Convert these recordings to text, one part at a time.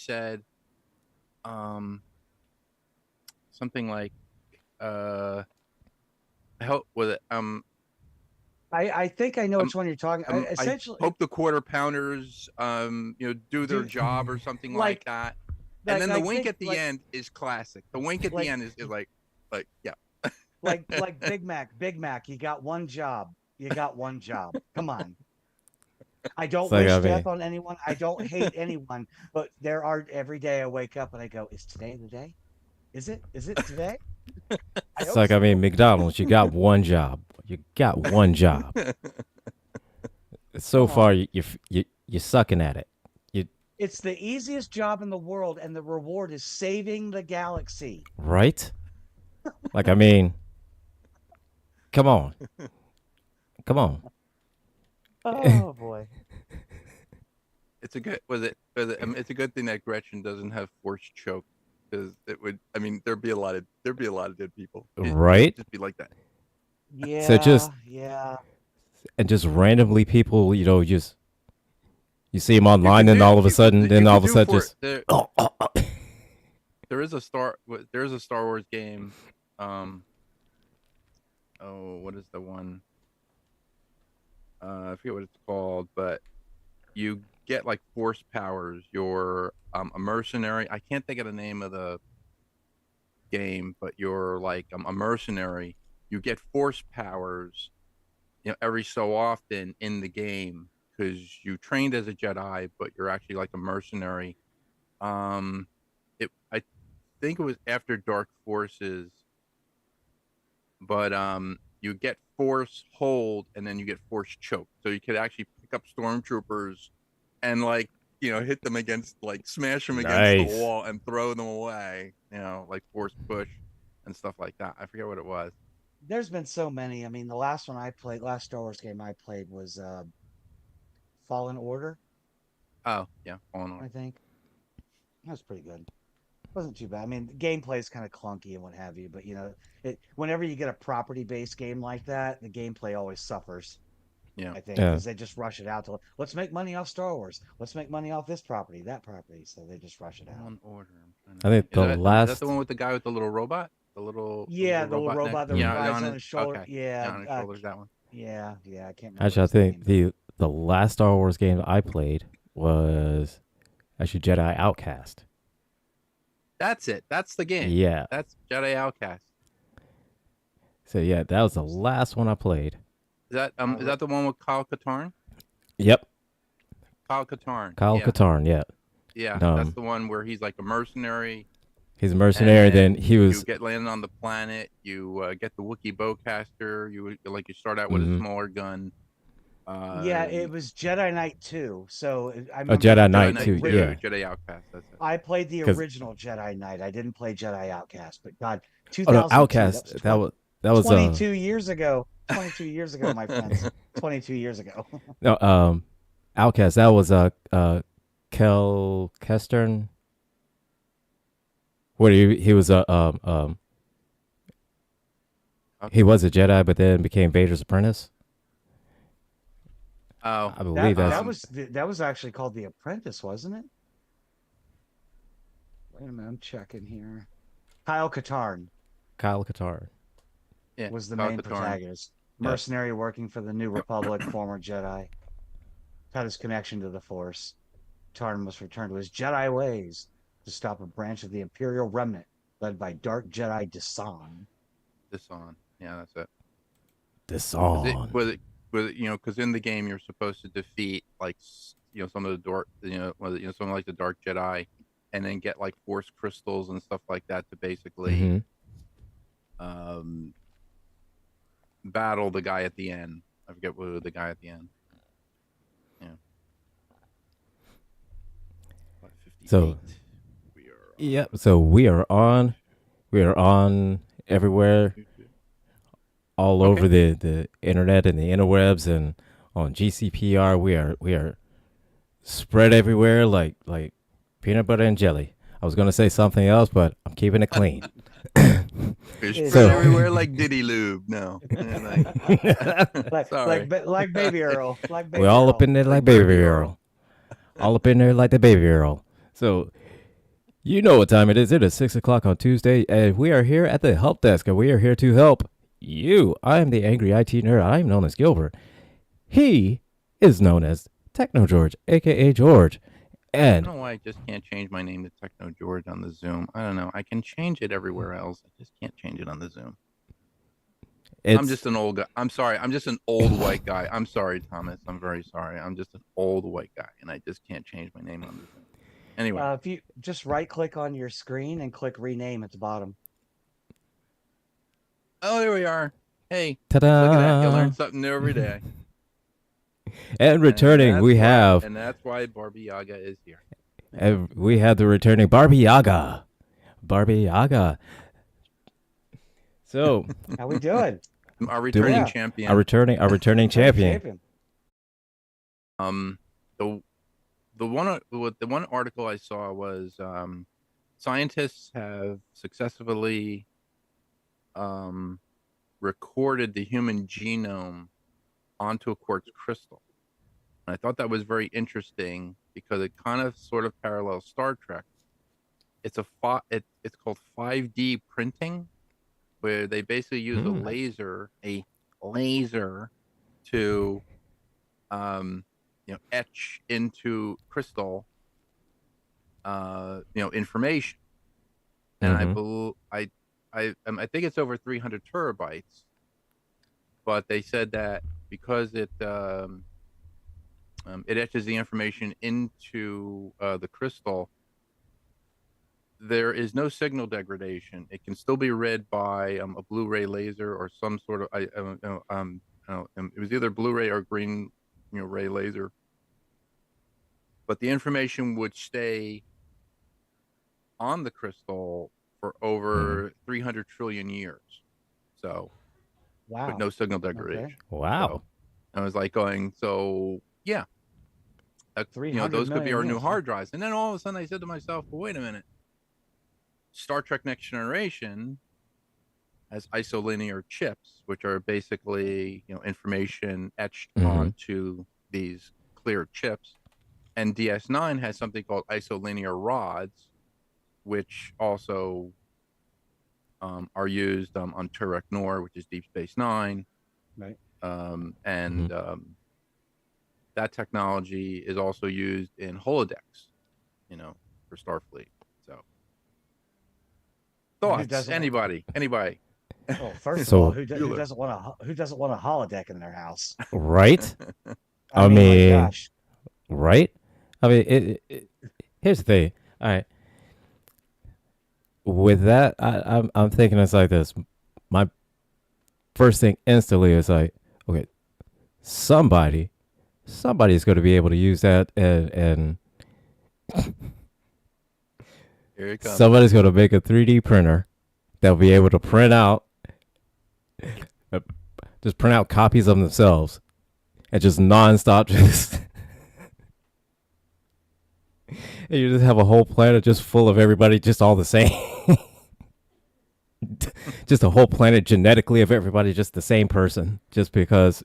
said um something like uh help with it. I think I know Um, which one you're talking. I Essentially, hope the quarter pounders, do their do job or something like like that. And like then the I wink think at the end is classic. The wink at the like end is like, yeah. like Big Mac. You got one job. You got one job. Come on. I It's don't like, I wish death mean, on anyone. I don't hate anyone. But there are every day I wake up and I go, "Is today the day? Is it? Is it today? I it's hope like, I mean, so." McDonald's. You got one job. You got one job. So Come far, on. you're sucking at it. You It's the easiest job in the world, and the reward is saving the galaxy. right? Like, I mean, come on, come on. Oh boy. It's a good it's a good thing that Gretchen doesn't have forced choke because it would. I mean, there'd be a lot of dead people. Right? Just be like that. So just Yeah, yeah. and just randomly people, just you see them You online, could then do all of a sudden, you then all could of a do sudden, for just there. There is a Star Wars game. Um. Oh, what is the one? I forget what it's called, but you get like force powers. You're a mercenary. I can't think of the name of the game, but you're like a mercenary. You get force powers, every so often in the game because you trained as a Jedi, but you're actually like a mercenary. I think it was after Dark Forces, but you get force hold and then you get force choke, so you could actually pick up stormtroopers and like hit them against like smash them against the nice. wall and throw them away, like force push and stuff like that. I forget what it was. There's been so many. I mean, the last one I played, last Star Wars game I played was Fallen Order, Oh yeah, Fallen Order. I think. That was pretty good. Wasn't too bad. I mean, the gameplay is kind of clunky and what have you, but whenever you get a property-based game like that, the gameplay always suffers. Yeah. I think Yeah, because they just rush it out to let's make money off Star Wars. Let's make money off this property, that property. So they just rush it out. Fallen Order. I'm trying to I think think. the Is that the last, one with the guy with the little robot? The Yeah, little the little robot neck? robot that Yeah, mm, rides on on his his shoulder. okay. Yeah, Yeah, on his shoulders. That one. yeah. I can't remember actually, I his think name. the last Star Wars game I played was actually Jedi Outcast. That's it. That's the game. Yeah. That's Jedi Outcast. So yeah, that was the last one I played. Is that the one with Kyle Katarn? Yep, Kyle Katarn. Kyle Yeah. Katarn. Yeah, Yeah. That's um, the one where he's like a mercenary he's a mercenary. Then and he you was, get landed on the planet. You get the Wookiee bowcaster. You start out with a mm-hmm, smaller gun. Yeah, Uh, it was Jedi Knight 2. So I a remember Jedi Jedi Knight Knight too. Two, Yeah, Jedi Outcast. That's it. I played the because original Jedi Knight. I didn't play Jedi Outcast, but God, oh no, 2002. That was Outcast. That was 22 years ago. 22 years ago, my friends. 22 years ago. no Outcast. That was Kel Kestern. What he was he Okay. was a Jedi, but then became Vader's apprentice. Oh, I believe That that's that was that was actually called The Apprentice, wasn't it? Wait a minute, I'm checking here. Kyle Katarn Kyle Katarn. yeah, was the Kyle main Katarn. protagonist. Yeah. Mercenary working for the New Republic, former Jedi. Had his connection to the Force. Tarn must return to his Jedi ways to stop a branch of the Imperial Remnant led by Dark Jedi Desan. This on. Yeah, that's it. The Is it song. was it because in the game you're supposed to defeat like some of the dark something like the Dark Jedi, and then get like Force crystals and stuff like that to basically Mm-hmm. um battle the guy at the end. I forget what the guy at the end. Yeah, So 58. We are yep. So we are on everywhere, YouTube. all Okay. over the internet and the interwebs and on GCPR. We are spread everywhere like peanut butter and jelly. I was gonna say something else, but I'm keeping it clean. We're Is spread So everywhere like Diddy Lube. No, sorry, like Baby Earl, like we're Baby all up Earl. in there like like baby Baby Earl. Earl. All up in there like the baby Earl. So You know what time it is. It is 6 o'clock on Tuesday, and we are here at the help desk, and we are here to help you. I am the angry IT nerd. I am known as Gilbert. He is known as Techno George, aka George. I don't And know why I just can't change my name to Techno George on the Zoom. I don't know. I can change it everywhere else. I just can't change it on the Zoom. I'm it's just an old guy. I'm sorry. I'm just an old white guy. I'm sorry, Thomas. I'm very sorry. I'm just an old white guy, and I just can't change my name on the Zoom. Anyway, If you just right click on your screen and click rename at the bottom. oh, there we are. Hey, ta-da. look at that. You learn something new every day. And returning, And we have and that's why Barbie Yaga is here. we have the returning Barbie Yaga. Barbie Yaga. So How we doing? Our returning Yeah. champion. our returning champion. The one article I saw was scientists have successfully recorded the human genome onto a quartz crystal. And I thought that was very interesting because it kind of sort of parallels Star Trek. It's called 5D printing, where they basically use a laser to etch into crystal information. And I think it's over 300 terabytes, but they said that because it etches the information into the crystal, there is no signal degradation. It can still be read by a Blu-ray laser or some sort of it was either Blu-ray or green ray laser, but the information would stay on the crystal for over 300 trillion years. So, Wow. with no signal degradation. Okay. Wow. So, I was like going, so yeah, 300 those could be million our new years, hard drives. And then all of a sudden I said to myself, well, wait a minute. Star Trek Next Generation has isolinear chips, which are basically, information etched onto these clear chips. And DS9 has something called isolinear rods, which also are used on Turek Nor, which is Deep Space Nine. Right. That technology is also used in holodecks, for Starfleet. So, thoughts? Anybody? Well, first So- of all, who doesn't want a holodeck in their house? Right? I I mean, mean, my gosh. Right? I mean, here's the thing. All right. With that, I'm thinking it's like this. My first thing instantly is like, okay, somebody's going to be able to use that, and Here it comes. somebody's going to make a 3D printer that'll be able to print out, just print out copies of themselves, and just nonstop just. And you just have a whole planet just full of everybody just all the same. Just a whole planet genetically of everybody just the same person. Just because,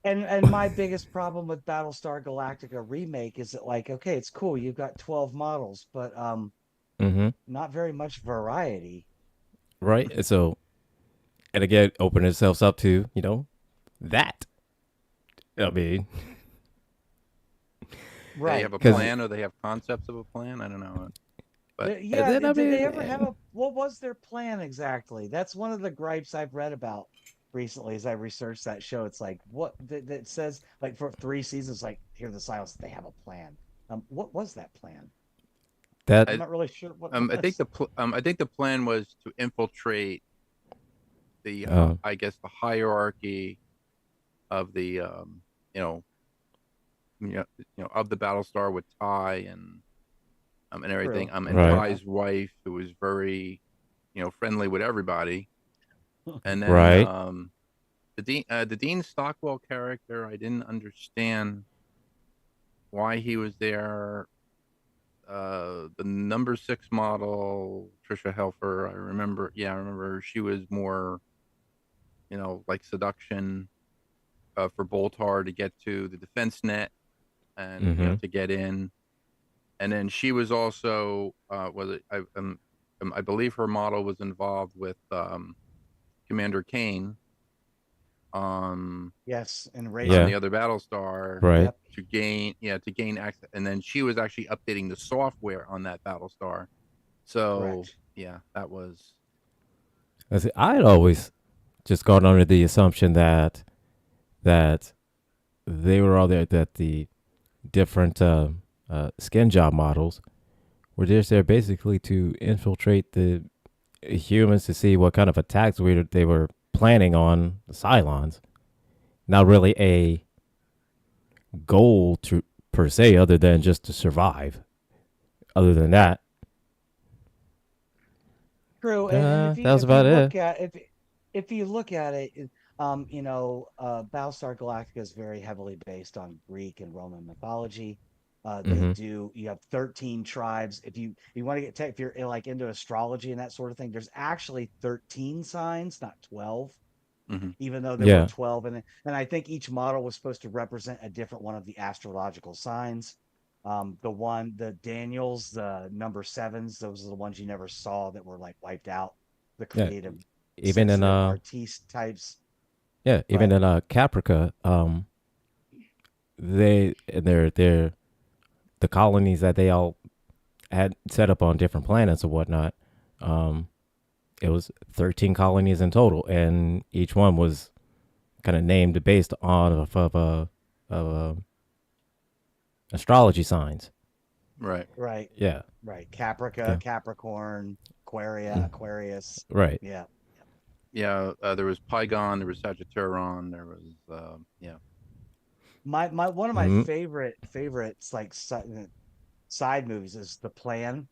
And my biggest problem with Battlestar Galactica remake is that, like, okay, it's cool, you've got 12 models, but not very much variety. Right? And so, and again, open itself up to, that. I mean, Right. They have a plan, or they have concepts of a plan. I don't know. But Yeah, then, I did they mean, ever have what was their plan exactly? That's one of the gripes I've read about recently as I researched that show. It's like, what that says, like, for 3 seasons, like, hear the silence, they have a plan. What was that plan? that I'm not really sure what I think the plan was to infiltrate the I guess the hierarchy of the of the Battlestar with Ty and everything. True. And Right. Ty's wife, who was very friendly with everybody. And then Right. the Dean Stockwell character, I didn't understand why he was there. The number 6 model, Trisha Helfer, I remember she was more, like seduction for Boltar to get to the defense net and to get in. and then she was also was it I believe her model was involved with Commander Kane Yes, and on Yeah. the racing. other Battlestar Right. Yep. to gain access, and then she was actually updating the software on that Battlestar. So Correct. yeah, that was I had always just gone under the assumption that they were all there, that the different skin job models were just there basically to infiltrate the humans to see what kind of attacks they were planning on the Cylons. Not really a goal to per se, other than just to survive. Other than that, True, and that was about it. if you look at it, Battlestar Galactica is very heavily based on Greek and Roman mythology. They Mm-hmm. do. You have 13 tribes. If you want to get if you're like into astrology and that sort of thing, there's actually 13 signs, not 12. mhm. Even though there were Yeah. 12, and I think each model was supposed to represent a different one of the astrological signs. The Daniels, the number sevens, those are the ones you never saw that were like wiped out, the Yeah. creative, Even in sensitive artiste types. even But in Caprica, they and their the colonies that they all had set up on different planets or whatnot. Um, it was 13 colonies in total, and each one was kind of named based on of astrology signs. Right. right, Yeah. right. Caprica, Okay. Capricorn, Aquaria, Mm. Aquarius. Right. Yeah. Yeah, there was Pygon, there was Sagittarian, there was yeah. My one of my Mm. favorites like side movies is The Plan.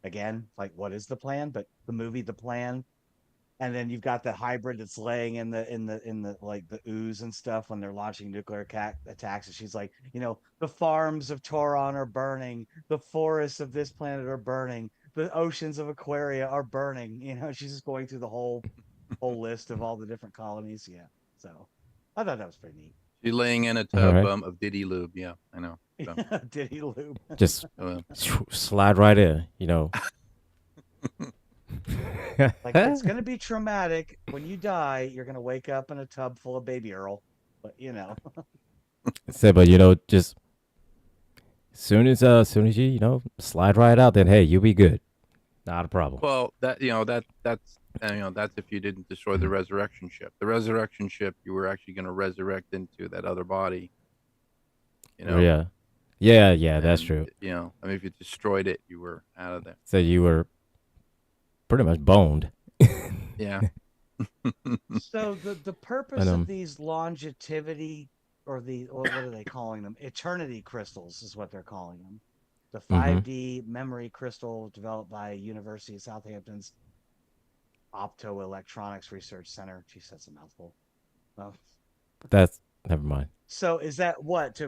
Again, like what is the plan? But the movie The Plan, and then you've got the hybrid that's laying in the like the ooze and stuff when they're launching nuclear attacks, and she's like, the farms of Toron are burning, the forests of this planet are burning, the oceans of Aquaria are burning. She's just going through the whole list of all the different colonies. Yeah, so I thought that was pretty neat. She's laying in a All tub right. of Diddy lube. Yeah, I know. So, Did he loop? Just uh, slide right in. Like, it's gonna be traumatic when you die. You're gonna wake up in a tub full of baby Earl, but Said, but just soon as you slide right out, then hey, you'll be good. Not a problem. well, that's if you didn't destroy the Mhm. resurrection ship. The resurrection ship, you were actually going to resurrect into that other body. You know, Yeah. Yeah, yeah, that's and true. I mean, if you destroyed it, you were out of there. So you were pretty much boned. Yeah. So the And purpose of these longevity, or what are they calling them? Eternity crystals is what they're calling them. The hmm 5D memory crystal developed by University of Southampton's Optoelectronics Research Center. Geez, that's a mouthful. Uh, that's never mind. so is that what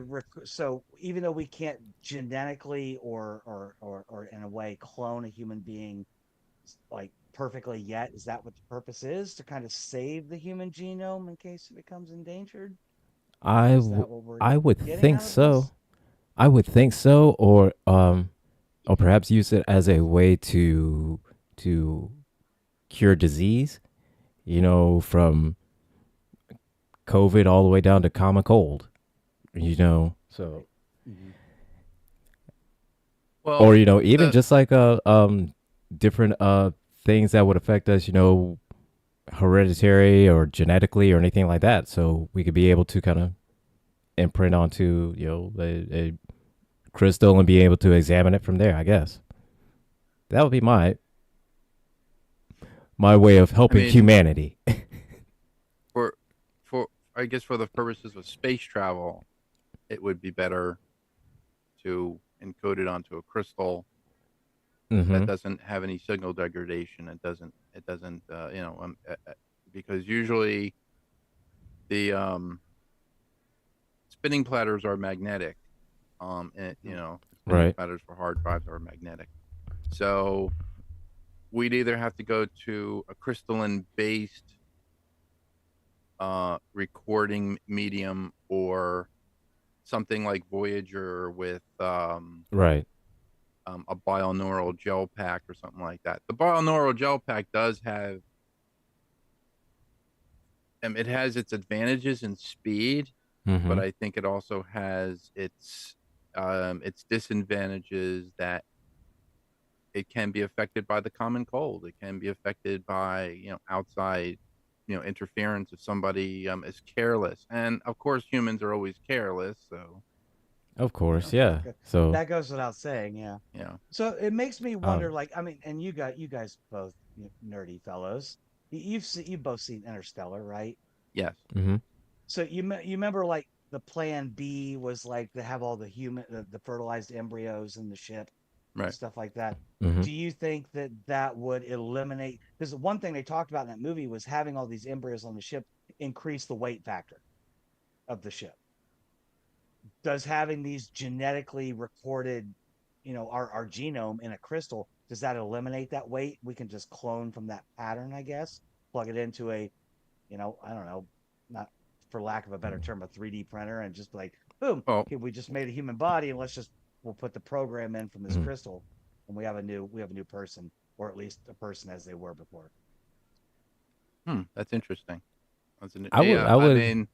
so even though we can't genetically or in a way clone a human being like perfectly yet, is that what the purpose is, to kind of save the human genome in case it becomes endangered? I Is w- that what we're I would getting think out of so. this? I would think so, or perhaps use it as a way to cure disease. From COVID all the way down to common cold. So Mhm. Well, or even the just like different things that would affect us, hereditary or genetically or anything like that. So we could be able to kind of imprint onto a crystal and be able to examine it from there. I guess that would be my way of I helping mean, humanity. for for I guess for the purposes of space travel, it would be better to encode it onto a crystal that Mm-hmm. doesn't have any signal degradation. It doesn't because usually the spinning platters are magnetic. And Mhm. spinning Right. platters for hard drives are magnetic. So we'd either have to go to a crystalline based recording medium or something like Voyager with Right. a binaural gel pack or something like that. The binaural gel pack does have it has its advantages in speed, but Mm-hmm. I think it also has its disadvantages that it can be affected by the common cold. It can be affected by outside interference if somebody is careless, and of course humans are always careless. So Of course, That yeah. So, that goes without saying, yeah. you know, So it makes me wonder, um, like, I mean, and you guys both nerdy fellows. You've both seen Interstellar, right? yes, mm-hmm. So you remember like the plan B was like to have all the fertilized embryos in the ship and right. stuff like that. Mm-hmm. Do you think that that would eliminate? Because one thing they talked about in that movie was having all these embryos on the ship increase the weight factor of the ship. Does having these genetically recorded, our genome in a crystal, does that eliminate that weight? We can just clone from that pattern, I guess, plug it into a, I don't know, not for lack of a better term, a 3D printer, and just like, boom, Well, okay, we just made a human body, and we'll put the program in from this Mm-hmm. crystal, and we have a new person, or at least a person as they were before. that's interesting. I would, Yeah, I I would, mean,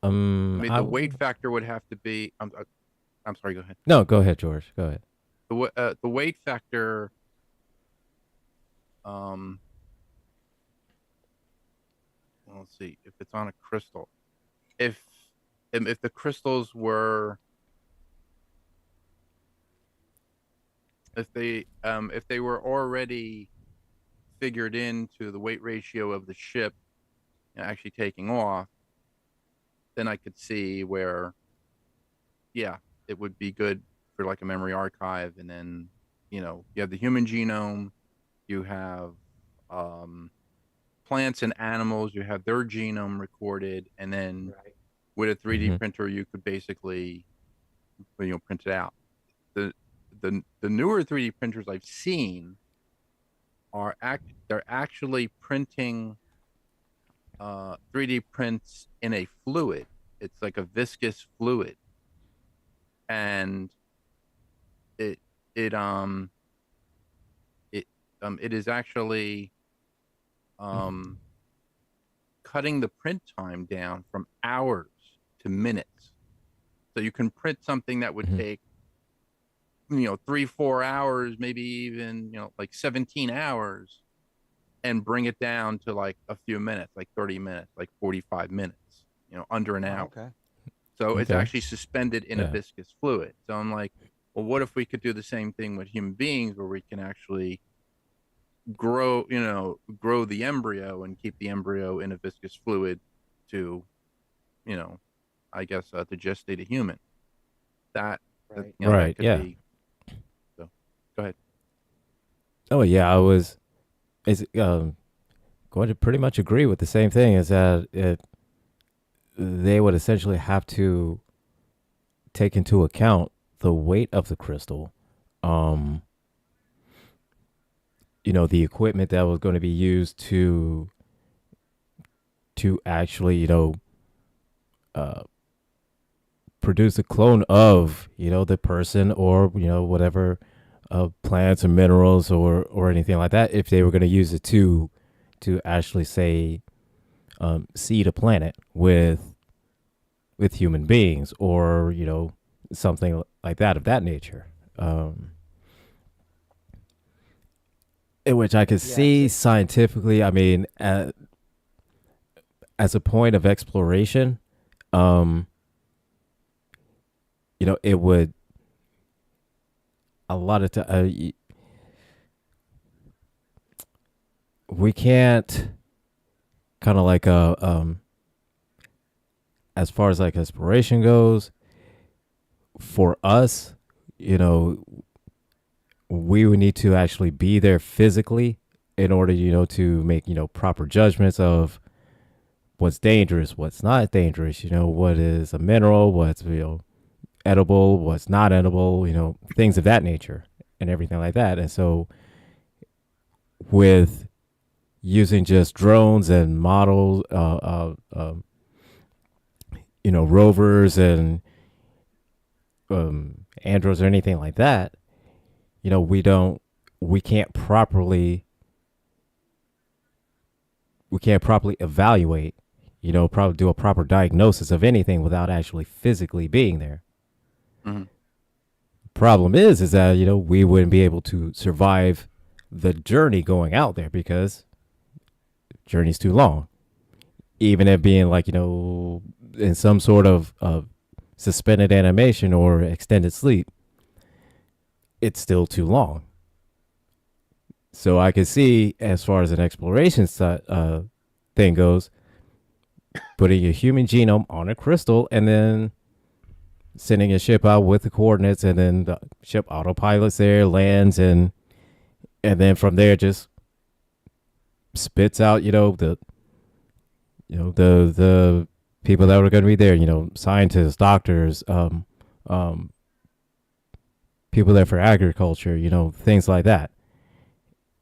um, I the weight w- factor would have to be. I'm sorry. Go ahead. no, go ahead, George. Go ahead. The weight factor. Um, well, let's see if it's on a crystal. If if the crystals were if they were already figured into the weight ratio of the ship actually taking off, then I could see where yeah, it would be good for like a memory archive. And then you have the human genome, you have um plants and animals, you have their genome recorded, and then Right. with a 3D Mm-hmm. printer you could basically print it out. The newer 3D printers I've seen they're actually printing 3D prints in a fluid. It's like a viscous fluid, and it it um it it is actually um cutting the print time down from hours to minutes. So you can print something that would Mm-hmm. take 3 4 hours, maybe even like 17 hours, and bring it down to like a few minutes, like 30 minutes, like 45 minutes, under an Oh, hour. okay. So it's Okay. actually suspended in a Yeah. viscous fluid. So I'm like, well, what if we could do the same thing with human beings, where we can actually grow the embryo and keep the embryo in a viscous fluid to, you know, I guess to gestate a human. That Right. that Right. could Yeah. be. So, go ahead. Oh, yeah. I was is going to pretty much agree with the same thing. Is that they would essentially have to take into account the weight of the crystal, um, the equipment that was going to be used to actually, uh, produce a clone of, the person, or whatever plants or minerals or anything like that. If they were going to use it to actually say seed a planet with human beings, or something like that, of that nature. Um, in which I could Yeah. It's see scientifically. I mean, as a point of exploration, um, it would a lot of time. We can't kind of like as far as like exploration goes, for us, you know, we would need to actually be there physically in order, to make, proper judgments of what's dangerous, what's not dangerous, what is a mineral, what's, edible, what's not edible, things of that nature and everything like that. And so with using just drones and models, rovers and androids or anything like that, we don't, we can't properly, we can't properly evaluate, probably do a proper diagnosis of anything without actually physically being there. Hmm. Problem is that we wouldn't be able to survive the journey going out there because journey's too long. Even it being like in some sort of suspended animation or extended sleep, it's still too long. So I can see, as far as an exploration thing goes, putting a human genome on a crystal and then sending a ship out with the coordinates, and then the ship autopilots there, lands, and then from there just spits out the people that were going to be there, scientists, doctors, um, people there for agriculture, things like that,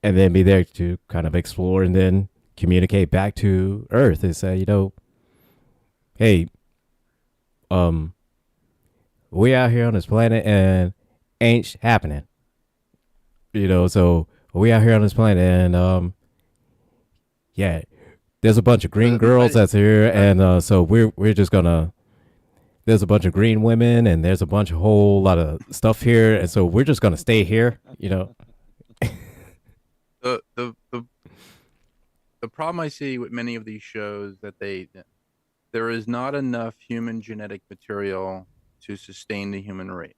and then be there to kind of explore and then communicate back to Earth and say, hey, um, we out here on this planet and ain't happening, so we out here on this planet and yeah, there's a bunch of green girls that's here, and so we're just gonna. There's a bunch of green women, and there's a bunch of whole lot of stuff here, and so we're just gonna stay here. The the problem I see with many of these shows that there is not enough human genetic material to sustain the human race.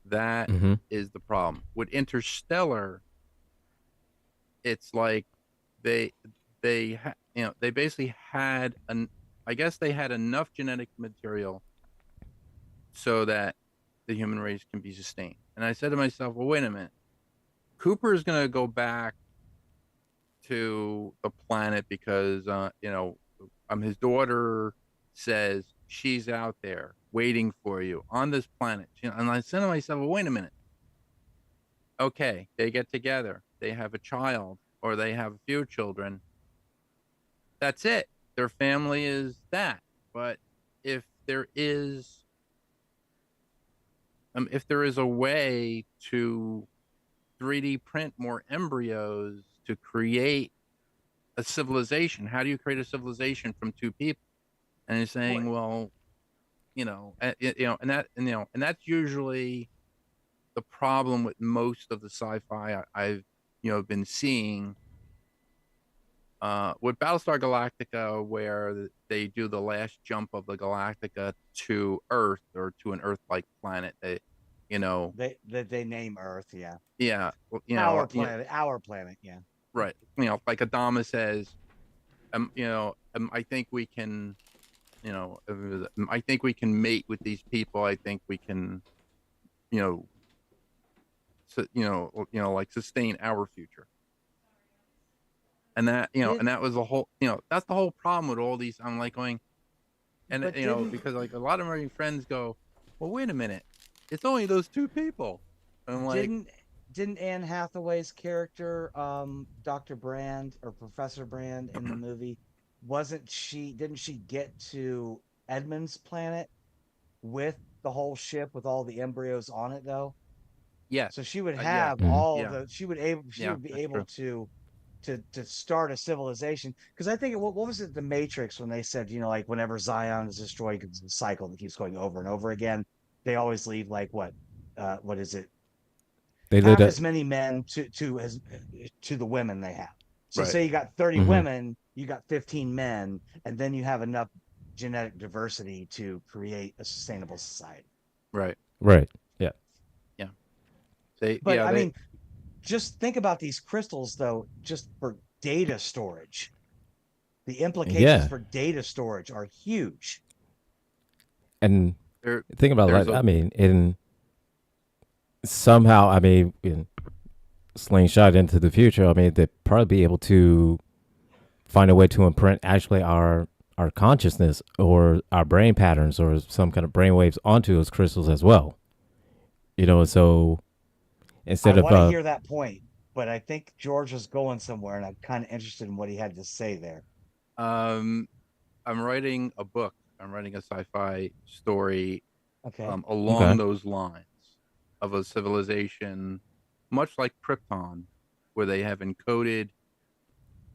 That Mm-hmm. is the problem. With Interstellar, it's like they they basically had an I guess they had enough genetic material so that the human race can be sustained. And I said to myself, well, wait a minute. Cooper is going to go back to the planet because his daughter says she's out there waiting for you on this planet. And I said to myself, well, wait a minute. Okay, they get together, they have a child, or they have a few children. That's it. Their family is that. But if there is if there is a way to 3D print more embryos to create a civilization, how do you create a civilization from two people? And he's saying, well, and that's usually the problem with most of the sci-fi I've been seeing. With Battlestar Galactica, where they do the last jump of the Galactica to Earth or to an Earth-like planet, they name Earth, yeah. Yeah, well, Our planet, yeah. right. Like Adama says, I think we can, I think we can mate with these people. I think we can, you know, like sustain our future. And that, Did and that was the whole, that's the whole problem with all these. I'm like going, and but didn't because like a lot of my friends go, well, wait a minute, it's only those two people. And I'm like, didn't didn't Anne Hathaway's character, Dr. Brand or Professor Brand in the movie, wasn't she didn't she get to Edmund's planet with the whole ship with all the embryos on it though? yes, So she would yeah, have Mm-hmm. all yeah, the she yeah, would be that's able true. to start a civilization. Because I think what was it, the Matrix, when they said, like whenever Zion is destroyed, it's a cycle that keeps going over and over again. They always leave like what is it, They did half it. as many men to the women they have. So Right, say you got 30 Mm-hmm. women, you got 15 men, and then you have enough genetic diversity to create a sustainable society. right, Right. Yeah. yeah. But I They, mean, just think about these crystals though, just for data storage. The implications Yeah. for data storage are huge. And there, think about there's like, a, I mean, in somehow, I mean, in slingshot into the future, I mean, they'd probably be able to find a way to imprint actually our consciousness or our brain patterns or some kind of brain waves onto those crystals as well. So I instead of want to hear that point, but I think George was going somewhere, and I'm kind of interested in what he had to say there. um, I'm writing a book. I'm writing a sci-fi story Okay. along those lines of a civilization, much like Krypton, where they have encoded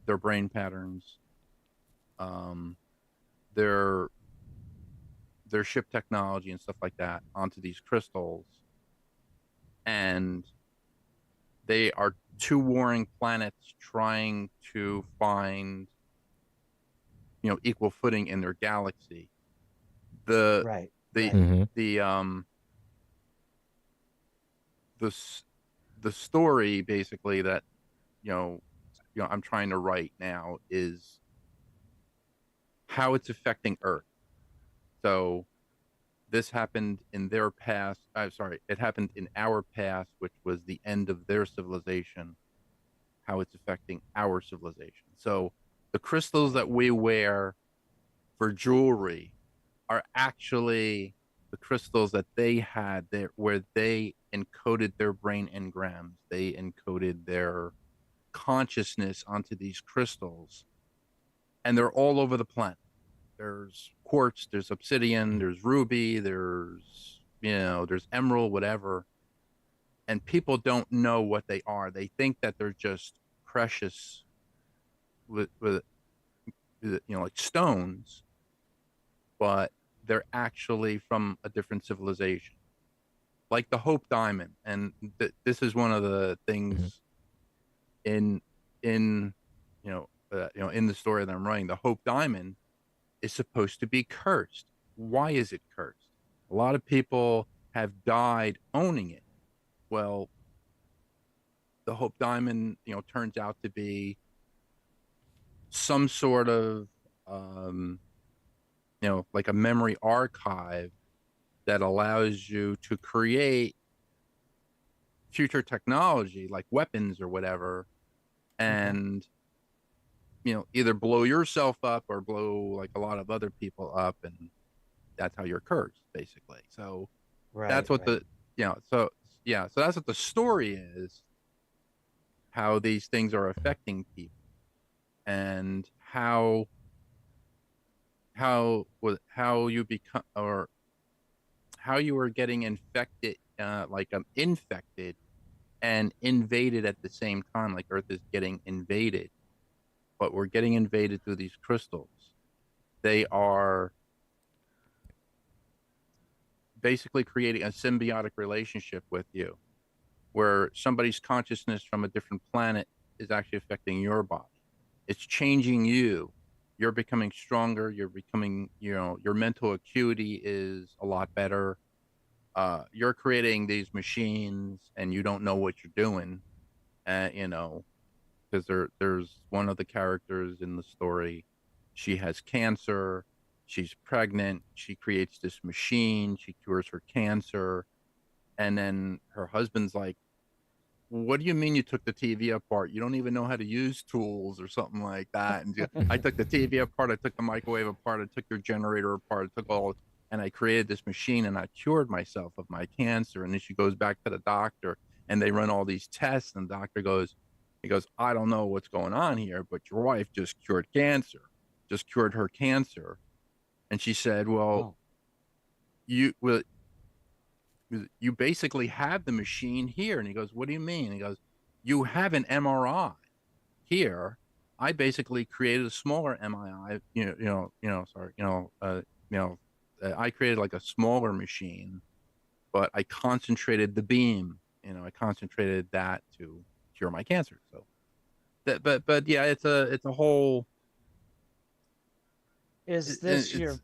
their brain patterns, um, their their ship technology and stuff like that onto these crystals, and they are two warring planets trying to find equal footing in their galaxy. The Right. the Right. Mm-hmm. the the the story basically that you know I'm trying to write now is how it's affecting Earth. So this happened in their past. I'm sorry, it happened in our past, which was the end of their civilization. How it's affecting our civilization. So the crystals that we wear for jewelry are actually the crystals that they had there, where they encoded their brain engrams. They encoded their consciousness onto these crystals, and they're all over the planet. There's quartz, there's obsidian, there's ruby, there's emerald, whatever. And people don't know what they are. They think that they're just precious with like stones, but they're actually from a different civilization, like the Hope Diamond. And this is one of the Mm-hmm. things in in in the story that I'm writing. The Hope Diamond is supposed to be cursed. Why is it cursed? A lot of people have died owning it. Well, the Hope Diamond, turns out to be some sort of um, like a memory archive that allows you to create future technology like weapons or whatever, Okay. and either blow yourself up or blow like a lot of other people up, and that's how you're cursed basically. So Right. that's what Right. the so yeah, so that's what the story is, how these things are affecting people, and how you become, or how you are getting infected, like infected and invaded at the same time. Like Earth is getting invaded, but we're getting invaded through these crystals. They are basically creating a symbiotic relationship with you, where somebody's consciousness from a different planet is actually affecting your body. It's changing you. You're becoming stronger. You're becoming, your mental acuity is a lot better. You're creating these machines and you don't know what you're doing. Because there's one of the characters in the story. She has cancer. She's pregnant. She creates this machine. She cures her cancer. And then her husband's like, what do you mean you took the TV apart? You don't even know how to use tools or something like that. And I took the TV apart. I took the microwave apart. I took your generator apart. I took all, and I created this machine and I cured myself of my cancer. And then she goes back to the doctor and they run all these tests. And the doctor he goes, I don't know what's going on here, but your wife just cured cancer, just cured her cancer. And she said, well, Oh. well, you basically have the machine here. And he goes, what do you mean? He goes, you have an MRI here. I basically created a smaller MRI, I created like a smaller machine, but I concentrated the beam, I concentrated that to cure my cancer. So that, but yeah, it's a whole, Is this it's, your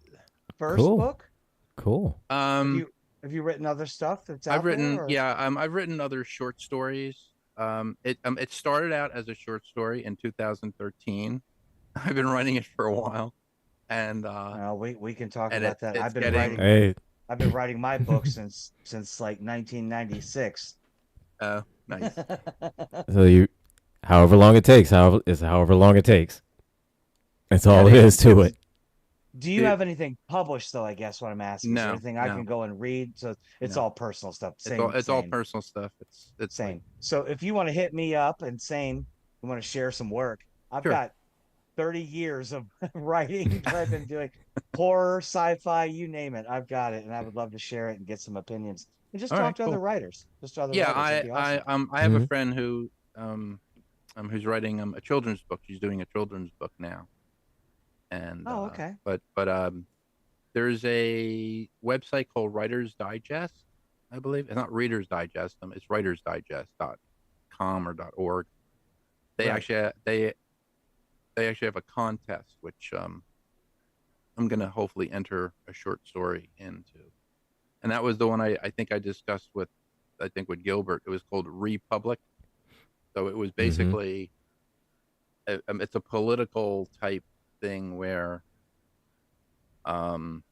first Cool. book? Cool. Have um, you have you written other stuff that's out there? Or I've written other short stories. It started out as a short story in 2013. I've been writing it for a while, and we can talk and about that. it's getting Hey. I've been writing my book since like 1996. nice. So you, however long it takes, however long it takes. That's Yeah, all it is to it's it. Do you it, have anything published though? I guess what I'm asking is there no, anything I can no, go and read? So it's no. all personal stuff. It's all Same, it's all same, personal stuff. It's like same. So if you want to hit me up and same, you want to share some work, I've sure. got 30 years of writing that I've been doing. horror, sci-fi, you name it. I've got it, and I would love to share it and get some opinions and just All talk right, to other cool. writers. Just to other Yeah, writers. That'd be awesome. I have a Mhm. friend who's writing a children's book. She's doing a children's book now, and Oh, okay. but there's a website called Writer's Digest, I believe. It's not Reader's Digest. It's Writer's Digest .com or .org. They Right. actually they actually have a contest, which I'm gonna hopefully enter a short story into, and that was the one I think I discussed with with Gilbert. It was called Republic. So it was Mhm. basically it's a political type thing where um,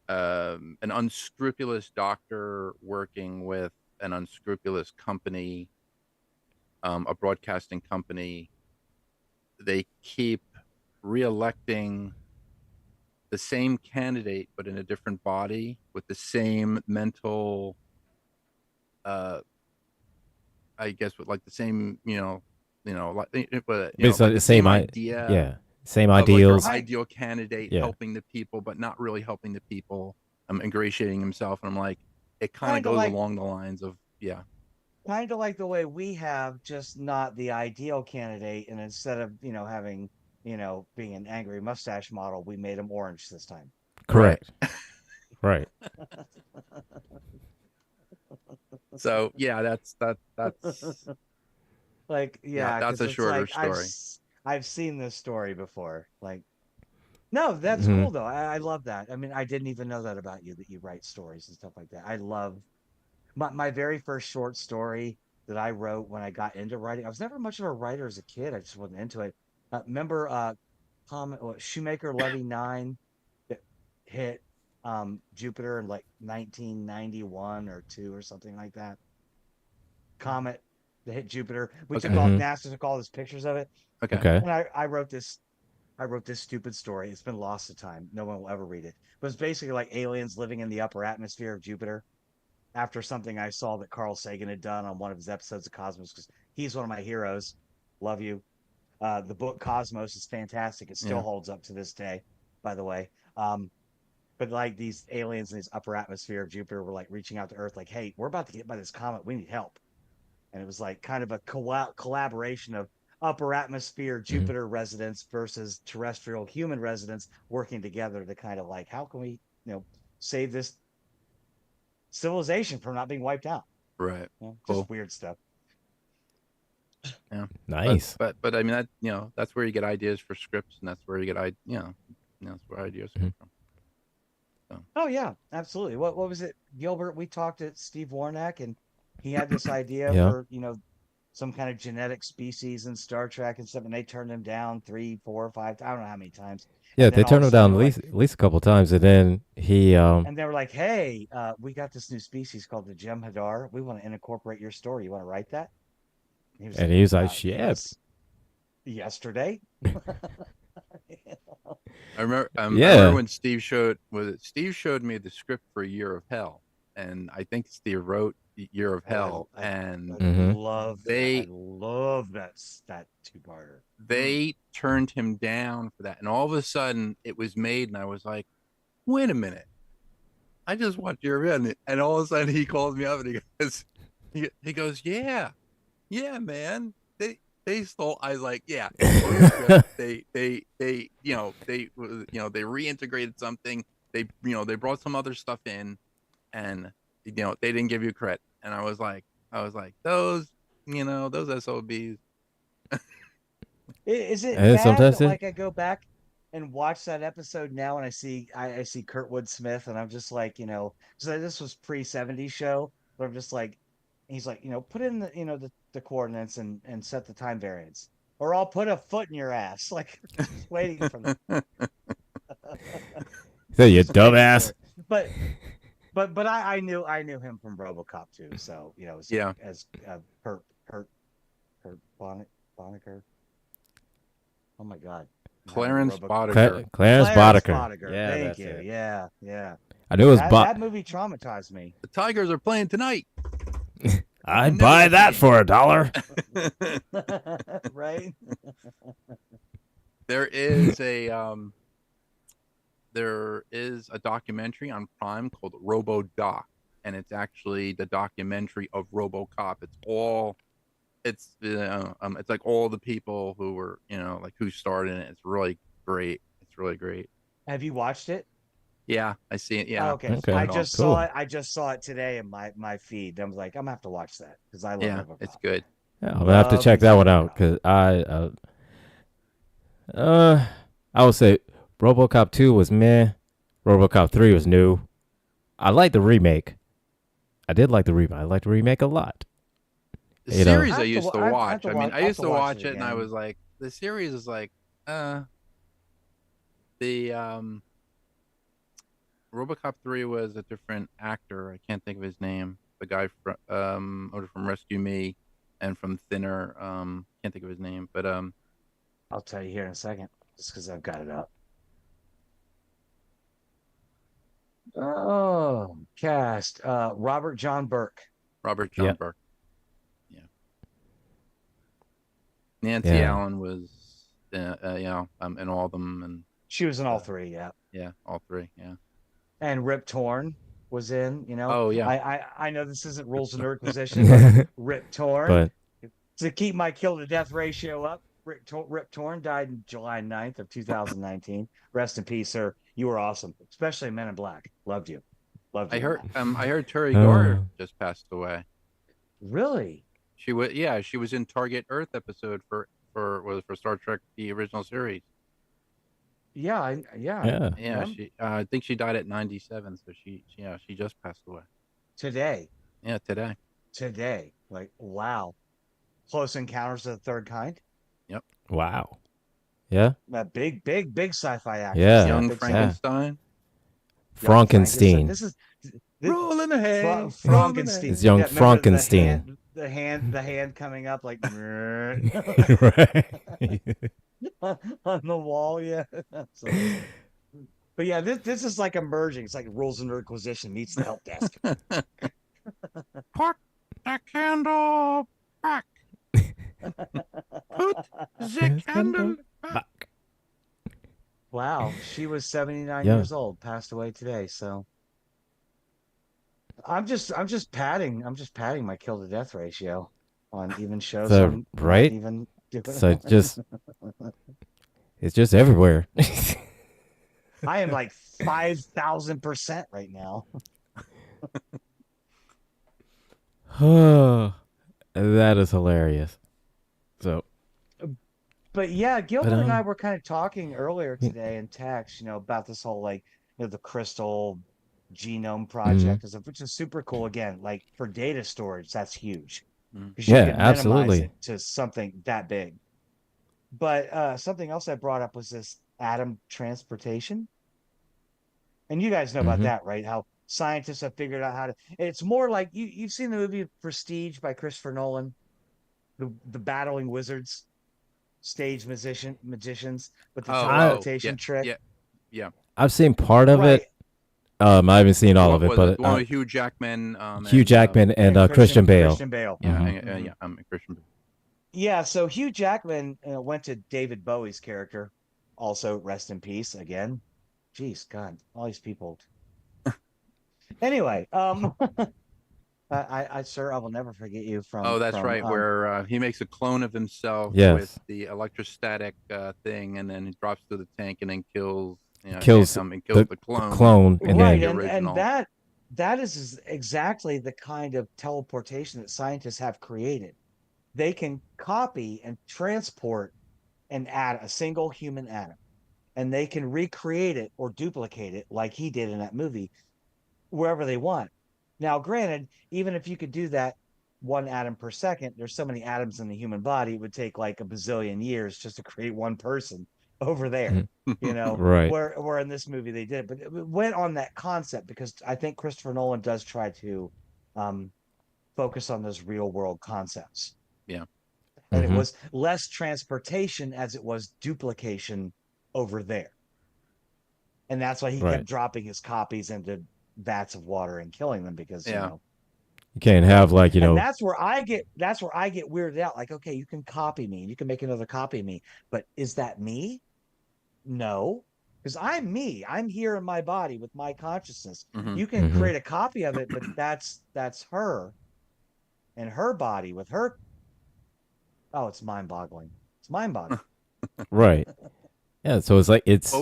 an unscrupulous doctor working with an unscrupulous company, a broadcasting company, they keep reelecting the same candidate but in a different body with the same mental uh I guess with like the same like but Basically like the the same same idea yeah, same of like your ideals. Kind, ideal candidate Yeah. helping the people but not really helping the people, ingratiating himself, and I'm like, it kind of kind of goes like, along the lines of yeah. kind of like the way we have, just not the ideal candidate. And instead of having being an angry mustache model, we made him orange this time. Right. Correct. Right. So yeah, that's Like, yeah, yeah, that's because a it's shorter like story. I've seen this story before. Like, no, that's Mhm. cool though. I love that. I mean, I didn't even know that about you, that you write stories and stuff like that. I love my very first short story that I wrote when I got into writing. I was never much of a writer as a kid. I just wasn't into it. Remember Shoemaker Levy 9 that hit Jupiter in like 1991 or 2 or something like that. Comet that hit Jupiter. We took Okay. all Mhm. NASA took all these pictures of it. Okay. Okay. And I wrote this stupid story. It's been lost to time. No one will ever read it. But it's basically like aliens living in the upper atmosphere of Jupiter after something I saw that Carl Sagan had done on one of his episodes of Cosmos, because he's one of my heroes. Love you. The book Cosmos is fantastic. It still Yeah. holds up to this day, by the way. But like these aliens in this upper atmosphere of Jupiter were like reaching out to Earth, like, hey, we're about to get hit by this comet. We need help. And it was like kind of a collaboration of upper atmosphere Mhm. Jupiter residents versus terrestrial human residents working together to kind of like, how can we, save this civilization from not being wiped out? Right. Just Cool. weird stuff. Yeah. Nice. But I mean that that's where you get ideas for scripts, and that's where you get that's where ideas come Mhm. from. So Oh yeah, absolutely. What was it, Gilbert? We talked to Steve Warnack, and he had this idea Yeah. for some kind of genetic species in Star Trek and stuff, and they turned him down 3, 4, 5, I don't know how many times. Yeah, And they then all of turned a him sudden down they were like, at least a couple times, and then he and they were like, hey, we got this new species called the Jem'Hadar. We want to incorporate your story. You want to write that? And he was and like, he was like, "Yeah, yes, yesterday. I remember yeah." when Steve showed me the script for Year of Hell, and I think Steve wrote Year of Oh, Hell, and I Mhm. love that. I they love that two-parter. they turned him down for that, and all of a sudden it was made, and I was like, wait a minute, I just watched Year of Hell, and all of a sudden he calls me up and he goes, he goes, yeah, man, they stole. I was like, yeah, they stole your script. They reintegrated something. They brought some other stuff in, and they didn't give you credit. And I was like those SOBs. Is it And bad sometimes that it, like I go back and watch that episode now and I see Kurtwood Smith and I'm just like, so this was pre-70s show, but I'm just like, he's like, put in the coordinates and set the time variance, or I'll put a foot in your ass. Like, just waiting for that. so you Just waiting for dumbass. it. But I knew him from RoboCop too. So, Yeah, as Kurt Bonnicker. Oh my God. I'm having a Clarence robo Boddicker. Clarence Clarence Boddicker. Boddicker. Yeah, Thank that's you. it. Yeah, yeah. I knew it was That movie traumatized me. The Tigers are playing tonight. I'd Never buy watched the that game. for $1. Right? There is a there is a documentary on Prime called RoboDoc, and it's actually the documentary of RoboCop. It's like all the people who were, like who started it. It's really great. It's really great. Have you watched it? Yeah, I see it. Oh, Yeah, okay. I saw Okay, I it all. just saw cool. it. I just saw it today in my feed. I was like, I'm gonna have to watch that because I love Yeah, it's RoboCop. good. Yeah, I'll have to Love check me that some one out RoboCop. because I would say RoboCop 2 was meh. RoboCop 3 was new. I like the remake. I did like the remake. I like the remake a lot. The You know, series I used to I have watch. to I mean, watch. I I have used to to watch it watch it, and I again. was like, the series is like, uh, the RoboCop 3 was a different actor. I can't think of his name. The guy from Rescue Me and from Thinner. Can't think of his name, but I'll tell you here in a second, just because I've got it up. Oh, cast. Robert John Burke. Robert yeah, John Burke. Yeah, Nancy yeah, Allen was, in all of them, and She was in all uh, three, yeah. yeah, all three. Yeah. And Rip Torn was in. Oh yeah. I know this isn't rules and requisition, but Rip Torn but to keep my kill to death ratio up. Rip Torn died in July 9th of 2019. Rest in peace, sir. You were awesome, especially Men in Black. Loved you. Loved I you in heard that. I heard Terry uh, Garr just passed away. Really? She was in Target Earth episode for Star Trek the original series. Yeah, I yeah, Yeah, remember I think she died at 97, so she just passed away. today. Yeah, today. Today. Like, wow. Close Encounters of the Third Kind. Yep. wow, yeah, That big sci-fi actress. yeah, Yeah, Young big sci-fi. yeah. Frankenstein. Young Frankenstein. Frankenstein. This is this, Rolling the hay, rolling the Frankenstein. It's hay. young Yeah, remember Frankenstein. the hand coming up like Right. on the wall. Yeah, absolutely. But yeah, this is like emerging. It's like Rules and Requisition meets the help desk. Put the candle back. Put the candle back. Back. Wow, she was 79 Yeah. years old, passed away today. So I'm just padding my kill to death ratio on even shows So I'm not right. even doing. So it's just everywhere. I am like 5,000% right now. That is hilarious. So, But yeah, but Gilbert and I were kind of talking earlier today in text, about this whole like the crystal genome mhm. project, which is super cool. Again, like for data storage, that's huge Mm. because you Yeah, can minimize absolutely. it to something that big. But something else I brought up was this atom transportation. And you guys know about Hmm. that, right? How scientists have figured out how to. It's more like you've seen the movie Prestige by Christopher Nolan, the battling wizards, stage magicians with the I Yeah, teleportation trick. yeah, yeah. I've seen part of Right. it. I haven't seen all of What it, was it? but The one with Hugh Jackman, Hugh Jackman and And Christian Bale. Christian Bale. yeah, Hmm. Mhm. Christian. Yeah, so Hugh Jackman went to David Bowie's character, also rest in peace again. Jeez, God, all these people. Anyway, sir, I will never forget you Oh, from that's right. Where he makes a clone of himself with Yes, the electrostatic thing, and then he drops through the tank, and then kills, kills and kills the the the clone, clone, and the right, then and original. that is exactly the kind of teleportation that scientists have created. They can copy and transport and add a single human atom, and they can recreate it or duplicate it like he did in that movie wherever they want. Now, granted, even if you could do that 1 atom per second, there's so many atoms in the human body, it would take like a bazillion years just to create one person over there. right. Where in this movie they did it, but it went on that concept because I think Christopher Nolan does try to um, focus on those real world concepts. Yeah. And it Hmm. was less transportation as it was duplication over there. And that's why he kept Right. dropping his copies into vats of water and killing them because Yeah. You can't have like and that's where I get weirded out. Like, okay, you can copy me, you can make another copy of me, but is that me? No. because I'm me. I'm here in my body with my consciousness. Hmm. You can Hmm. create a copy of it, but that's her and her body with her. Oh, it's mind boggling. It's mind boggling. Right. Yeah. So it's like Well, it's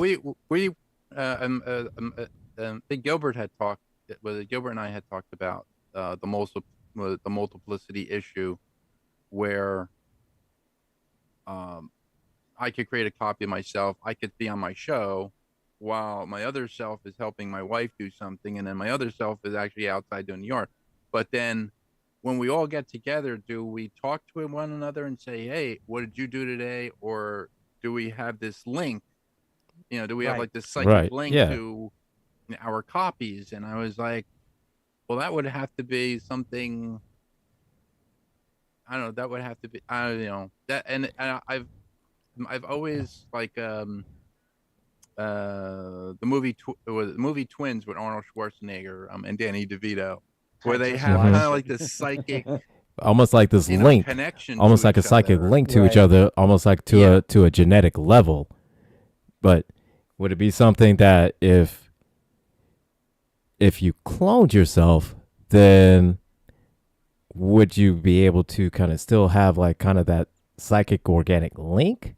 we I think Gilbert had talked. Well, Gilbert and I had talked about the multiplicity issue, where um I could create a copy of myself. I could be on my show while my other self is helping my wife do something, and then my other self is actually outside doing the yard. But then when we all get together, do we talk to one another and say, "Hey, what did you do today?" Or do we have this link? Do we have Right. like this psychic right. link Yeah. to our copies? And I was like, well, that would have to be something. I don't know. That would have to be. I don't know that, and I've always like the movie Twins with Arnold Schwarzenegger and Danny DeVito, I where they just have Hmm. kind of watched like it. this psychic, Almost like this link, connection almost to like a each psychic other. link to each Right. other, almost like Yeah. to a genetic level. But would it be something that if you cloned yourself, then would you be able to kind of still have like kind of that psychic organic link,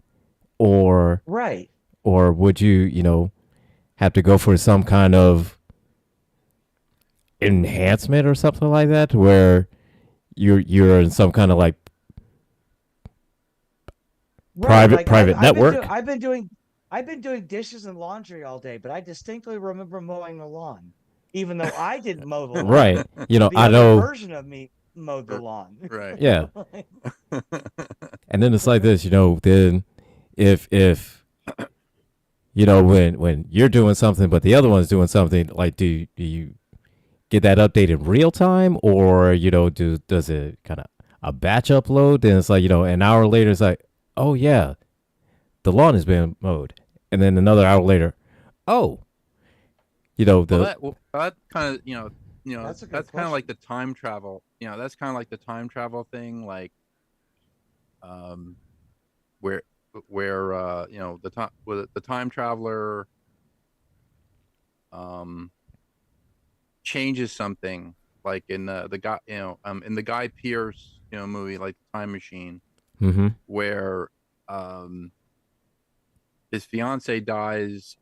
or Right. would you have to go for some kind of enhancement or something like that, where you're in some kind of like Right. private Like I've private I've been doing network? I've been doing dishes and laundry all day, but I distinctly remember mowing the lawn. Even though I didn't mow the Right. lawn, the I other know. version of me mowed the lawn. Right. Yeah. And then it's like this, then if when you're doing something but the other one's doing something, like do you get that update in real time, or does it kind of a batch upload? Then it's like an hour later it's like, oh yeah, the lawn has been mowed, and then another hour later, oh, Well, the that kind of That's a good that's kind of like question. the time travel. That's kind of like the time travel thing, like um where the time traveler um changes something, like in the guy in the Guy Pearce movie, like the Time Machine, mm-hmm, where um his fiance dies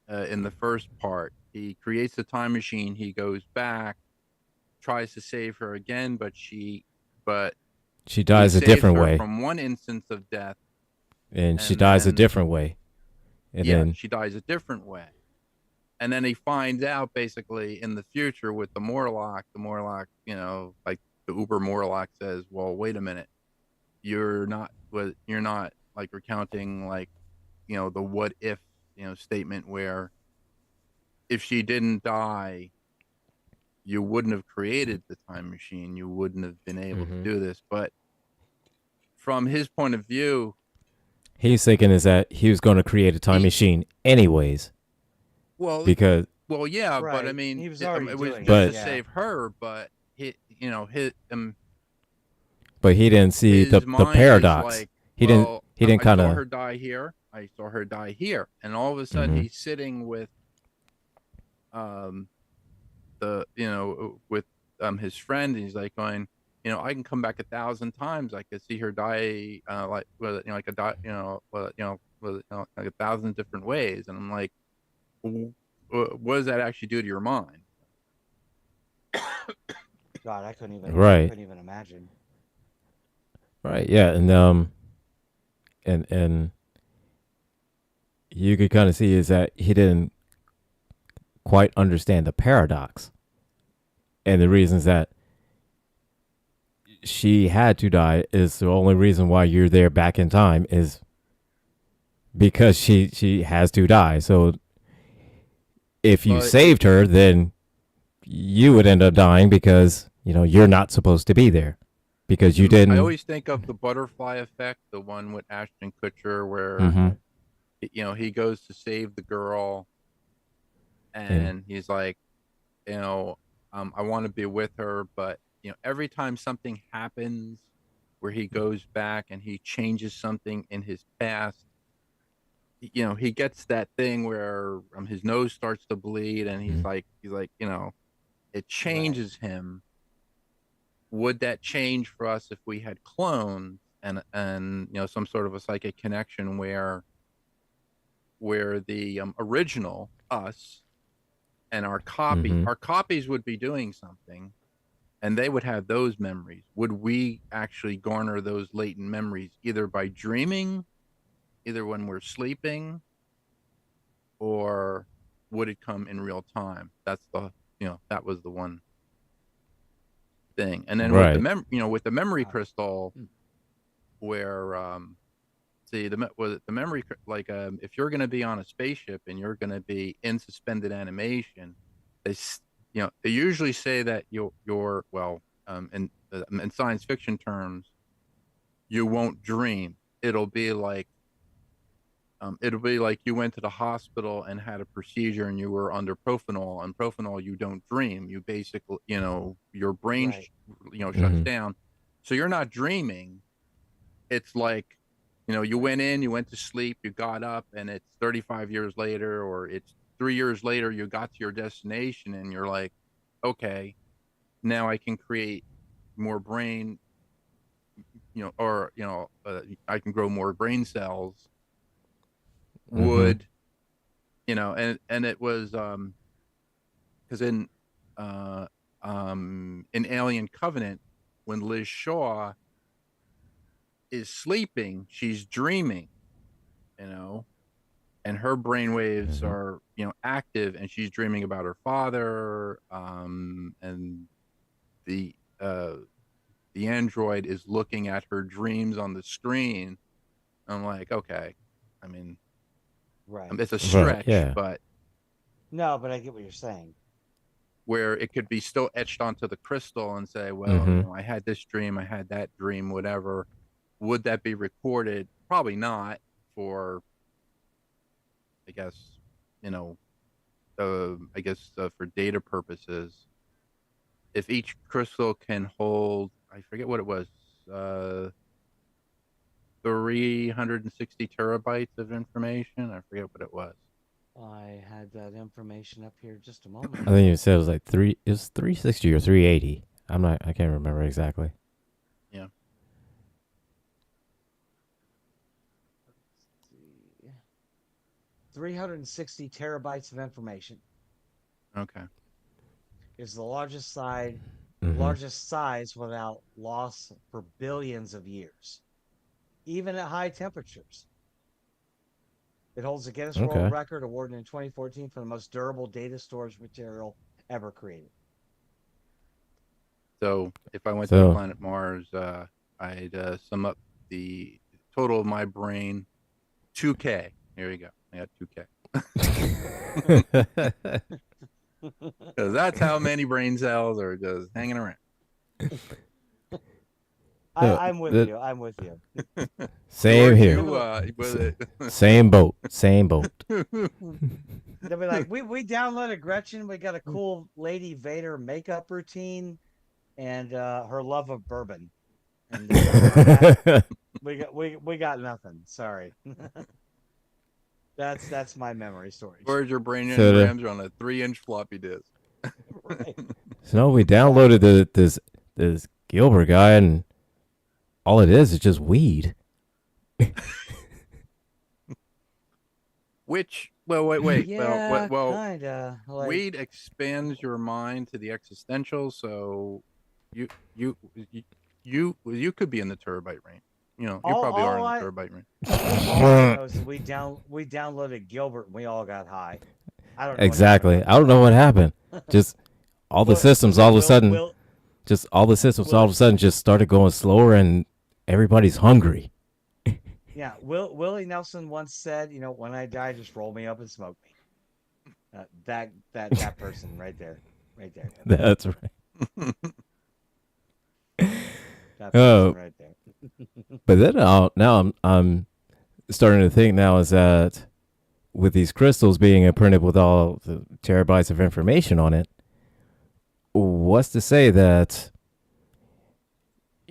in the first part. He creates the time machine. He goes back, tries to save her again, but she he dies a saves different her way, from one instance of death, and she and dies a then different way, and yeah, then she dies a different way. And then he finds out basically in the future with the Morlock, like the Uber Morlock says, "Well, wait a minute, you're not like recounting like the what if statement where if she didn't die, you wouldn't have created the time machine. You wouldn't have been able to mm-hmm. do this." But from his point of view, He's thinking is that he was going to create a time he machine anyways, well, because yeah, but I Right. mean, He was already it was doing just it. to but Yeah. save her. But he didn't see his the mind is paradox. like, He didn't well, he didn't I kind saw of her die here. I saw her die here, and all of a sudden mm-hmm, he's sitting with um with his friend, and he's like going, I can come back 1,000 times. I could see her die, like like a die, like 1,000 different ways. And I'm like, what does that actually do to your mind? God, I right, couldn't even imagine. right, yeah, and you could kind of see is that he didn't quite understand the paradox, and the reasons that she had to die is the only reason why you're there back in time is because she has to die. So if you But saved her, then you would end up dying because you're not supposed to be there because you I didn't. always think of the butterfly effect, the one with Ashton Kutcher, where Mm-hmm. he goes to save the girl, And and he's like, I want to be with her, but every time something happens where he goes back and he changes something in his past, he gets that thing where his nose starts to bleed, and Mhm. he's like, it Right. changes him. Would that change for us if we had clones and some sort of a psychic connection where the original us and Mhm. our copies would be doing something, and they would have those memories? Would we actually garner those latent memories either by dreaming, either when we're sleeping, or would it come in real time? That was the one thing. And then with Right. with the memory Wow. crystal, Hmm. where see the memory, like, if you're going to be on a spaceship and you're going to be in suspended animation, they usually say that you're well, in science fiction terms, you won't dream. It'll be like it'll be like you went to the hospital and had a procedure and you were under propanol. And propanol, you don't dream. You basically, your brain Right. shuts Mhm. down, so you're not dreaming. It's like, you went in, you went to sleep, you got up, and it's 35 years later, or it's 3 years later, you got to your destination, and you're like, okay, now I can create more brain, or I can grow more brain cells. Mhm. Would and it was because uh in Alien Covenant, when Liz Shaw is sleeping, she's dreaming, you know, and her brain waves Mhm. are active, and she's dreaming about her father, and the uh the android is looking at her dreams on the screen. I'm like, okay, I mean, Right. it's a Right. stretch, Yeah. but No, but I get what you're saying. where it could be still etched onto the crystal and say, well, Mhm. I had this dream, I had that dream, whatever. Would that be recorded? Probably not, for, I guess, you know, for data purposes. If each crystal can hold, I forget what it was, uh, 360 terabytes of information. I forget what it was. I had that information up here just a moment I think ago. you said it was like three. It was 360 or 380. I'm not. I can't remember exactly. Yeah. 360 terabytes of information Okay. is the Mhm. largest size without loss for billions of years, even at high temperatures. It holds the Guinness World Okay. Record awarded in 2014 for the most durable data storage material ever created. So if I went to the So. planet Mars, I'd sum up the total of my brain, 2K. Here you go. I got 2K. Because that's how many brain cells are just hanging around. so I'm with the you. I'm with you. same George, here. They'll be like, was S- it? Same boat. Same boat. we downloaded Gretchen. We got a cool Lady Vader makeup routine and her love of bourbon. And other than that, we got nothing. Sorry. That's my memory storage. Where's your brain so the engrams are on a 3-inch floppy disk? Right. so no, we downloaded Exactly. this Gilbert guy, and all it is just weed. Which, well, wait, Yeah, well, kinda. Like, weed expands your mind to the existential, so you you you you could be in the terabyte range. You probably are all in the I terabyte range. all I know is that we downloaded Gilbert and we all got high. I don't know anything Exactly. about I don't know what this happened. Just all the stuff. systems all of a sudden, Will Will just started going slower, and everybody's hungry. yeah, Willie Nelson once said, when I die, just roll me up and smoke me. That person right there, right there, That's right. that person Oh, right there. but then now I'm starting to think now is that with these crystals being imprinted with all the terabytes of information on it, what's to say that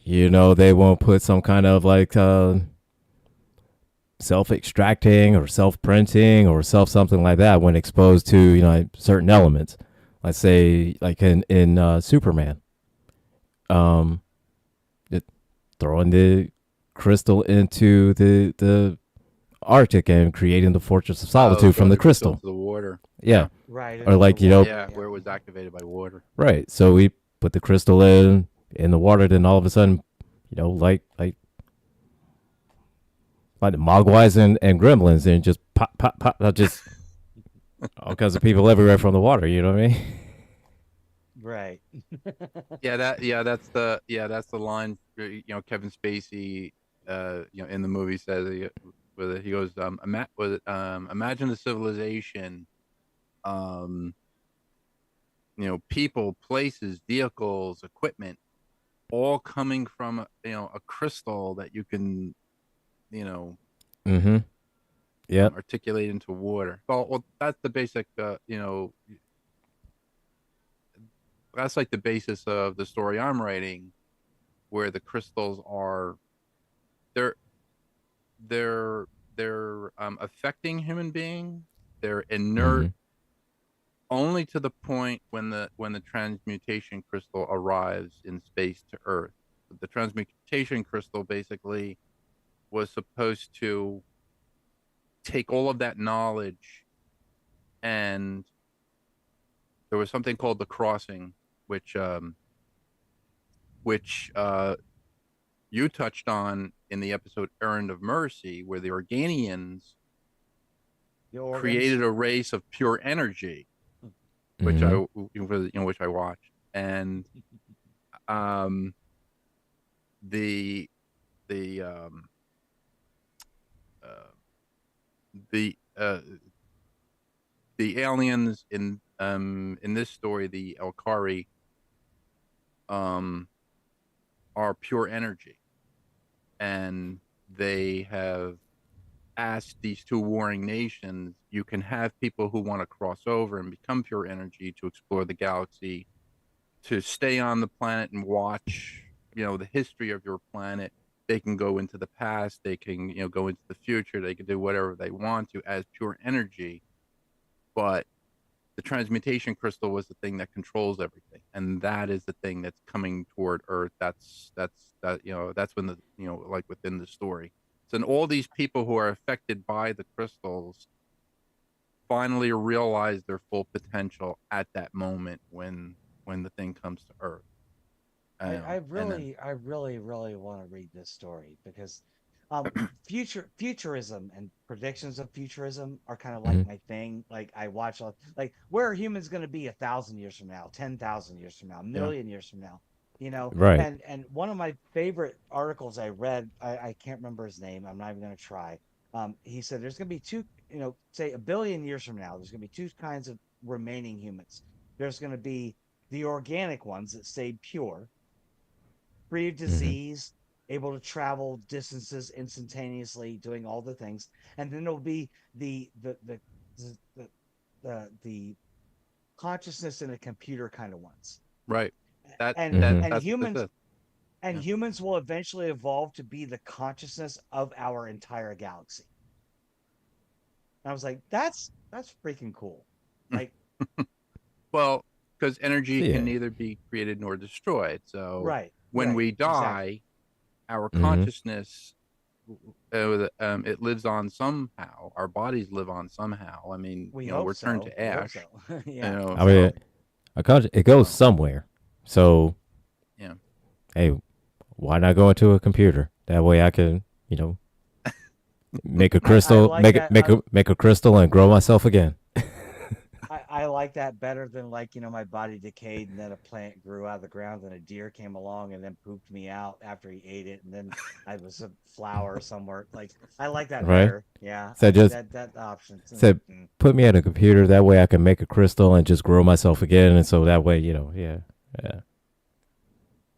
they won't put some kind of like self-extracting or self-printing or self something like that when exposed to like certain elements. Let's say like in Superman, um, it, throwing the crystal into the Arctic and creating the Fortress of Oh, Solitude from throwing the the crystal crystal. into the water. Yeah, Right or into the like water. Yeah, Yeah. where it was activated by water. right. So we put the crystal in the water, then all of a sudden, like the Mogwais and Gremlins, and just pop, pop, pop. Just all kinds of people everywhere from the water. You know what I mean? Right. That's the line. Kevin Spacey, in the movie says with it, he goes, imagine a civilization, um, people, places, vehicles, equipment, all coming from a crystal that you can, you know, Mm-hmm. Yep. articulate into water. Well, that's the basic, that's like the basis of the story I'm writing, where the crystals are they're they're they're affecting human beings. They're Mm-hmm. inert only to the point when the transmutation crystal arrives in space to Earth. The transmutation crystal basically was supposed to take all of that knowledge, and there was something called the crossing, which you touched on in the episode Errand of Mercy, where the Organians The organs. created a race of pure energy, which Mm-hmm. which I watched, and um, the the uh, the uh, the aliens in this story, the Elkari, um, are pure energy, and they have asked these two warring nations, you can have people who want to cross over and become pure energy to explore the galaxy, to stay on the planet and watch, the history of your planet. They can go into the past, they can, go into the future, they can do whatever they want to as pure energy. But the transmutation crystal was the thing that controls everything, and that is the thing that's coming toward Earth. That's when like within the story. So, and all these people who are affected by the crystals finally realize their full potential at that moment when the thing comes to Earth. And then I really, really want to read this story because futurism and predictions of futurism are kind of like Mm-hmm. my thing. Like I watch like where are humans going to be 1,000 years from now, 10,000 years from now, a yeah, million years from now, you know? Right. And one of my favorite articles I read, I can't remember his name. I'm not even going to try. He said there's going to be two, say 1 billion years from now, there's going to be two kinds of remaining humans. There's going to be the organic ones that stayed pure, free of Mm-hmm. disease, able to travel distances instantaneously, doing all the things. And then there'll be the the consciousness in a computer kind of ones. right. That And that Mm-hmm. and that's what this humans is. and Yeah. humans will eventually evolve to be the consciousness of our entire galaxy. And I was like, that's freaking cool. Like, Well, because energy can Yeah. neither be created nor destroyed. So right, when we exactly. die, our Mm-hmm. consciousness, it lives on somehow. Our bodies live on somehow. I mean, We hope we're turned so. to We hope ash. so. Yeah, I mean, So exactly. it goes so somewhere. So yeah. hey, why not go into a computer? That way I can, make a I crystal, like that. make a crystal and grow myself again. I like that better than like, my body decayed and then a plant grew out of the ground and a deer came along and then pooped me out after he ate it and then I was a flower somewhere. Like I like that Right? better. Yeah, So just that option. said put me at a computer. That way I can make a crystal and just grow myself again. And so that way, yeah, yeah,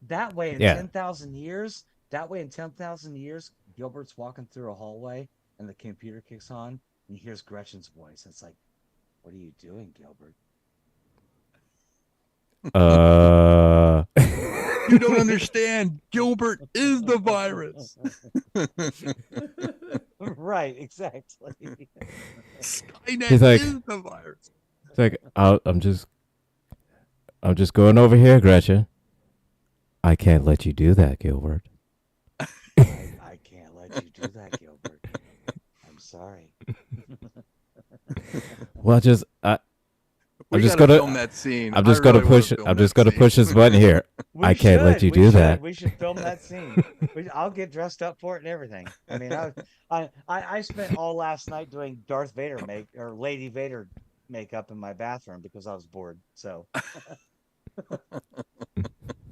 That way in yeah. 10,000 years, Gilbert's walking through a hallway and the computer kicks on and he hears Gretchen's voice. It's like, what are you doing, Gilbert? Uh, You don't understand. Gilbert is the virus. Right, exactly. Skynet He's like, is the virus. it's like, I'm just going over here, Gretchen. I can't let you do that, Gilbert. I can't let you do that, Gilbert. I'm sorry. Well, I'm We just gotta gonna, film that scene. I'm I just gonna really want push to it. film I'm just that gonna scene. push this button here. I can't let you do that. We should film that scene. I'll get dressed up for it and everything. I mean, I spent all last night doing Darth Vader or Lady Vader makeup in my bathroom because I was bored. So,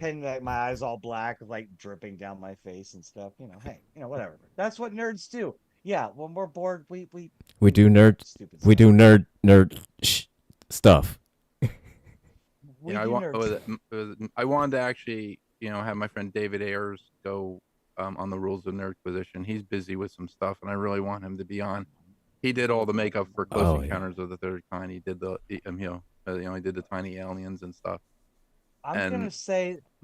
and like my eyes all black, like dripping down my face and stuff. Hey, whatever. That's what nerds do. Yeah, when we're bored, We do make up nerd. stupid We stuff. do nerd stuff. We Yeah, do nerd stuff. I wanted to actually, have my friend David Ayers go on the Rules of Nerdquisition. He's busy with some stuff, and I really want him to be on. He did all the makeup for Close Oh yeah. Encounters of the Third Kind. He did he did the tiny aliens and stuff. I'm And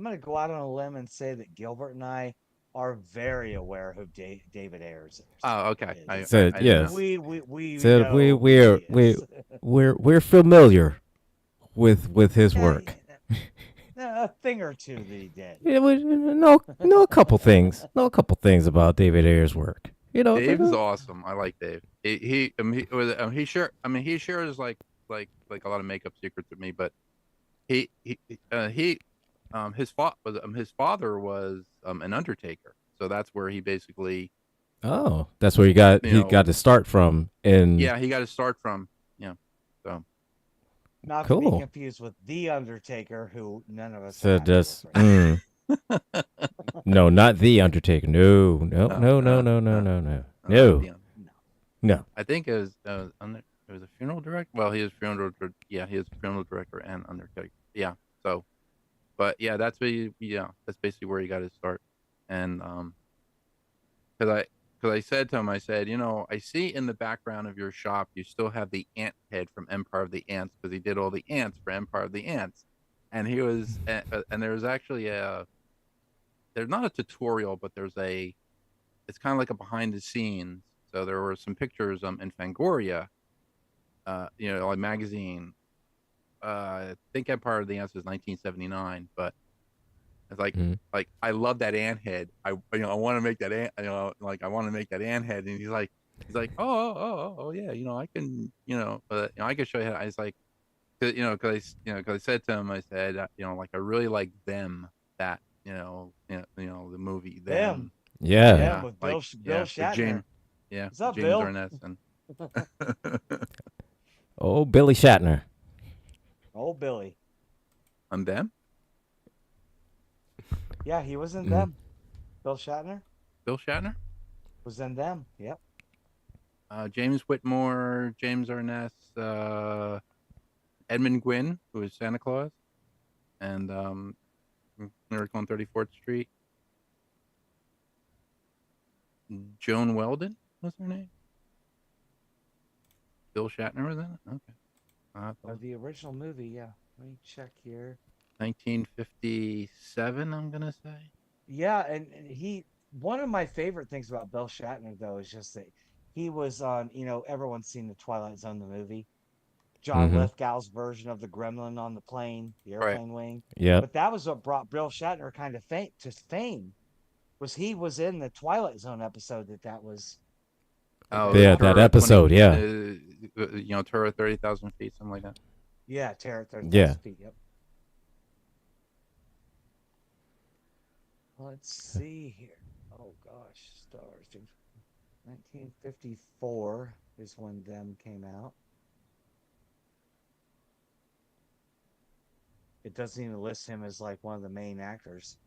gonna go out on a limb and say that Gilbert and I are very aware of who David Ayers oh, okay, Said I didn't know. yes. We Said know who he is. we're familiar with his Yeah, work. a thing or two that he did. Yeah, we know a couple things. Know a couple things about David Ayer's work. Dave's awesome. I like Dave. He shares like a lot of makeup secrets with me, but he his father was an undertaker, so that's where he basically Oh, that's where he got to start from. yeah, he got to start from. Yeah, so Not to be Cool. confused with the Undertaker, who none of us So are happy with just right no, not the Undertaker. No, no, no, no, no, no, no, no, no, now. No. no. I think it was a funeral director. Well, he is he is funeral director and undertaker. Yeah, so but yeah, that's basically where he got his start. And because I said to him, I said, I see in the background of your shop you still have the ant head from Empire of the Ants, because he did all the ants for Empire of the Ants. And he was and there was actually there's not a tutorial, but it's kind of like a behind the scenes. So there were some pictures in Fangoria, like magazine. I think Empire of the Ants was 1979, but it's Mhm. like I love that ant head. I want to make that ant. Like I want to make that ant head. And he's like, oh yeah, I can, I can show you. I was like, because I said to him, I said, like I really like them, that the movie Them. them. Yeah. Them with Bill With Shatner. James, yeah, What's up, James Bill? Arness and Oh, Billy Shatner. Oh, Billy. on them. Yeah, he was in Mhm. them. Bill Shatner Bill Shatner, was in them. Yep. James Whitmore, James Arness, Edmund Gwynn, who was Santa Claus, and Miracle on 34th Street. Joan Weldon was her name. Bill Shatner was in it. Okay. The original movie, yeah. Let me check here. 1957, I'm gonna say. Yeah, and one of my favorite things about Bill Shatner though is just that he was on, everyone's seen the Twilight Zone, the movie. John Mhm. Lithgow's version of the gremlin on the plane, the Right. airplane wing. Yep. But that was what brought Bill Shatner kind of to fame. Was he was in the Twilight Zone episode that was. Oh, Yeah, that episode, yeah. Terror 30,000 feet, something like that. Yeah, Terror 30,000 Yeah. feet. Yep. Let's see here. Oh gosh, stars. 1954 is when them came out. It doesn't even list him as like one of the main actors.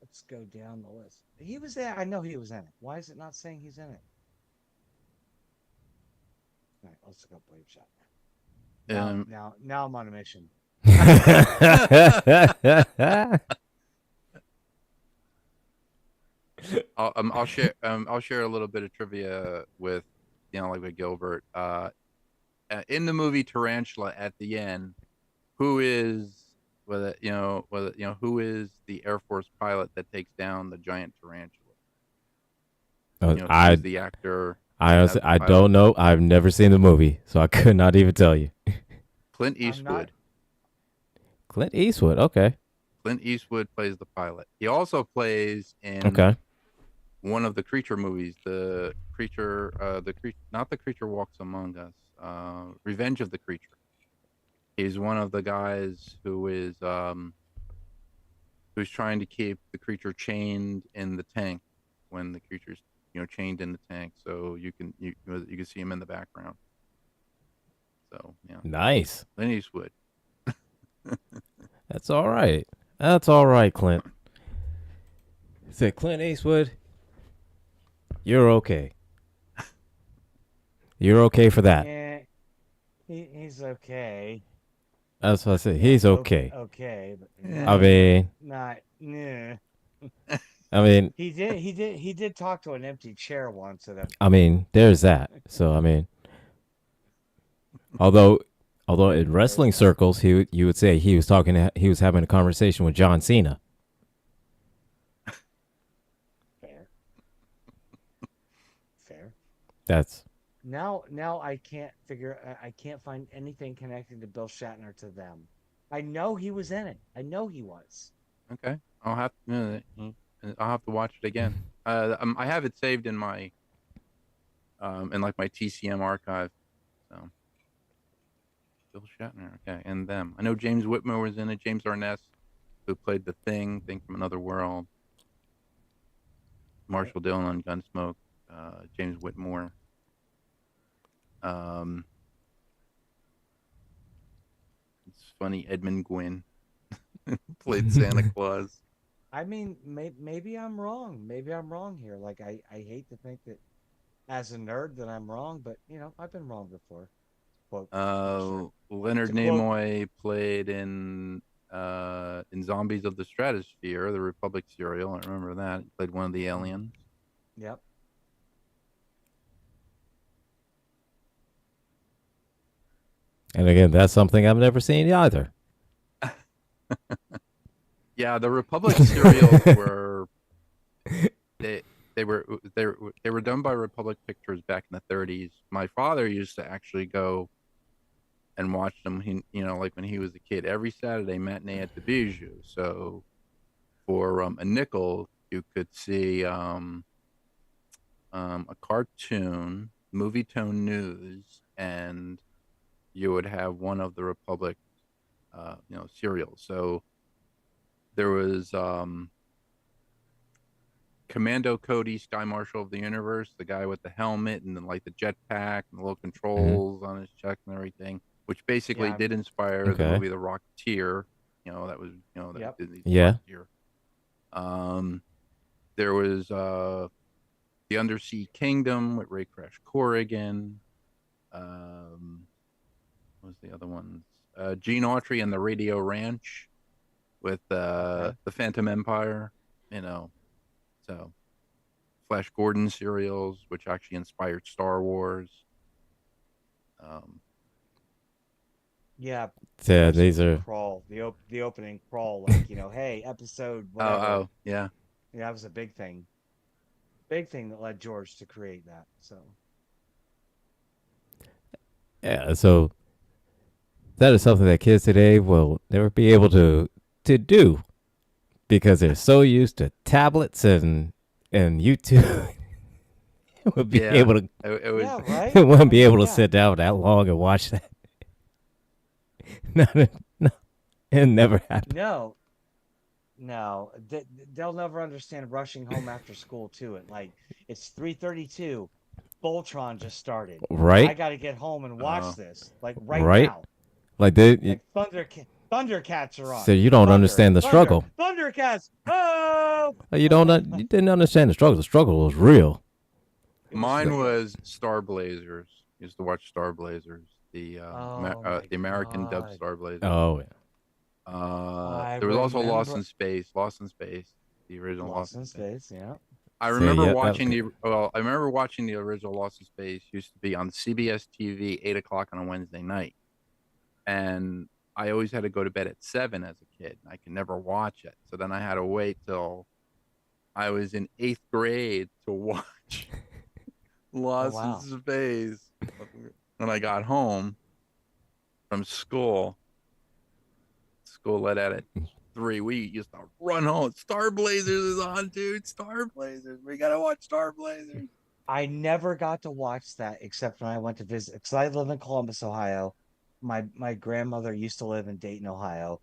Let's go down the list. He was there. I know he was in it. Why is it not saying he's in it? All right, let's look up Blade Shot. Now I'm on a mission. I'll share a little bit of trivia with like with Gilbert. In the movie Tarantula, at the end, who is who is the Air Force pilot that takes down the giant tarantula? I Who's the actor I as honestly the I pilot? don't know. I've never seen the movie, so I could not even tell you. Clint I'm not. Eastwood. Clint Eastwood. Okay. Clint Eastwood plays the pilot. He also plays in Okay. one of the creature movies, not the creature walks among us, Revenge of the Creature. He's one of the guys who's trying to keep the creature chained in the tank when the creature's chained in the tank, so you can see him in the background. So yeah, Nice. Clint Eastwood. That's all right. That's all right, Clint. Said Clint Eastwood. You're okay. You're okay for that. Yeah, he's okay. That's what I said. Yeah, He's okay. okay, but I mean, not. Nah. I mean, He did talk to an empty chair once at a. there's that. So although in wrestling There's circles, you would say he was having a conversation with John Cena. fair. Fair. That's Now I can't I can't find anything connecting to Bill Shatner to them. I know he was in it. I know he was. Okay, I'll have to watch it again. I have it saved in my in like my TCM archive. So Bill Shatner, okay, and them. I know James Whitmore was in it. James Arness, who played the Thing from Another World. Marshall Dillon on Gunsmoke. James Whitmore. It's funny. Edmund Gwynn played Santa Claus. I mean, maybe I'm wrong. Maybe I'm wrong here. Like I hate to think that as a nerd that I'm wrong, but I've been wrong before. Quote Sure. Leonard To quote, Nimoy played in Zombies of the Stratosphere, the Republic serial. I remember that. He played one of the aliens. yep. and again, that's something I've never seen either. Yeah, the Republic serials were they they were they were done by Republic Pictures back in the 30s. My father used to actually go and watch them. Like when he was a kid, every Saturday matinee at the Bijou. So for a nickel, you could see a cartoon, movie tone news, and you would have one of the Republic, serials. So there was Commando Cody, Sky Marshal of the Universe, the guy with the helmet and then like the jetpack and the little controls on his chest and everything, which basically Yeah. did inspire the Okay. movie The Rocketeer. That was that Yep. was Disney's Yeah. Rocketeer. There was The Undersea Kingdom with Ray Crash Corrigan. What was the other ones? Gene Autry and the Radio Ranch with Okay. the Phantom Empire. So Flash Gordon serials, which actually inspired Star Wars. Yeah. Yeah, I've seen these the are crawl, the opening crawl, like hey, episode whatever. Oh, yeah. Yeah, that was a big thing. Big thing that led George to create that. So yeah. So that is something that kids today will never be able to do because they're so used to tablets and YouTube. would be Yeah. able to It was. yeah, right. wouldn't be I mean, able to yeah. sit down that long and watch that. No, it never happened. No, they'll never understand rushing home after school too. It's 3:32. Voltron just started. I Right? got to get home and watch Oh. this like Right? now. Like Like Thundercats are on. so you don't Thunder, understand the Thunder, struggle. Thundercats. Oh, You you didn't understand the struggle. The struggle was real. It was Mine real. was Star Blazers. Used to watch Star Blazers, the my the American dub God. Star Blazers. Oh, yeah. I There was also Lost remember- in Space. Lost in Space, the original Lost in Space. Yeah. I So, remember yeah, watching okay. I remember watching the original Lost in Space. Used to be on CBS TV, 8 o'clock on a Wednesday night, and I always had to go to bed at 7 as a kid. I could never watch it. So then I had to wait till I was in 8th grade to watch Oh Lost in wow. Space. When I got home from school, school let out at 3. We used to run home. Star Blazers is on, dude. Star Blazers. We gotta watch Star Blazers. I never got to watch that except when I went to visit because I live in Columbus, Ohio. My grandmother used to live in Dayton, Ohio.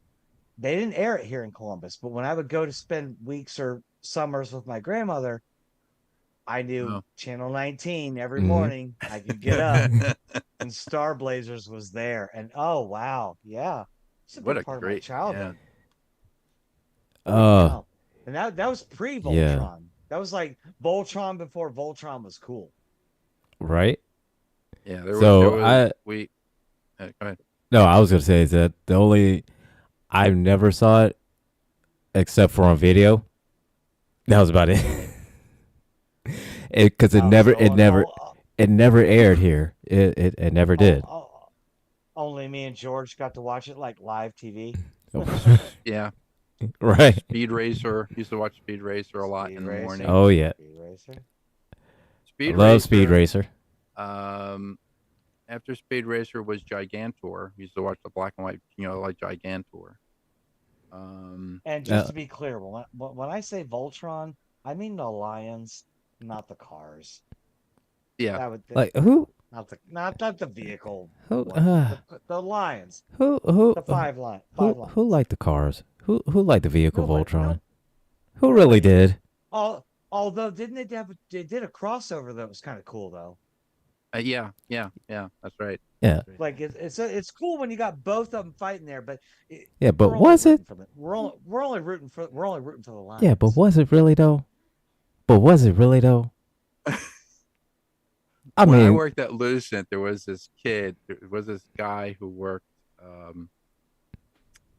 They didn't air it here in Columbus, but when I would go to spend weeks or summers with my grandmother, I knew Oh. Channel 19 every Hmm. morning. I could get up and Star Blazers was there. And oh wow, yeah. It's a What big a part of my great, yeah. childhood. Holy Uh, cow. And that was yeah, pre-Voltron. That was like Voltron before Voltron was cool. right. Yeah, there So was I we go ahead. no, I was gonna say is that the only I never saw it except for on video. That was about it. Because Oh, so it never aired here. It never oh, did. oh, only me and George got to watch it like live TV. Yeah, Right. Speed Racer. Used to watch Speed Racer a lot Speed in the Racer. morning. Oh yeah, Speed Racer. I Speed love Speed Racer. Racer. Um, After Speed Racer was Gigantor. Used to watch the black and white, like Gigantor. And just Uh, to be clear, when I say Voltron, I mean the lions, not the cars. Yeah, That would like who not the vehicle who one. uh The lions. who who The five who lions. liked the cars? Who liked the vehicle Nobody, Voltron? no, Who really nobody did. did? Although didn't they did a crossover that was kind of cool though. yeah. That's right. Yeah, That's right. Like it's cool when you got both of them fighting there, but yeah, but we're only was it? rooting for them. We're only rooting for the Yeah, but lions. was it really though? But was it really though? I When I mean, worked at Lucent, there was this kid. There was this guy who um,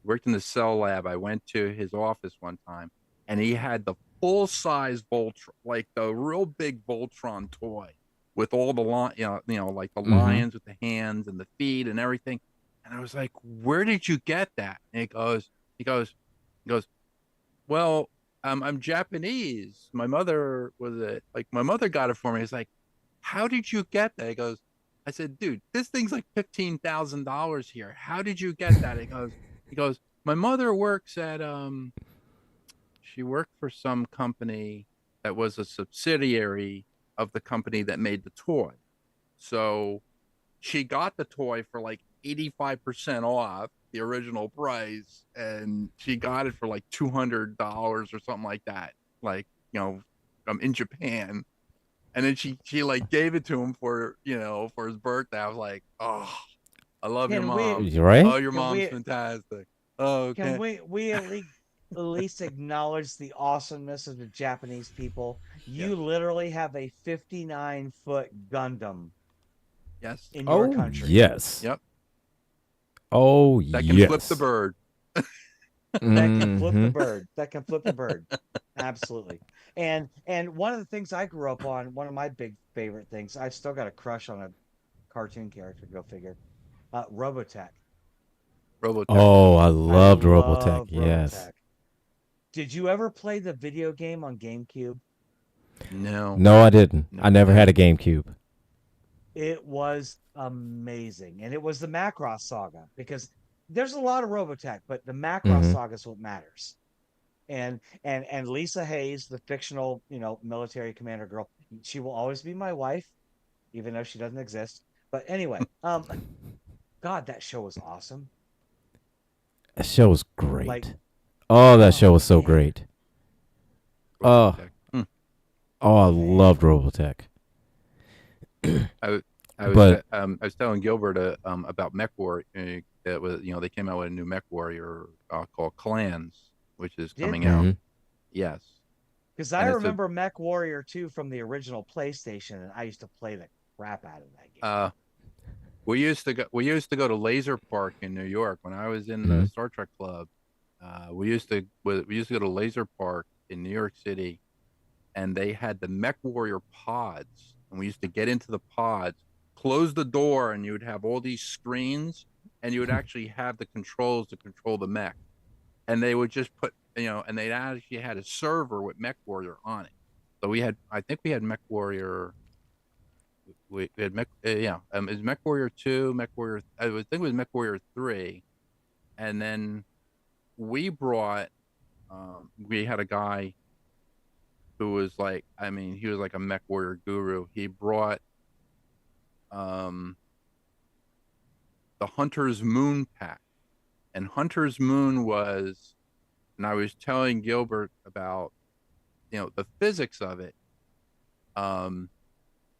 worked in the cell lab. I went to his office one time, and he had the full size Voltron, like the real big Voltron toy, with all the like the hmm lions with the hands and the feet and everything. And I was like, "Where did you get that?" And he goes, "Well, I'm Japanese. My mother my mother got it for me." It's like, "How did you get that?" He goes, I said, "Dude, this thing's like $15,000 here. How did you get that?" He goes, "My mother works at she worked for some company that was a subsidiary of the company that made the toy. So she got the toy for like 85% off the original price, and she got it for like $200 or something like that. Like, in Japan. And then she like gave it to him for his birthday. I was like, "Oh, I love your Can we mom. you Oh, right? your can mom's we fantastic." Oh, can okay. we at least acknowledge the awesomeness of the Japanese people? Yes. You literally have a 59-foot Gundam Yes. in your Oh country. yes. Yep. Oh That can flip the yes. bird. That can flip the Hmm. bird. That can flip the bird. Absolutely. And one of the things I grew up on, one of my big favorite things, I've still got a crush on a cartoon character, go figure. Robotech. Robotech was Oh, I awesome. I loved Robotech. love Yes. Robotech. Did you ever play the video game on GameCube? No, No, I didn't. I never never had did. a GameCube. It was amazing. And it was the Macross saga because there's a lot of Robotech, but the Macross Hmm. saga is what matters. And Lisa Hayes, the fictional, military commander girl, she will always be my wife, even though she doesn't exist. But anyway, God, that show was awesome. That show was Like, great. Oh, that show oh was so man, great. Oh, Robotech. oh, I loved man. Robotech. I But I was telling Gilbert about Mech Warrior. That was they came out with a new Mech Warrior called Clans, which is Did coming they? out. hmm Yes, Because I and it's a remember Mech Warrior 2 from the original PlayStation, and I used to play the crap out of that game. uh we used to go to Laser Park in New York when I was in the hmm Star Trek Club. We used to go to Laser Park in New York City, and they had the Mech Warrior pods, and we used to get into the pods, close the door, and you would have all these screens, and you would actually have the controls to control the mech, and they would just put, and they actually had a server with Mech Warrior on it. So I think we had Mech Warrior. We had Mech, yeah, it was Mech Warrior 2, Mech Warrior. I think it was Mech Warrior 3, and then we brought. We had a guy who was like, I mean, he was like a Mech Warrior guru. He brought um the Hunter's Moon pack, and Hunter's Moon was, and I was telling Gilbert about, the physics of it. Um,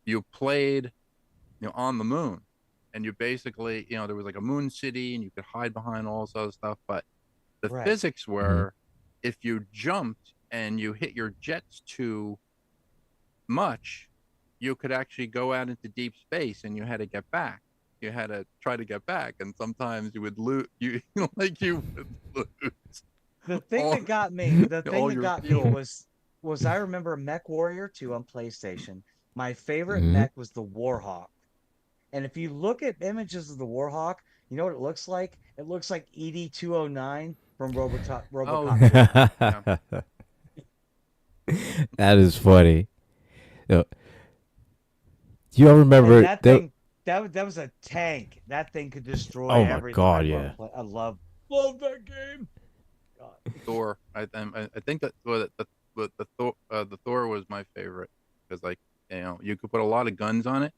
you played, on the moon, and you basically, there was like a moon city, and you could hide behind all this other stuff. But the Right. physics were, if you jumped and you hit your jets too much, you could actually go out into deep space, and you had to get back. You had to try to get back, and sometimes you would lose. You like you would lose. The thing all, that got me, the thing all that your got me fuel. was I remember Mech Warrior 2 on PlayStation. My favorite Mhm. mech was the Warhawk. And if you look at images of the Warhawk, you know what it looks like? It looks like ED-209 from Oh, RoboCop 2. yeah. That is funny. You, know, you all And remember that that? thing, that was a tank. That thing could destroy Oh my everything. God, yeah. I love that game. God. Thor. I think that the Thor was my favorite because, like, you could put a lot of guns on it.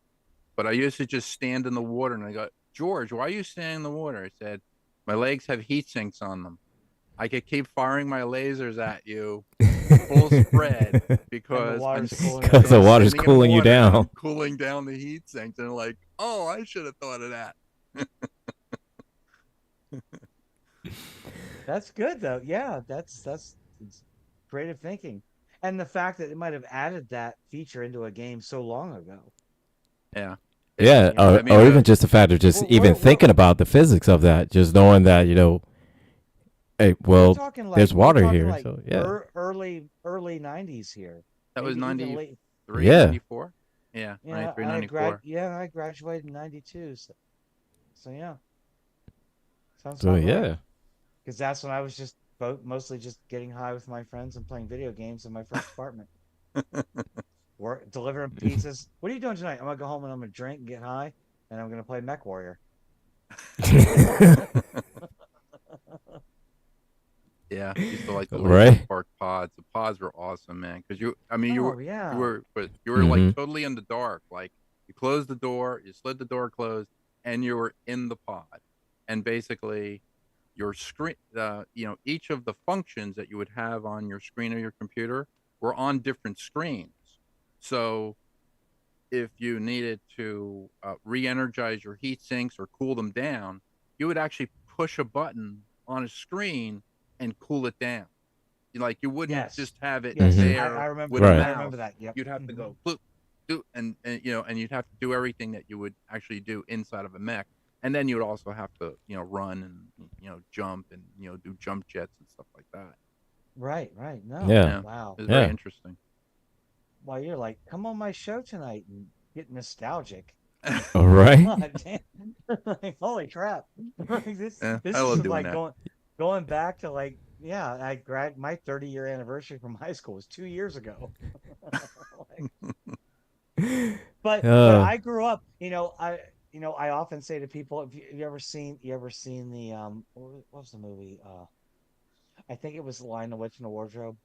But I used to just stand in the water, and I go, George, why are you standing in the water? I said, my legs have heat sinks on them. I could keep firing my lasers at you full spread And the because water's cooling us Because the I'm down. water's standing in cooling you water and down. I'm cooling down the heat sinks, and like, oh, I should have thought of that. That's good though. Yeah, it's creative thinking. And the fact that it might have added that feature into a game so long ago. Yeah. Yeah, You know, I mean, or even just the fact of just even we're thinking about the physics of that, just knowing that, hey, we're well, talking there's like water here, so yeah, early 90s here. that was Maybe even late. 93, yeah. 94. Yeah, 93, 94. I graduated in 92. So yeah. Sounds So about right. yeah, Because that's when I was just mostly just getting high with my friends and playing video games in my first apartment. Work delivering pizzas. What are you doing tonight? I'm gonna go home and I'm gonna drink and get high, and I'm gonna play Mech Warrior. Yeah, used to like the little right. park pods. The pods were awesome, man. Because I mean, Oh you yeah. were, but you were like Hmm. totally in the dark. Like you closed the door, you slid the door closed, and you were in the pod. And basically, your screen, each of the functions that you would have on your screen of your computer were on different screens. So if you needed to re-energize your heat sinks or cool them down, you would actually push a button on a screen and cool it down. Like you wouldn't Yes. just have it Yes. Hmm. I there remember. with a Right. I remember mouse. that. Yep. You'd have to go bloop, do, and you'd have to do everything that you would actually do inside of a mech. And then you would also have to, run and jump and do jump jets and stuff like that. Right. Right. No. Yeah, Yeah, Wow. it's very yeah. interesting. Well, you're like, come on my show tonight and get nostalgic. All right. God damn. Like, holy crap. Like, Yeah, this I love is doing like that. going back to like, yeah, my 30-year anniversary from high school was 2 years ago. Like, but Uh, I grew up, I often say to people, if you ever seen the what was the movie? I think it was The Lion, the Witch, and the Wardrobe.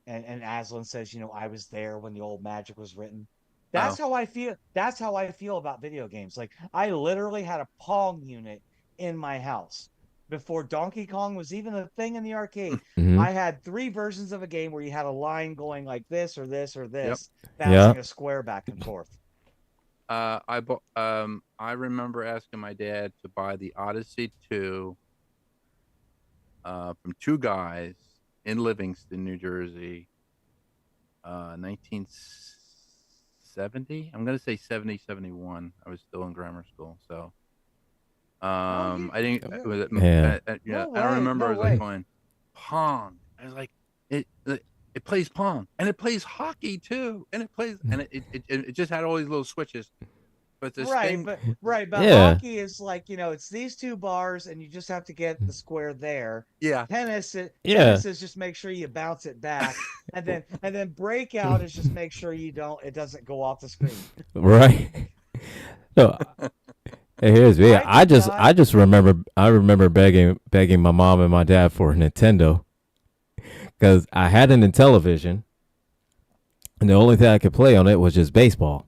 And Aslan says, I was there when the old magic was written. Oh, That's how I feel. That's how I feel about video games. Like I literally had a Pong unit in my house before Donkey Kong was even a thing in the arcade. hmm. I had three versions of a game where you had a line going like this or this or yep. this, Yeah. bouncing a square back and forth. I remember asking my dad to buy the Odyssey 2 from two guys in Livingston, New Jersey, 1970. I'm gonna say 70, 71. I was still in grammar school, so Oh, I didn't. Was it, Yeah. no I don't way, remember. no I was like way. going Pong. I was like it plays Pong and it plays hockey too, and it plays and it just had all these little switches. but this Right, thing, but Yeah. hockey is like, it's these two bars and you just have to get the square there. yeah, Yeah. Tennis is just make sure you bounce it back. And then breakout is just make sure it doesn't go off the screen. Right. No, here's me. I did not I just remember begging my mom and my dad for a Nintendo because I had an Intellivision, and the only thing I could play on it was just baseball.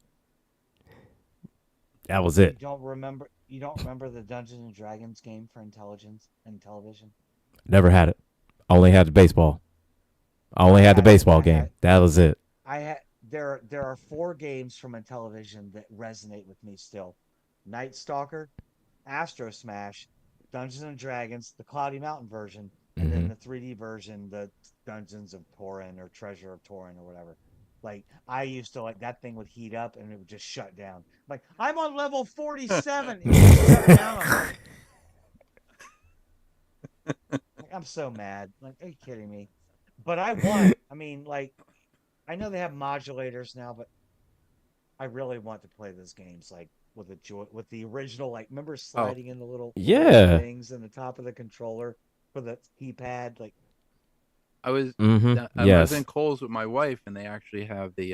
That was it. you don't remember the Dungeons and Dragons game for intelligence and television? Never had it. Only had the baseball. I only I had the had it. baseball game. That was it. I had there are four games from Intellivision that resonate with me still. Night Stalker, Astro Smash, Dungeons and Dragons, the Cloudy Mountain version, and then Hmm. the 3D version, the Dungeons of Torin or Treasure of Torin or whatever. Like I used to like that thing would heat up and it would just shut down. Like I'm on level 47, it just shut down. I'm so mad. Like, are you kidding me? But I want. I mean, like, I know they have modulators now, but I really want to play those games like with the original. Like, remember oh, sliding in the little Yeah. things in the top of the controller for the keypad? Like, I was Hmm. I was in Yes. Kohl's with my wife, and they actually have they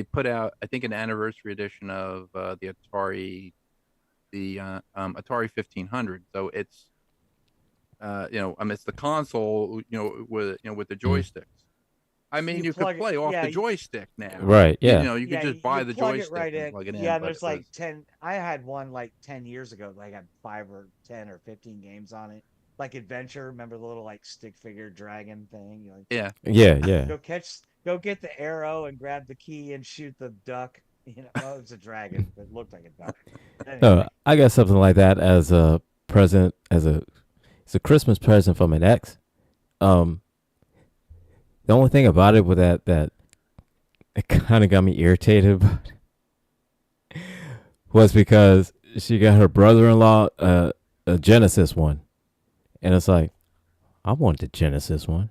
put out, I think, an anniversary edition of Atari 1500. So it's it's the console, with the Mm. joysticks. I mean, you you could plug it. play off Yeah, the joystick now. Right. Yeah. You could yeah. just You buy the plug it joystick right and in. plug it Yeah, in, and but there's it like was 10. I had one like 10 years ago. Like had 5 or 10 or 15 games on it. Like Adventure. Remember the little like stick figure dragon thing? You like yeah. Yeah. Yeah. go get the arrow and grab the key and shoot the duck. Well, it was a dragon, but it looked like a duck. No, Anyway, I got something like that as a present, it's a Christmas present from an ex. Um, the only thing about it with that it kind of got me irritated was because she got her brother-in-law a Genesis one, and it's like I want the Genesis one,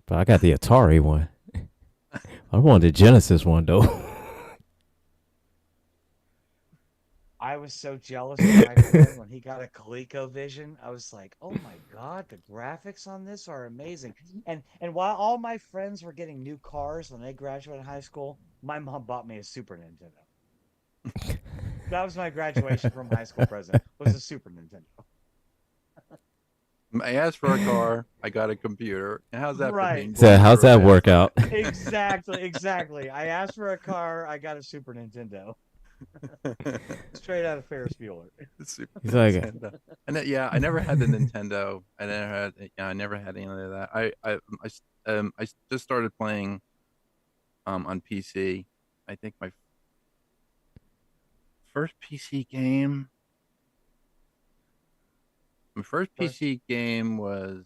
but I got the Atari one. I want the Genesis one though. I was so jealous of my friend when he got a ColecoVision. I was like, "Oh my God, the graphics on this are amazing!" And while all my friends were getting new cars when they graduated high school, my mom bought me a Super Nintendo. That was my graduation from high school present was a Super Nintendo. I asked for a car, I got a computer. And how's that for Right. being So born how's under a that bad work planet? out? Exactly. I asked for a car, I got a Super Nintendo. Straight out of Ferris Bueller. The Super He's like, Nintendo. And yeah, I never had the Nintendo. I never had any of that. I just started playing on PC. I think my first PC game, my first First, PC game was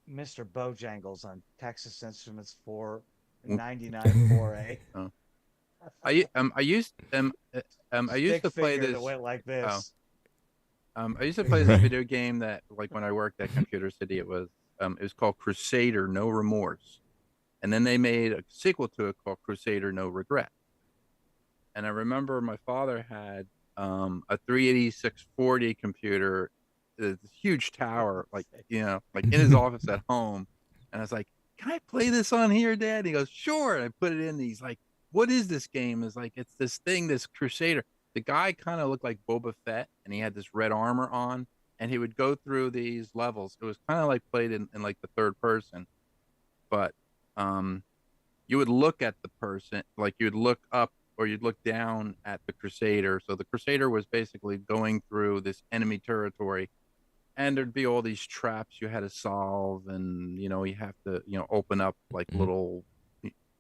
Mr. Bojangles on Texas Instruments 4 w- 99 4A. oh, I used Stick to play figure that this. went like Oh, this. I used to play this video game that, like, when I worked at Computer City, it was called Crusader No Remorse, and then they made a sequel to it called Crusader No Regret. And I remember my father had a 380 640 computer, this huge tower, like, like in his office at home. And I was like, "Can I play this on here, Dad?" And he goes, "Sure." And I put it in. And he's like, "What is this game?" It's like, it's this thing, this Crusader. The guy kind of looked like Boba Fett, and he had this red armor on, and he would go through these levels. It was kind of like played in like the third person, but um, you would look at the person, like you'd look up or you'd look down at the Crusader. So the Crusader was basically going through this enemy territory, and there'd be all these traps you had to solve, and you have to open up like Mhm. little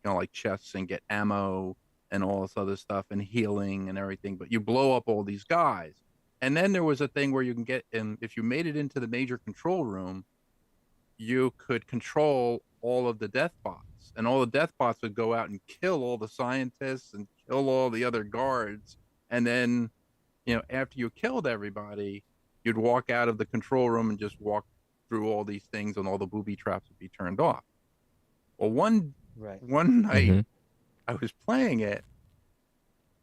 like chests and get ammo and all this other stuff and healing and everything, but you blow up all these guys. And then there was a thing where you can get in, if you made it into the major control room, you could control all of the death bots, and all the death bots would go out and kill all the scientists and kill all the other guards. And then, after you killed everybody, you'd walk out of the control room and just walk through all these things, and all the booby traps would be turned off. Well, one Right. one night, Hmm. I was playing it,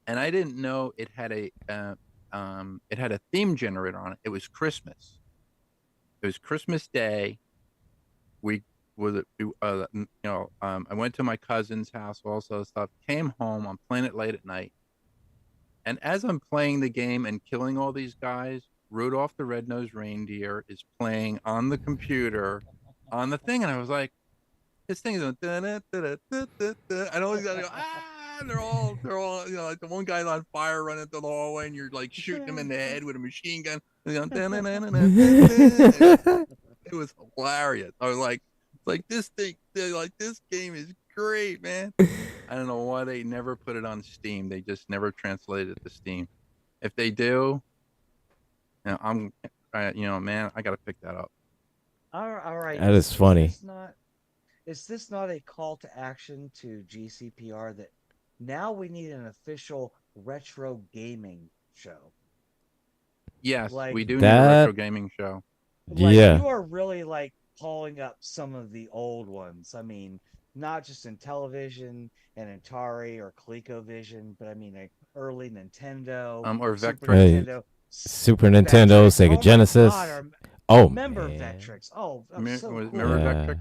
and I didn't know it had a theme generator on it. It was Christmas. It was Christmas Day. We was it I went to my cousin's house, all this other stuff. Came home. I'm playing it late at night, and as I'm playing the game and killing all these guys, Rudolph the Red-Nosed Reindeer is playing on the computer, on the thing, and I was like, this thing is going da, da, da, da, da, da, and all these guys go and they're all like the one guy's on fire running through the hallway, and you're like shooting him in the head with a machine gun. And going, da, da, da, da, da, da. It was hilarious. I was like, it's like this thing, like this game is great, man. I don't know why they never put it on Steam. They just never translated it to Steam. If they do, man, I gotta pick that up. All right. That is funny. Is this not a call to action to GCPR that now we need an official retro gaming show? Yes, Like we do need a retro gaming show. Like Yeah. you are really like calling up some of the old ones. I mean, not just in television and Atari or ColecoVision, but I mean like early Nintendo, Or Super Vectrex. Nintendo, Super Nintendo, Vectrex. Sega Oh my Genesis. God, Oh, remember man. Vectrex? Oh, that was so cool. Remember Yeah. Vectrex?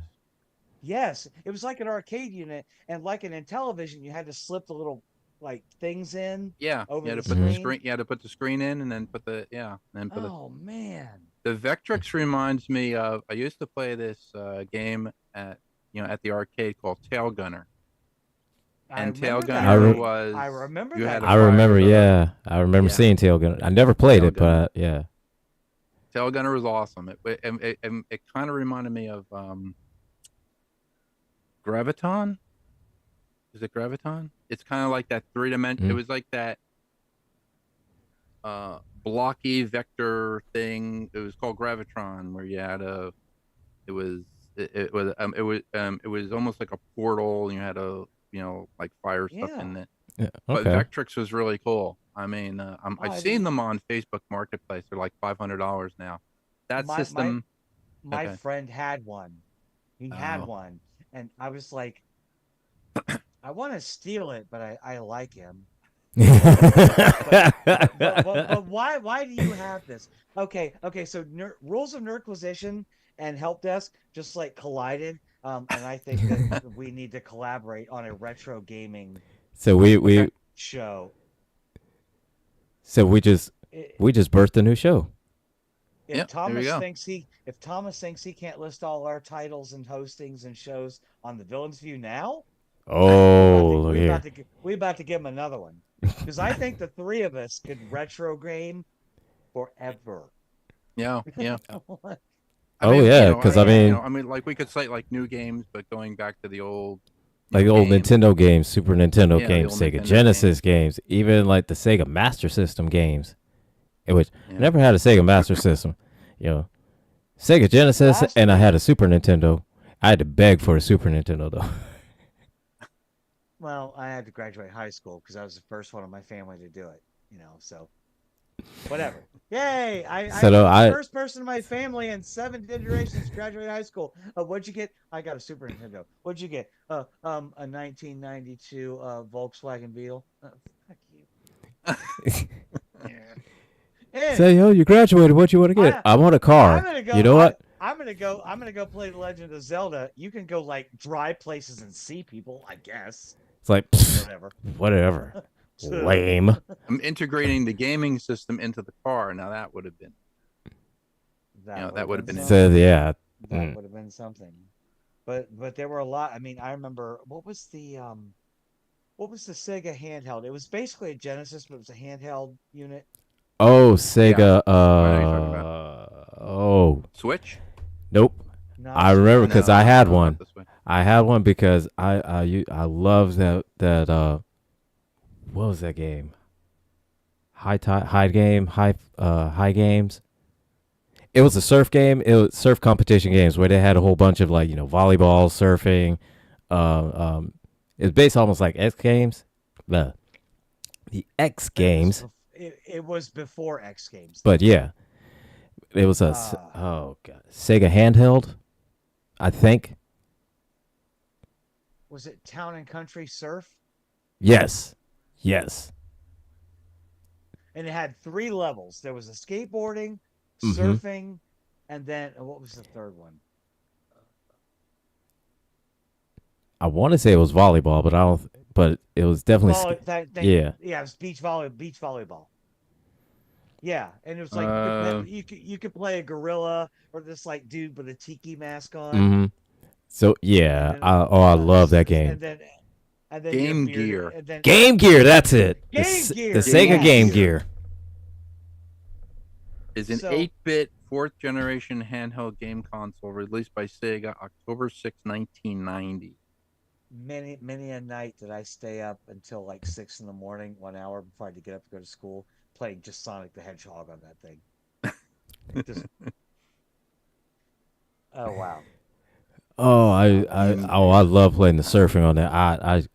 Yes, it was like an arcade unit, and like in television, you had to slip the little like things in Yeah, over you had the to put the screen. screen. You had to put the screen in, and then put the Oh man, the Vectrex reminds me of. I used to play this game at the arcade called Tail Gunner, I and Tail remember that Gunner game. was I remember you that had to I game. remember, fire yeah. I remember yeah. seeing Tail Gunner. I never played Tail it, Gunner. but yeah. Tail Gunner was awesome. It kind of reminded me of Graviton. Is it Graviton? It's kind of like that 3 dimension. It was like that blocky vector thing. It was called Gravitron, where you had a. It was it was almost like a portal, and you had a like fire stuff Yeah. in it. Yeah, But okay. Vectrex was really cool. I mean, I've I seen mean- them on Facebook Marketplace. They're like $500 now. That My- system. My Okay. friend had one. He had Oh. one, and I was like, I want to steal it, but I like him. But why do you have this? Okay. So rules of Nerdquisition and Helpdesk just like collided, and I think that we need to collaborate on a retro gaming So we show. so we just It- birthed a new show. If Yep, there you go. If Thomas thinks he can't list all our titles and hostings and shows on the Villains View now, Oh, look here. we about to give him another one, because I think the three of us could retro game forever. Yeah. Oh, yeah, 'cause I mean- like we could cite like new games, but going back to the old, Like old games. Nintendo games, Super Nintendo Yeah, the games, old Sega Nintendo Genesis games, even like the Sega Master System games. It was Yeah. never had a Sega Master System, Sega Genesis, Last and I had a Super Nintendo. I had to beg for a Super Nintendo though. Well, I had to graduate high school because I was the first one in my family to do it. So whatever. Yay! I So was no, the first person in my family in 7 generations to graduate high school. What'd you get? I got a Super Nintendo. What'd you get? A 1992 Volkswagen Beetle. Fuck you. Yeah. Say, yo, you graduated. What you want to get? I want a car. I'm gonna go. You know what? I'm gonna go play The Legend of Zelda. You can go like drive places and see people, I guess. It's like Whatever. whatever. Lame. I'm integrating the gaming system into the car. Now that would have been. that would have been So yeah. That would have been something. But there were a lot. I mean, I remember what was the Sega handheld? It was basically a Genesis, but it was a handheld unit. Oh, Sega. what are you talking Oh, Switch. nope. Not I remember Sega. because I had No, not one. this way. I had one because I love that what was that game? High games. It was a surf game. It was surf competition games where they had a whole bunch of like volleyball, surfing. It's based almost like X Games. The X Games, It was before X Games. but yeah, it was oh god, Sega handheld, I think. Was it Town and Country Surf? Yes. Yes. And it had 3 levels. There was a skateboarding, Mm-hmm. surfing, and then what was the third one? I want to say it was volleyball, but I don't. But it was definitely. Thank you. Yeah. Yeah, it was beach volleyball. Yeah, and it was like Uh, you could play a gorilla or this like dude with a tiki mask on, Mm-hmm. So and yeah. then I love that game. and then your Game beard Gear and then Game Gear. That's it. Game The Gear. Sega Game Game Yes. Gear Gear. is an So 8-bit fourth generation handheld game console released by Sega October 6, 1990. many a night did I stay up until like 6 in the morning, 1 hour before I had to get up to go to school, playing just Sonic the Hedgehog on that thing. Just oh wow. Oh, Game I Gear. love playing the surfing on that.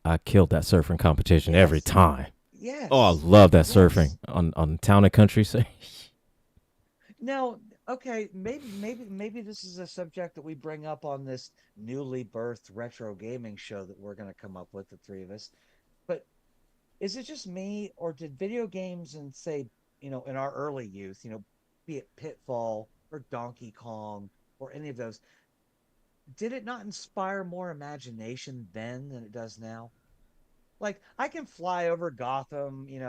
I killed that surfing competition every Yes. time. Oh, I Yes. love that surfing Yes. on Town and Country. Now, okay, maybe this is a subject that we bring up on this newly birthed retro gaming show that we're going to come up with, the three of us. But is it just me, or did video games and say, in our early youth, be it Pitfall or Donkey Kong or any of those, did it not inspire more imagination then than it does now? Like I can fly over Gotham, in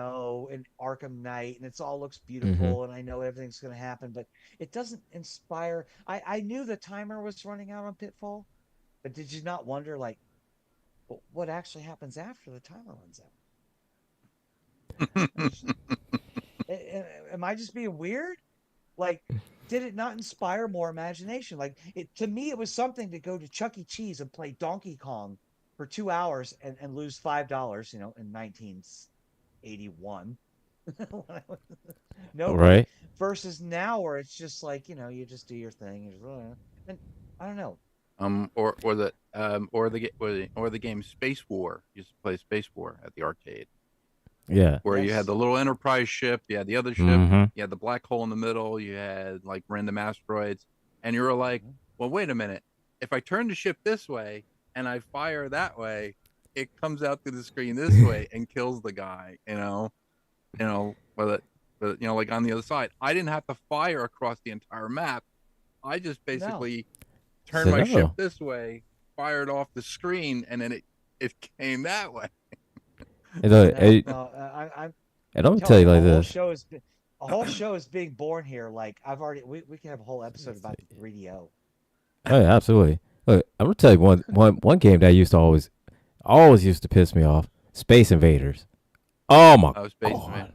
Arkham Knight, and it's all looks Mm-hmm. beautiful, and I know everything's going to happen, but it doesn't inspire. I knew the timer was running out on Pitfall, but did you not wonder, like, what actually happens after the timer runs out? I just, am I just being weird? Like, did it not inspire more imagination? Like, to me, it was something to go to Chuck E. Cheese and play Donkey Kong for 2 hours and lose $5, in 1981. Nobody Right. versus now where it's just like, you just do your thing. And I don't know. Or the game Space War. You used to play Space War at the arcade, Yeah. where you had Yes. the little Enterprise ship, you had the other ship, Mm-hmm. you had the black hole in the middle, you had like random asteroids, and you were like, Mhm. well, wait a minute. If I turn the ship this way and I fire that way, it comes out through the screen this way and kills the guy. Like on the other side. I didn't have to fire across the entire map. I just No, basically turned So my ship no. this way, fired off the screen, and then it came that way. And, uh, no, and, no. and I'm I'm gonna tell telling you you, like this. a whole show is being born here. Like I've already, we can have a whole episode about the 3DO. Oh yeah, absolutely. Look, I'm gonna tell you one game that used to always used to piss me off. Space Invaders. Oh my I was Space god. Invader.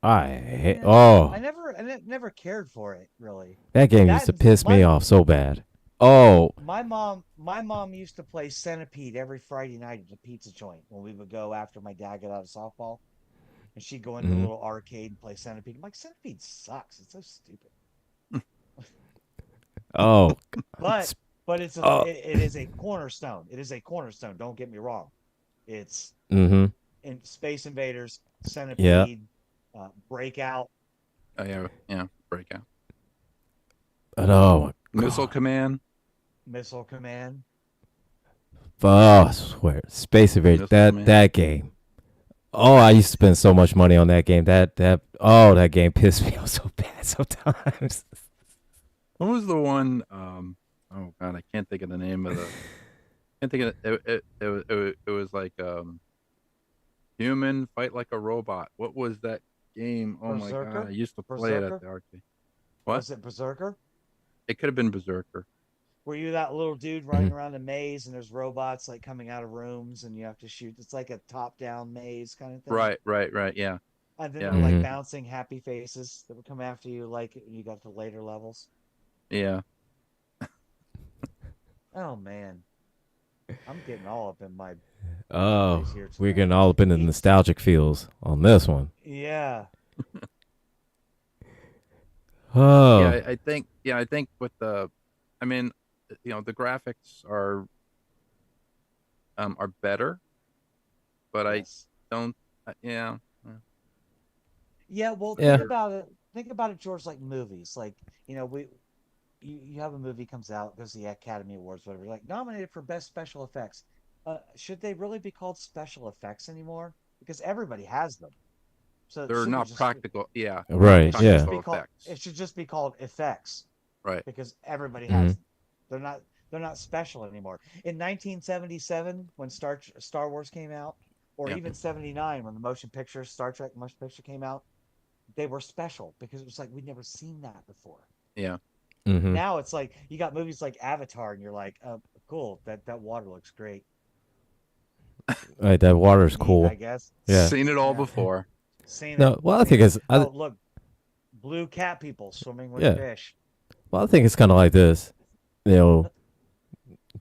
Yeah, Oh, never cared for it really. that game used That to piss me off so bad. Oh. my mom used to play Centipede every Friday night at the pizza joint when we would go after my dad got out of softball, and she'd go into the Mhm. little arcade and play Centipede. I'm like, Centipede sucks. It's so stupid. Oh. But Sp- it, oh. it is a cornerstone. It is a cornerstone. Don't get me wrong. It's Mhm. in Space Invaders, Yeah. Centipede, Breakout. Oh yeah, yeah. Breakout. But oh my Missile god. Command. Missile Command. Oh, I swear, Space Invaders. Missile Command. That game. Oh, I used to spend so much money on that game. That game pissed me off so bad sometimes. What was the one? Oh God, I can't think of the name of the. Can't think of it. It was like human fight like a robot. What was that game? Oh my God, I Berserker. used to play it at Berserker. the arcade. What? Was it Berserker? It could have been Berserker. Were you that little dude running Mhm. around a maze and there's robots like coming out of rooms and you have to shoot? It's like a top-down maze kind of thing. Right, right, right. Yeah, And then yeah, they're like Mhm. bouncing happy faces that would come after you, like when you got to later levels. yeah. Oh man, I'm getting all up in my Oh, memories here we're tonight. getting all up in the E- nostalgic feels on this one. Yeah, Yeah, Oh. I think with I mean, the graphics are better, but I yes. don't. Yeah, Yeah, well, Yeah. Think about it, George, like movies. Like, we you have a movie comes out, goes to the Academy Awards, whatever, like nominated for best special effects. should they really be called special effects anymore? Because everybody has them. So it They're shouldn't not just practical. Yeah, they're not Right. it should just Yeah. practical be called effects. it should just be called effects Right. because everybody Hmm. has them. They're not they're not special anymore. In 1977, when Star Wars came out, or Yeah. even 79 when the motion picture Star Trek motion picture came out, they were special because it was like we'd never seen that before. Yeah. Hmm. Now it's like you got movies like Avatar, and you're like, oh, cool, that water looks great. Right. That water's Neat, I cool. guess. Yeah. Seen it all Yeah, before. seen it, No. Well, I seen think it. it's. Oh, look, blue cat people swimming with Yeah. fish. Well, I think it's kind of like this. You know,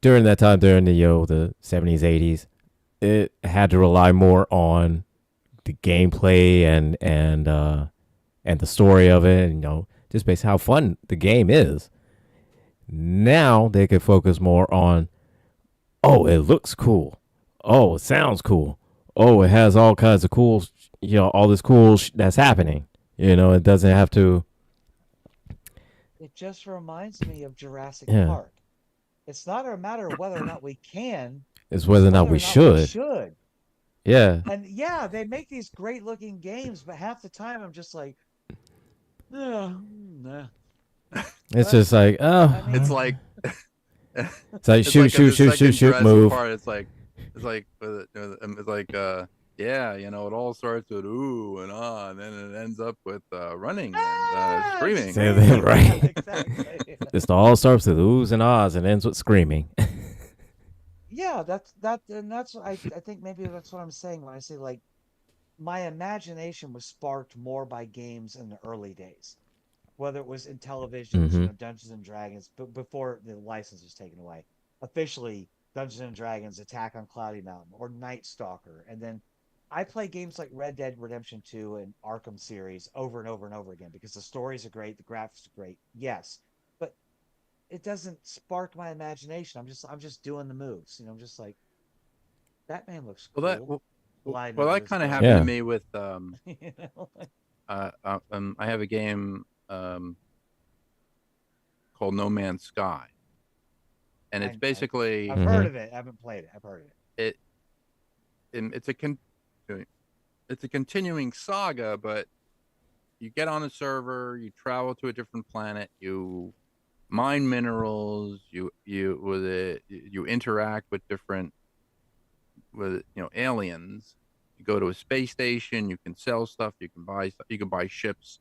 during that time, during the the 70s, 80s, it had to rely more on the gameplay and the story of it. And, just based how fun the game is. Now they could focus more on, oh, it looks cool. Oh, it sounds cool. Oh, it has all kinds of cool, all this cool that's happening. It doesn't have to. It just reminds me of Jurassic Yeah, Park. It's not a matter of whether or not we can, it's it's whether or not whether we or not we should. should. Yeah, And yeah, they make these great looking games, but half the time I'm just like, nah. it's But just like, I oh, It's mean, like it's like it's shoot, like in shoot, the shoot, shoot, second shoot, Jurassic move. Park. It's like it's like yeah, it all starts with ooh and ah, and then it ends up with running and screaming. Say that screaming. Yeah, right. exactly. It's all starts with oohs and ahs and ends with screaming. Yeah, and that's what I think maybe that's what I'm saying when I say like my imagination was sparked more by games in the early days, whether it was in televisions, Hmm. Dungeons and Dragons, but before the license was taken away, officially Dungeons and Dragons, Attack on Cloudy Mountain, or Night Stalker, and then I play games like Red Dead Redemption 2 and Arkham series over and over and over again because the stories are great, the graphics are great, yes, but it doesn't spark my imagination. I'm just doing the moves, I'm just like Batman looks Well, that cool, well, gliding well on that his kind of boat. happened to Yeah. me with you know? I have a game called No Man's Sky, and it's I, I basically I've heard Hmm. of it. I haven't played it. I've heard of it. it, it's a continuing saga, but you get on a server, you travel to a different planet, you mine minerals, you interact with different with aliens. You go to a space station, you can sell stuff, you can buy stuff, you can buy ships,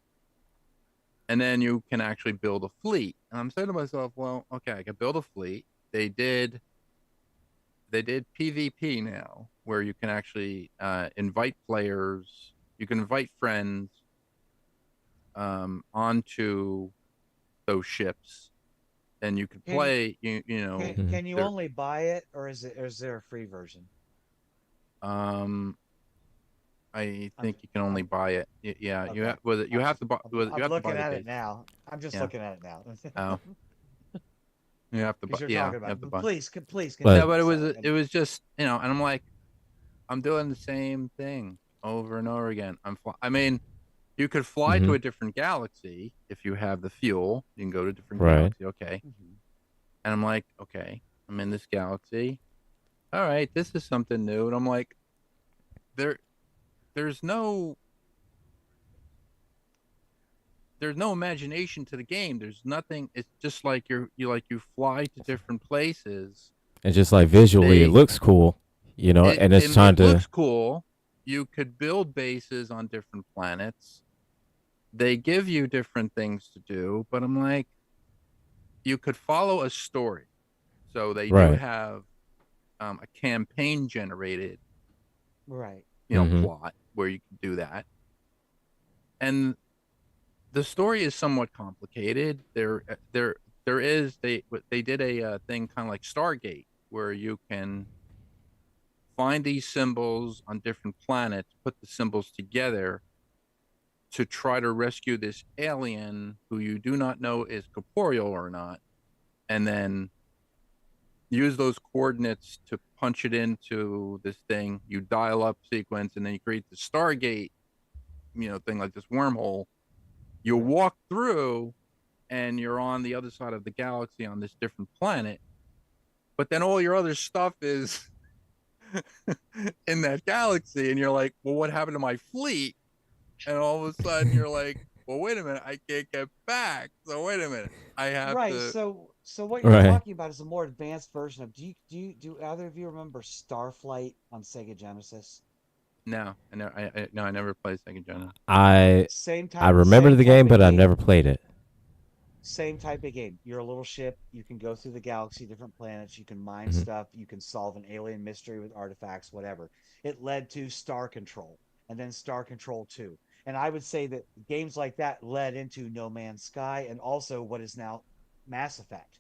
and then you can actually build a fleet. And I'm saying to myself, well, okay, I can build a fleet. They did PvP now, where you can actually invite players, you can invite friends onto those ships, and you can Can play. Hmm. can you There. only buy it, or is there a free version? Um, I I'm think you can only I'm buy it. Yeah, you okay. have with it. You have to buy. You I'm have to looking buy the at it base. now. I'm just Yeah. looking at it now Oh, you have to buy. because you're Yeah, talking you about. have to But buy. please Yeah, But continue. but it was Sorry. it was just and I'm like, I'm doing the same thing over and over again. I mean, you could fly to hmm a different galaxy if you have the fuel. You can go to a different right. galaxy. Okay, Mhm. and I'm like, okay, I'm in this galaxy. All right, this is something new, and I'm like, there, there's no there's no imagination to the game. There's nothing. It's just like you fly to different places. And just like visually, it They looks cool, it and it's and trying it to. looks cool. You could build bases on different planets. They give you different things to do, but I'm like, you could follow a story. So they do Right. have a campaign generated, Right. Hmm. plot where you can do that. And the story is somewhat complicated. There is they did a thing kind of like Stargate where you can find these symbols on different planets, put the symbols together to try to rescue this alien who you do not know is corporeal or not, and then use those coordinates to punch it into this thing. You dial up sequence, and then you create the Stargate, thing like this wormhole. You Right. walk through, and you're on the other side of the galaxy on this different planet. But then all your other stuff is in that galaxy, and you're like, well, what happened to my fleet? And all of a sudden you're like, well, wait a minute, I can't get back. So wait a minute, I have Right. to. So what you're Right. talking about is a more advanced version of. Do either of you remember Starflight on Sega Genesis? No, I never. No, I never played Second Gen. I Same I type. remember Same the type game, of but I've game. never played it. Same type of game. You're a little ship. You can go through the galaxy, different planets. You can mine Hmm. stuff. You can solve an alien mystery with artifacts, whatever. It led to Star Control and then Star Control 2. And I would say that games like that led into No Man's Sky and also what is now Mass Effect.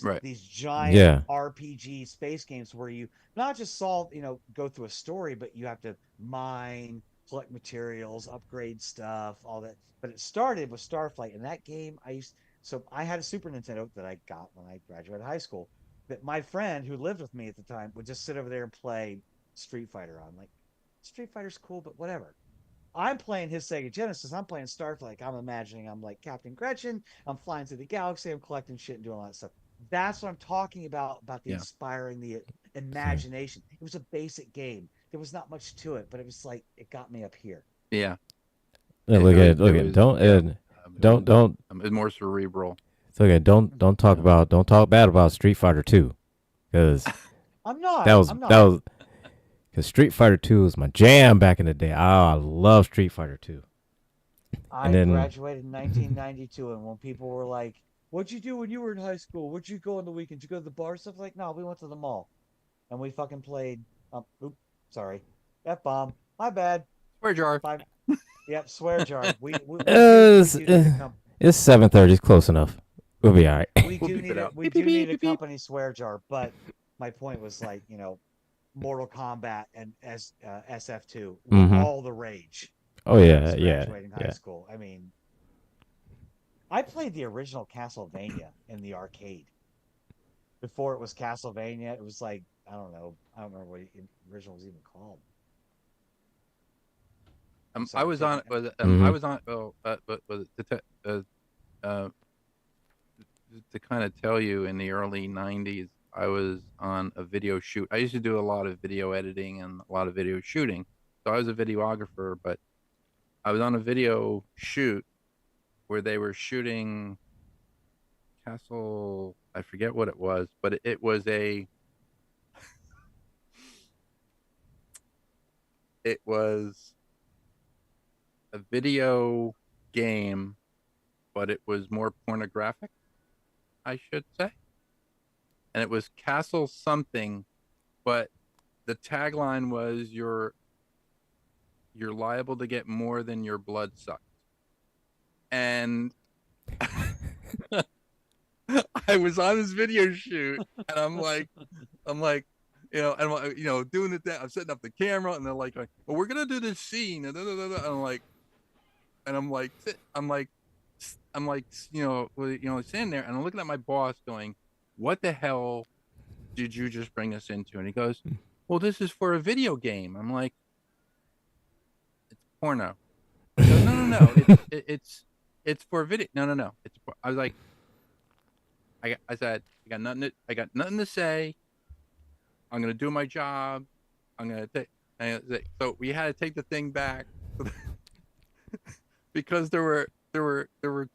Right. These giant Yeah. RPG space games where you not just solve, go through a story, but you have to mine, collect materials, upgrade stuff, all that. But it started with Starflight, and that game so I had a Super Nintendo that I got when I graduated high school. That my friend who lived with me at the time would just sit over there and play Street Fighter on. Like, Street Fighter's cool, but whatever. I'm playing his Sega Genesis. I'm playing Starflight. I'm imagining I'm like Captain Gretchen. I'm flying through the galaxy. I'm collecting shit and doing all that stuff. That's what I'm talking about the Yeah. inspiring, the Hmm. imagination. It was a basic game. There was not much to it, but it was like it got me up here. Yeah. Yeah, look It was. at It look at was. don't Yeah. It was. don't It was more cerebral. look at don't talk Yeah. about don't talk bad about Street Fighter 2 because I'm not. that was I'm that not. was because Street Fighter 2 was my jam back in the day. Oh, I love Street Fighter 2. And I then graduated in 1992, and when people were like, "What'd you do when you were in high school? Where'd you go on the weekends? You go to the bar stuff?" Like, no, we went to the mall and we fucking played. Oops, sorry, F bomb. My bad. Where jar? Five. Yep, swear jar. We it's, do need a comp. it's 7:30. It's close enough. We'll be all right. We'll beep it out. We Beep beep do need beep a beep beep. company swear jar. But my point was like, Mortal Kombat and SF2 were Hmm. all the rage Oh when I was yeah, yeah, graduating high yeah. school. I mean, I played the original Castlevania in the arcade before it was Castlevania. It was like I don't know. I don't remember what the original was even called. I'm I sorry, was on. taking. I Hmm. was on. Oh, but was it uh, to kind of tell you in the early '90s, I was on a video shoot. I used to do a lot of video editing and a lot of video shooting. So I was a videographer, but I was on a video shoot where they were shooting Castle. I forget what it was, but it was a video game, but it was more pornographic, I should say. And it was Castle something, but the tagline was you're liable to get more than your blood sucked. And I was on this video shoot, and I'm like, doing it. I'm setting up the camera, and they're like, well, we're gonna do this scene, and, and I'm like, and I'm like, standing there, and I'm looking at my boss, going, "What the hell did you just bring us into?" And he goes, "Well, this is for a video game." I'm like, "It's porno." He goes, "No, no, no, it's for a video. No, no, no. I was like, I said, I got nothing to say. I'm gonna do my job. I'm gonna take. So we had to take the thing back because there was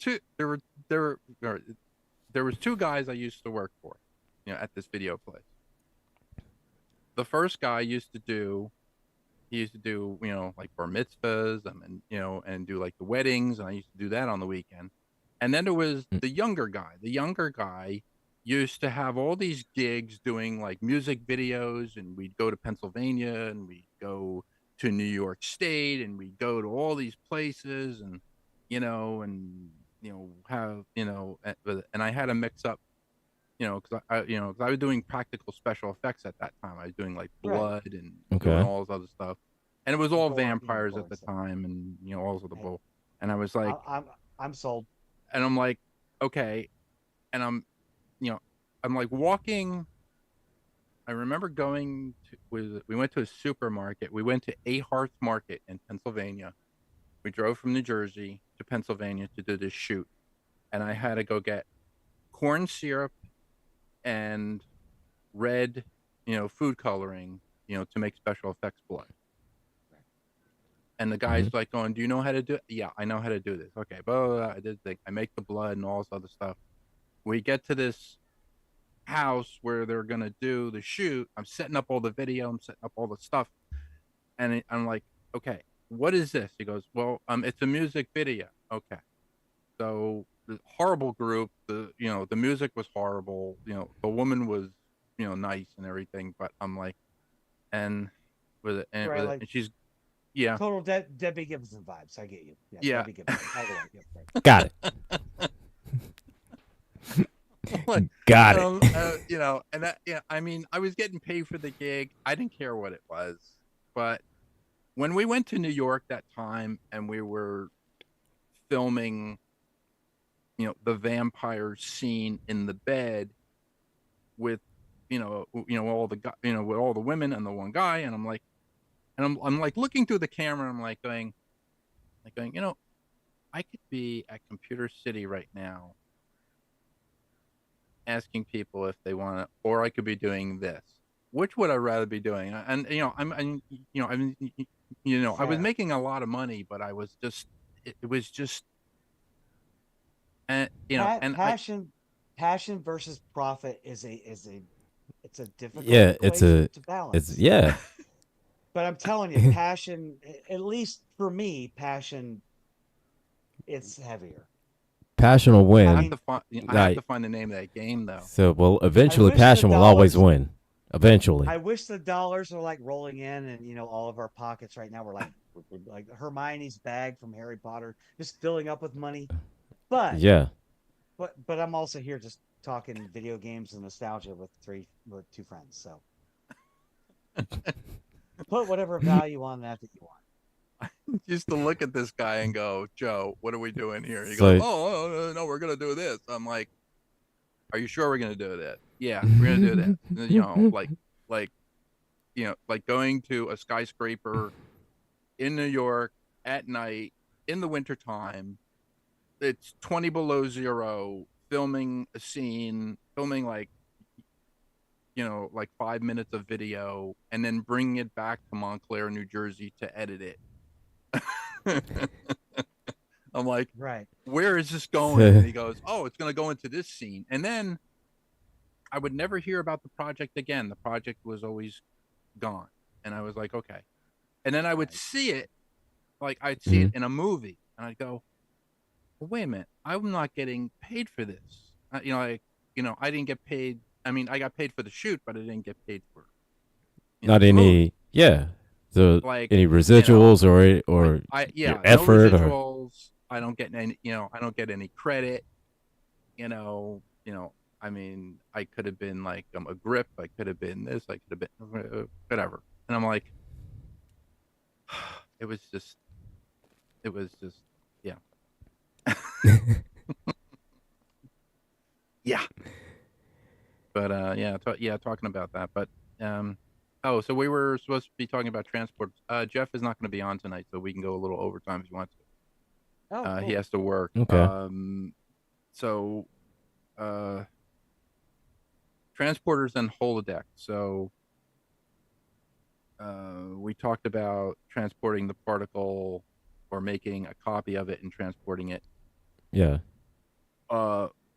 two guys I used to work for, at this video place. The first guy he used to do, like bar mitzvahs and do like the weddings, and I used to do that on the weekend. And then there was the younger guy. The younger guy used to have all these gigs doing like music videos, and we'd go to Pennsylvania, and we'd go to New York State, and we'd go to all these places, and and have and I had to mix up, because I was doing practical special effects at that time. I was doing like Right. blood and doing Okay. all this other stuff, and it was all Gore, vampires gore at and the stuff. time, and all of the Hey, bull. And I was like, I'm I'm sold. and I'm like, okay, and you know, I'm like walking. I remember we went to a supermarket. We went to A Hart Market in Pennsylvania. We drove from New Jersey to Pennsylvania to do this shoot, and I had to go get corn syrup and red, food coloring to make special effects blood. And the guy's like going, "Do you know how to do it?" Yeah, I know how to do this. Okay, but I did think I make the blood and all this other stuff. We get to this house where they're gonna do the shoot. I'm setting up all the video. I'm setting up all the stuff, and I'm like, "Okay, what is this?" He goes, "Well, it's a music video." Okay, so the horrible group. The music was horrible. The woman was, nice and everything, but I'm like, and with it, and Right, with it, like and she's, yeah, total Debbie Gibson vibes. I get you. yeah. Debbie Gibson. All the way. Yep, right. Got Like, it. Got it. and that, yeah, I mean, I was getting paid for the gig. I didn't care what it was, but when we went to New York that time and we were filming, the vampire scene in the bed with, all the with all the women and the one guy, and I'm like, I'm like looking through the camera, and I'm like going, I could be at Computer City right now asking people if they want to, or I could be doing this. Which would I rather be doing? And I was Fair. making a lot of money, but I was just, it was just, and and Passion versus profit is a it's a difficult Yeah, equation to balance. it's yeah. But I'm telling you, passion, at least for me, passion, it's heavier. Passion will I win. have to find, I have to find the name of that game though. So, well, eventually, wish the passion will always dollars- win. Eventually. I wish the dollars were like rolling in, and all of our pockets right now were like Hermione's bag from Harry Potter, just filling up with money. But Yeah. but I'm also here just talking video games and nostalgia with two friends. So put whatever value on that you want. Used to look at this guy and go, "Joe, what are we doing here?" He So- goes, "Oh, no, we're gonna do this." I'm like, "Are you sure we're gonna do that?" Yeah, we're gonna do that. Like going to a skyscraper in New York at night in the wintertime. It's 20 below zero, filming a scene, filming like 5 minutes of video, and then bringing it back to Montclair, New Jersey to edit it. I'm like, Right. where is this going? And he goes, "Oh, it's going to go into this scene." And then I would never hear about the project again. The project was always gone. And I was like, okay. And then I would see it, like I'd see it in a movie, and I'd go, well, wait a minute, I'm not getting paid for this. I didn't get paid. I mean, I got paid for the shoot, but I didn't get paid for Not the movie. any. Yeah. So Like, any residuals or your effort no or residuals. I don't get any. I don't get any credit. I mean, I could have been like a grip. I could have been this. I could have been whatever. And I'm like, it was just, yeah. Yeah. But talking about that. But so we were supposed to be talking about transport. Jeff is not going to be on tonight, so we can go a little overtime if you want to. Oh, cool. He has to work. Okay. So transporters and holodeck. So we talked about transporting the particle or making a copy of it and transporting it. yeah.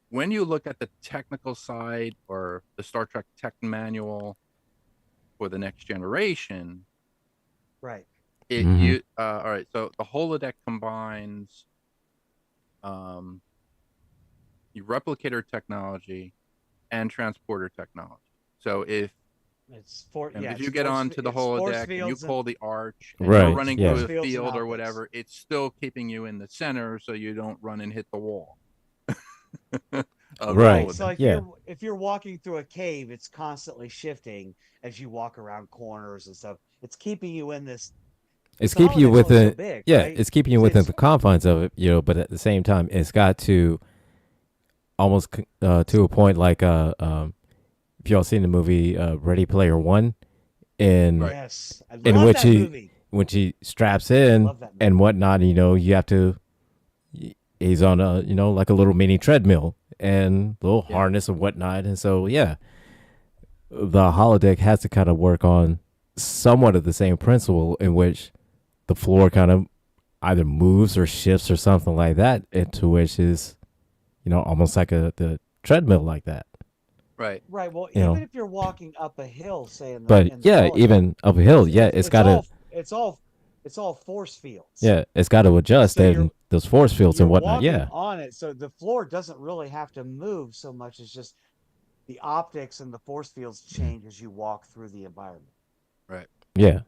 When you look at the technical side or the Star Trek tech manual for the next generation, Right. all right, so the holodeck combines the replicator technology and transporter technology. So if you get onto the holodeck and you pull the arch and Right, you're running yeah. through a Force fields and field or optics. whatever, it's still keeping you in the center so you don't run and hit the wall. Of the Right. holodeck. So Yeah. if you're walking through a cave, it's constantly shifting as you walk around corners and stuff. It's keeping you in this. It's the keeping you holodecks only within. so big, Yeah, right? it's keeping you So within it's- the confines of it, but at the same time, it's got to almost to a point like if y'all seen the movie Ready Player One, and Right. Yes, I In love which that he- movie. when she straps in Love that movie. and whatnot, you have to. He's on a like a little mini treadmill and little harness and whatnot, and so yeah, the holodeck has to kind of work on somewhat of the same principle in which the floor kind of either moves or shifts or something like that, into which is, almost like the treadmill like that. Right. Right. Well, You even know, if you're walking up a hill, say but in the yeah, holodeck, even up a hill, yeah, it's it's all it's all force fields. it's got to adjust So and those force fields you're and whatnot. walking Yeah, on it, so the floor doesn't really have to move so much as just the optics and the force fields change as you walk through the environment. Right. yeah,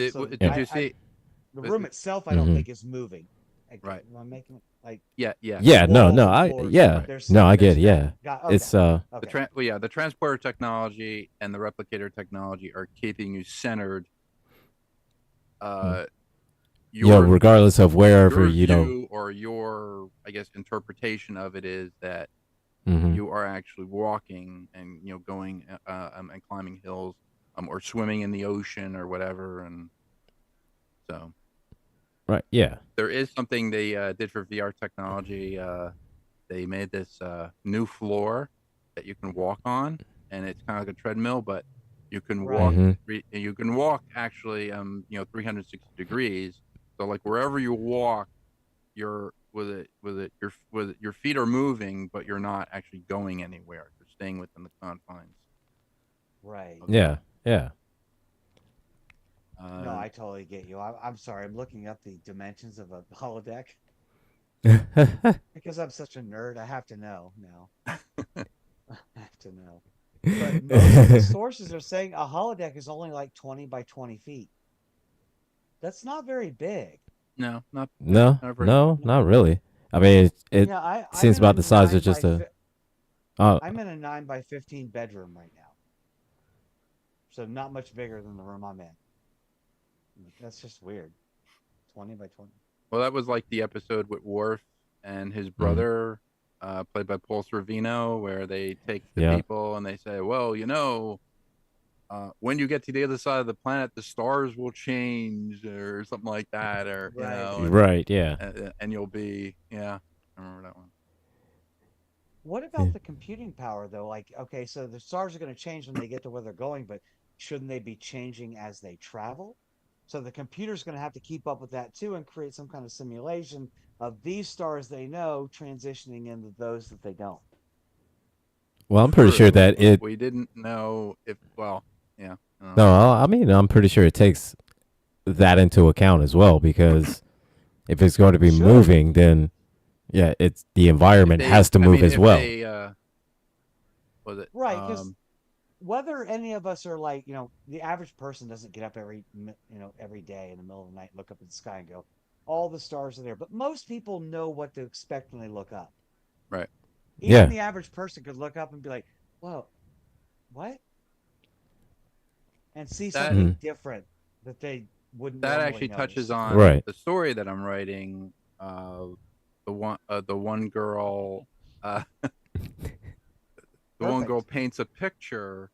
So yeah. Did you see? the uh, room itself, I don't hmm think is moving. Like, Right. am I making it like Yeah. Yes. the Yeah, no, walls no, and the I floors? yeah, Right. no, I They're get it. static. Yeah, Got okay, it's okay. Well, yeah, the transporter technology and the replicator technology are keeping you centered. mm, Uh, your regardless of wherever view or your, I guess, interpretation of it is that hmm you are actually walking and going and climbing hills, or swimming in the ocean or whatever, and so right, yeah, there is something they did for VR technology. They made this new floor that you can walk on, and it's kind of like a treadmill, but you can walk. Right. hmm You can walk actually, 360 degrees. So like wherever you walk, you're with your feet are moving, but you're not actually going anywhere. You're staying within the confines Right. of the yeah, yeah. No, uh, I totally get you. I'm sorry. I'm looking up the dimensions of a holodeck because I'm such a nerd. I have to know now. I have to know. But most of the sources are saying a holodeck is only like 20 by 20 feet. That's not very big. no, No, not very big. no, not really. I mean, it Yeah, I'm seems in a about the size of nine just by a. Uh, I'm in a 9 by 15 bedroom right now, so not much bigger than the room I'm in. That's just weird. 20 by 20. Well, that was like the episode with Worf and his mm, brother, played by Paul Sorvino, where they take the yeah, people and they say, "Well, when you get to the other side of the planet, the stars will change, or something like that, or Right. right, yeah, and you'll be, yeah." I remember that one. What yeah. about the computing power though? Like, okay, so the stars are going to change when they get to where they're going, but shouldn't they be changing as they travel? So the computer's going to have to keep up with that too and create some kind of simulation of these stars they know transitioning into those that they don't. Well, I'm pretty sure True, that but it. we didn't know if, well, yeah, I don't know. No, I mean, I'm pretty sure it takes that into account as well, because if it's going to It be should. moving, then yeah, it's the If environment they, has to I move mean, as if well. they, was it, Right, because whether any of us are like, the average person doesn't get up every day in the middle of the night, look up at the sky and go, all the stars are there. But most people know what to expect when they look up. right? Even Yeah. the average person could look up and be like, "Well, what?" and see That hmm something different that they wouldn't that normally actually touches notice. on Right. the story that I'm writing. The one girl, uh, the one girl Perfect. paints a picture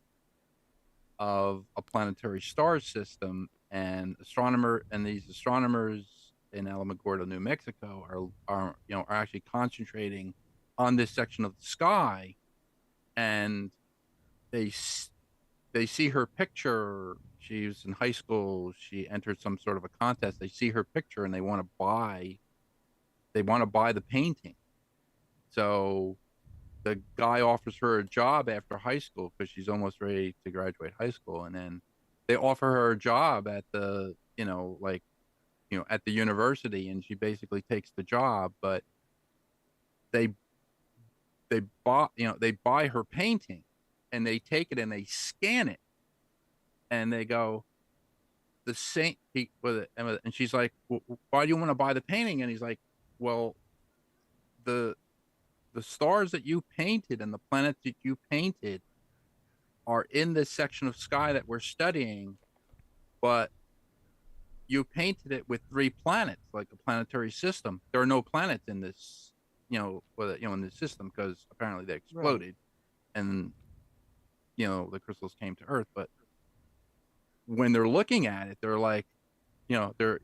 of a planetary star system, and these astronomers in Alamogordo, New Mexico, are actually concentrating on this section of the sky, and they they see her picture. She's in high school. She entered some sort of a contest. They see her picture and they want to buy. They want to buy the painting. So the guy offers her a job after high school because she's almost ready to graduate high school, and then they offer her a job at the at the university, and she basically takes the job. But they they buy her painting, and they take it and they scan it, and they go, the same he with it, and she's like, why do you want to buy the painting? And he's like, well, the the stars that you painted and the planets that you painted are in this section of sky that we're studying, but you painted it with three planets, like a planetary system. There are no planets in this, in this system, because apparently they Right. exploded, and the crystals came to Earth. But when they're looking at it, they're like, they're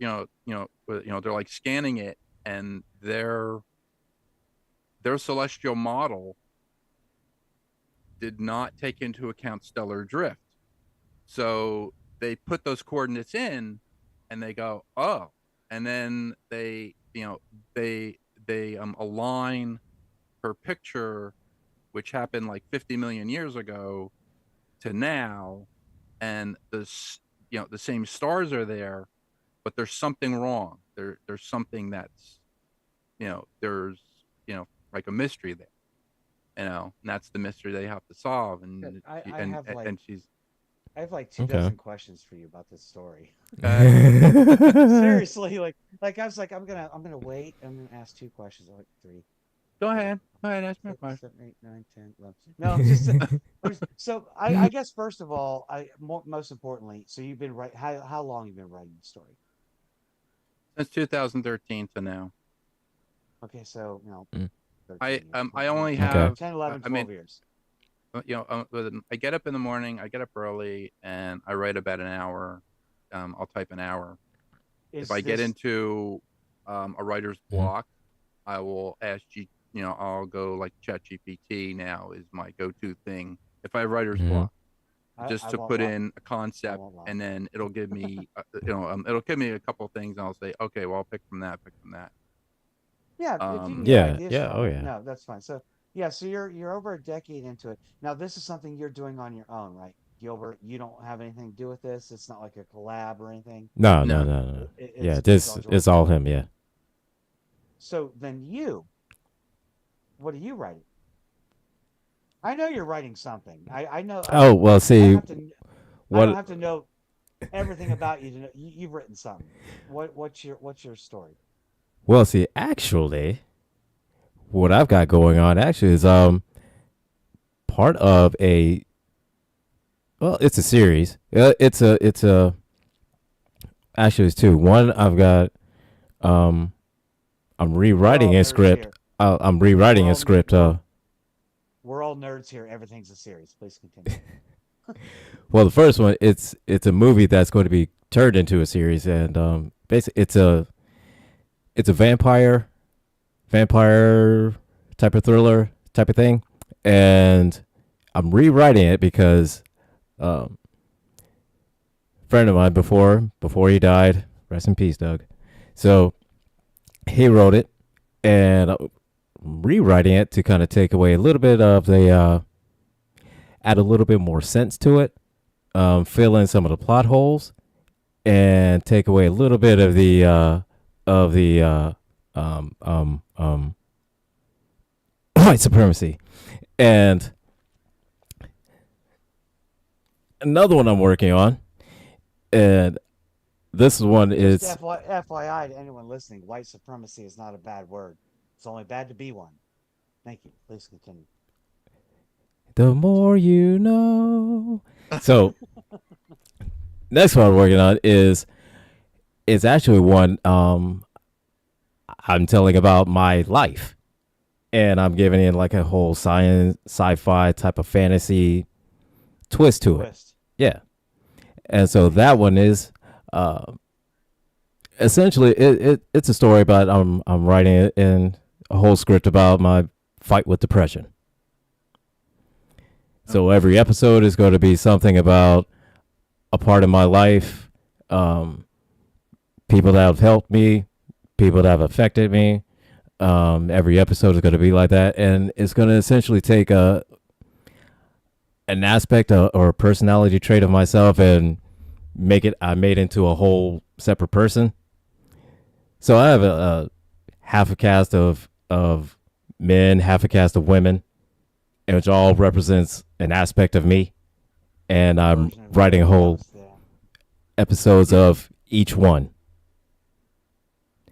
like scanning it, and their celestial model did not take into account stellar drift. So they put those coordinates in, and they go, oh, and then they align her picture, which happened like 50 million years ago, to now, and the same stars are there, but there's something wrong. There's something that's there's like a mystery there, and that's the mystery they have to solve. Good. And I and have like and she's I have like two Okay. dozen questions for you about this story. uh, Seriously, like I was like, I'm gonna wait. I'm gonna ask two questions. Like three, go four, ahead, ask me a 6, question. 7, 8, 9, 10, 11. No, just so I guess first of all, most importantly, so you've been right. How long you've been writing the story? Since 2013 to now. Okay, so Mm. 13 years, I 12, only 10, Okay. have 10, 11, I 12 mean, years. I get up in the morning, I get up early, and I write about an hour. I'll type an hour. If Is I get this into a writer's Mhm. block, I will ask I'll go like ChatGPT now is my go-to thing. If I have writer's Mhm. block, just I to won't put lie. in a I concept, won't lie. and then it'll give me, it'll give me a couple things, and I'll say, okay, well, I'll pick from that, pick from that. Yeah, if you can get Yeah. ideas Yeah. from Oh it, yeah. no, that's fine. So yeah, so you're over a decade into it. Now this is something you're doing on your own, right? Gilbert, you don't have anything to do with this. It's not like a collab or anything. No. No. No, No. No. Yeah. It's This all George. is all him. Yeah. So then what are you writing? I know you're writing something. I know. Oh well. I don't See have to. I don't what? have to know everything about you to know you've written something. What's your story? Well, see. Actually, what I've got going on actually is part of a. Well, it's a series. It's a actually it's two. One I've got um I'm We're all rewriting a nerds script. here. I'm We're rewriting a all ner- script. we're all nerds here. Everything's a series. Please continue. Well, the first one it's a movie that's going to be turned into a series, and basically it's a vampire type of thriller type of thing, and I'm rewriting it because a friend of mine before he died, rest in peace, Doug. So he wrote it, and I'm rewriting it to kind of take away a little bit of the add a little bit more sense to it, fill in some of the plot holes, and take away a little bit of the um, um, um, white supremacy. And another one I'm working on, and this one Just is FYI to anyone listening, white supremacy is not a bad word. It's only bad to be one. Thank you. Please continue. the more you know. So next one I'm working on is actually one I'm telling about my life, and I'm giving it like a whole science, sci-fi type of fantasy twist to it. Twist. Yeah, and so that one is uh, essentially it's a story about I'm writing it in a whole script about my fight with depression. So every episode is going to be something about a part of my life, um, people that have helped me, people that have affected me. Every episode is going to be like that, and it's going to essentially take an aspect or a personality trait of myself and make it I made into a whole separate person. So I have a half a cast of men, half a cast of women, and which all represents an aspect of me. And I'm Version of writing a everybody whole else there. episodes of each one.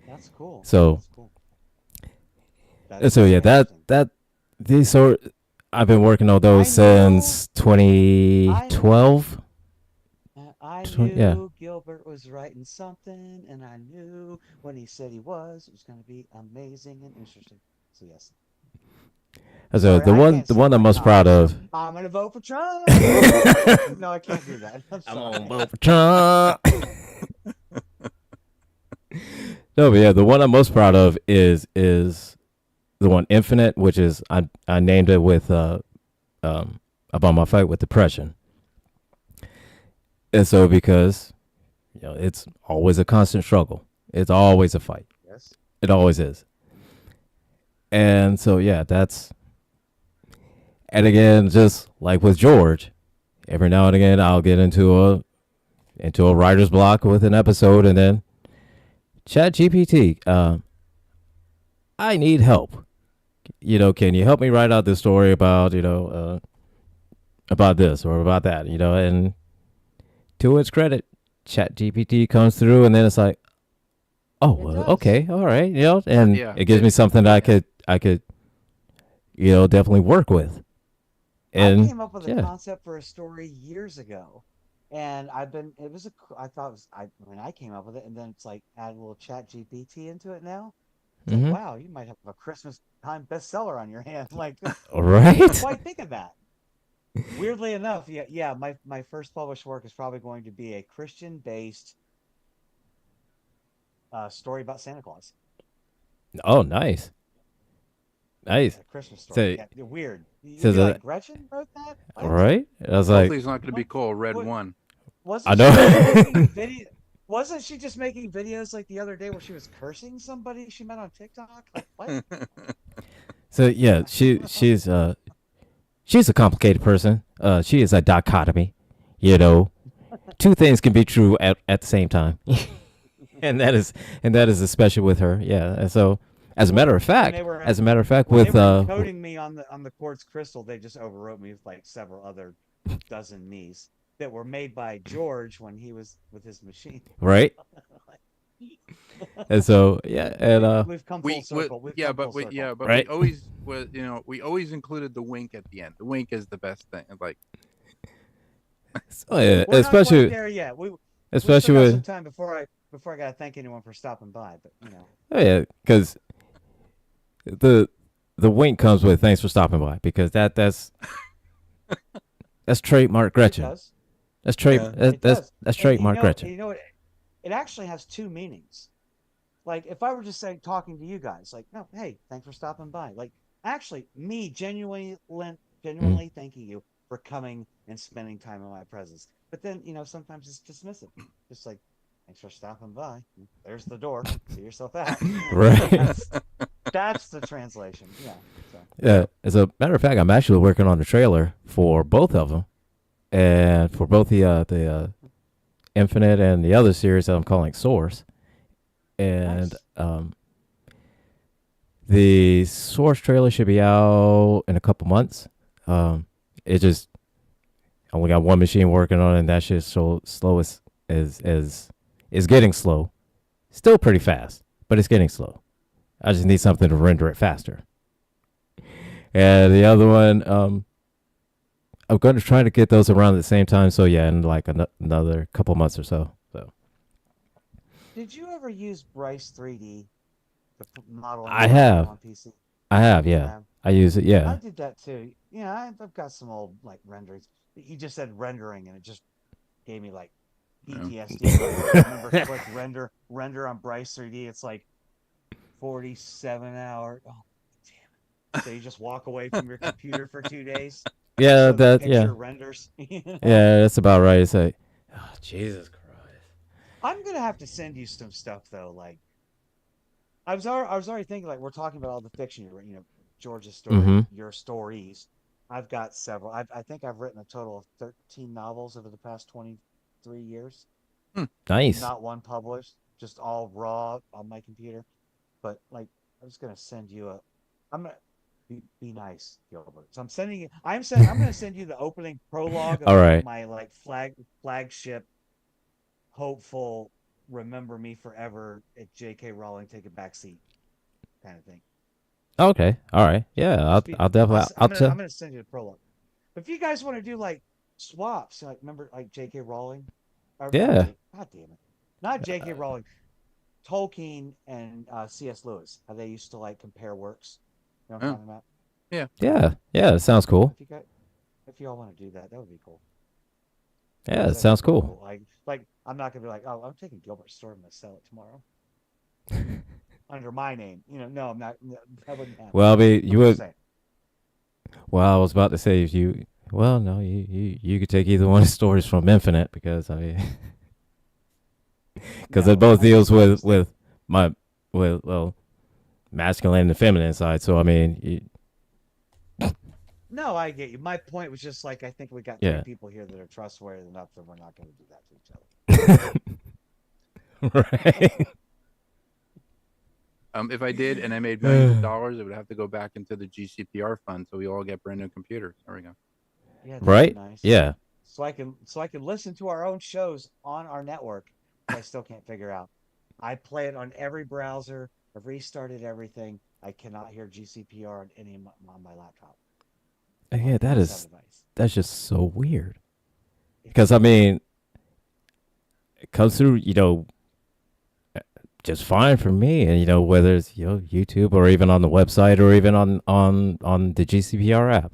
That's cool. So That's cool. That's so very yeah, interesting. that these sort I've been working on I those know. since 2012. I Yeah. knew Gilbert was writing something, and I knew when he said he was, it was going to be amazing and interesting. So yes. So Sorry, I can't the sing one I'm like most proud Tom. of. I'm going to vote for Trump. No, I can't do that. I'm I'm sorry. on vote for Trump. No, but yeah, the one I'm most proud of is the one Infinite, which is I named it with about my fight with depression. And so because it's always a constant struggle. It's always a fight. Yes. It always is. And so yeah, that's and again, just like with George, every now and again I'll get into a writer's block with an episode, and then Chat GPT, I need help. Can you help me write out this story about this or about that? And to its credit, Chat GPT comes through, and then it's like, oh, It well, does. okay, all right, and Yeah, it gives me something that I could definitely work with. I And came up with a yeah, concept for a story years ago, and I thought it was, when I came up with it, and then it's like add a little Chat GPT into it now. It's like, mm-hmm. wow, you might have a Christmas time bestseller on your hand. Like, All I didn't right. quite think of that. Weirdly enough, yeah, my first published work is probably going to be a Christian-based story about Santa Claus, Oh, nice, nice. a Christmas story. So, Yeah, weird. You'd so be like, the Gretchen wrote that? all What? right. I was like, hopefully it's not going to be What? called Red What? One. I Wasn't she just making know. video? Wasn't she just making videos like the other day where she was cursing somebody she met on TikTok? Like what? So yeah, she's a complicated person. She is a dichotomy. You know, two things can be true at the same time, and that is especially with her. Yeah. And so, as a matter Well, of fact, when they with were encoding me on the quartz crystal, they just overwrote me with like several other dozen me's that were made by George when he was with his machine. right, and so yeah, and We've come full We circle. We've come full circle. yeah, but we right. always was we always included the wink at the end. The wink is the best thing. Like So, yeah, We're not quite especially there yet. We still especially got some with time before I gotta thank anyone for stopping by. But oh, yeah, because the wink comes with thanks for stopping by because that's trademark it Gretchen. does. That's trade. Yeah. That, It that's does. that's And trademark Gretchen. you know what? It actually has two meanings. Like if I were just saying talking to you guys, like, no, hey, thanks for stopping by. Like actually me Mm. genuinely thanking you for coming and spending time in my presence. But then, sometimes it's dismissive. Just like, thanks for stopping by. There's the door. See yourself out. Right. That's the translation. Yeah. So Yeah. As a matter of fact, I'm actually working on the trailer for both of them, and for both the Infinite and the other series that I'm calling Source. And nice. the Source trailer should be out in a couple months. It just I only got one machine working on it, and that shit's so slow is getting slow. Still pretty fast, but it's getting slow. I just need something to render it faster. And the other one, I'm going to try to get those around at the same time. So yeah, in like another couple months or so. So Did you ever use Bryce 3D to model I animals have, on PC? I have, yeah, Yeah. I use it, I yeah, did that too. Yeah, I've got some old like renderings. You just said rendering, and it just gave me like Yeah. PTSD. I remember click render on Bryce 3D. It's like 47 hours. Oh, damn it! So you just walk away from your computer for 2 days just yeah, so the yeah, picture renders. that's about right. It's like, oh, Jesus Christ. I'm gonna have to send you some stuff though. Like I was already thinking like we're talking about all the fiction George's story, Mm-hmm. your stories. I've got several. I think I've written a total of 13 novels over the past 23 years. Hmm. Nice. Not one published, just all raw on my computer. But like, I was gonna send you a. I'm gonna be nice, Gilbert. So I'm gonna send you the opening prologue of All right. my like flagship, hopeful, remember me forever at J.K. Rowling take a back seat kind of thing. Okay. All right. Yeah. I'll Just be, I'll definitely I'll I'm tell. gonna send you the prologue. But if you guys want to do like swaps, like remember like J.K. Rowling, or not Yeah. God damn it, not J.K. Rowling, Tolkien and C.S. Lewis, how they used to like compare works. You know what I'm Oh, talking about? yeah. Yeah. Yeah. It sounds cool. If you all want to do that, that would be cool. Yeah. It That'd be sounds really cool. cool. Like I'm not gonna be like, oh, I'm taking Gilbert's store, I'm gonna sell it tomorrow under my name. No, I'm not. That wouldn't happen. Well, I mean, I'm just saying. well, I was about to say if you Well, no, you could take either one of the stories from Infinite because I mean, because No, it both I think deals my with mistake. my with masculine and feminine side. So I mean, No, I get you. My point was just like I think we got three yeah, people here that are trustworthy enough that we're not going to do that to each other. right. If I did and I made millions of dollars, it would have to go back into the GCPR fund, so we all get brand new computers. There we go. Yeah, that'd be Right? nice. Yeah. So I can listen to our own shows on our network, but I still can't figure out. I play it on every browser. I've restarted everything. I cannot hear GCPR on any of on my laptop Yeah, on that any cell is device. that's just so weird. It's Because I so weird. mean, it comes through, just fine for me, and whether it's YouTube or even on the website or even on the GCPR app,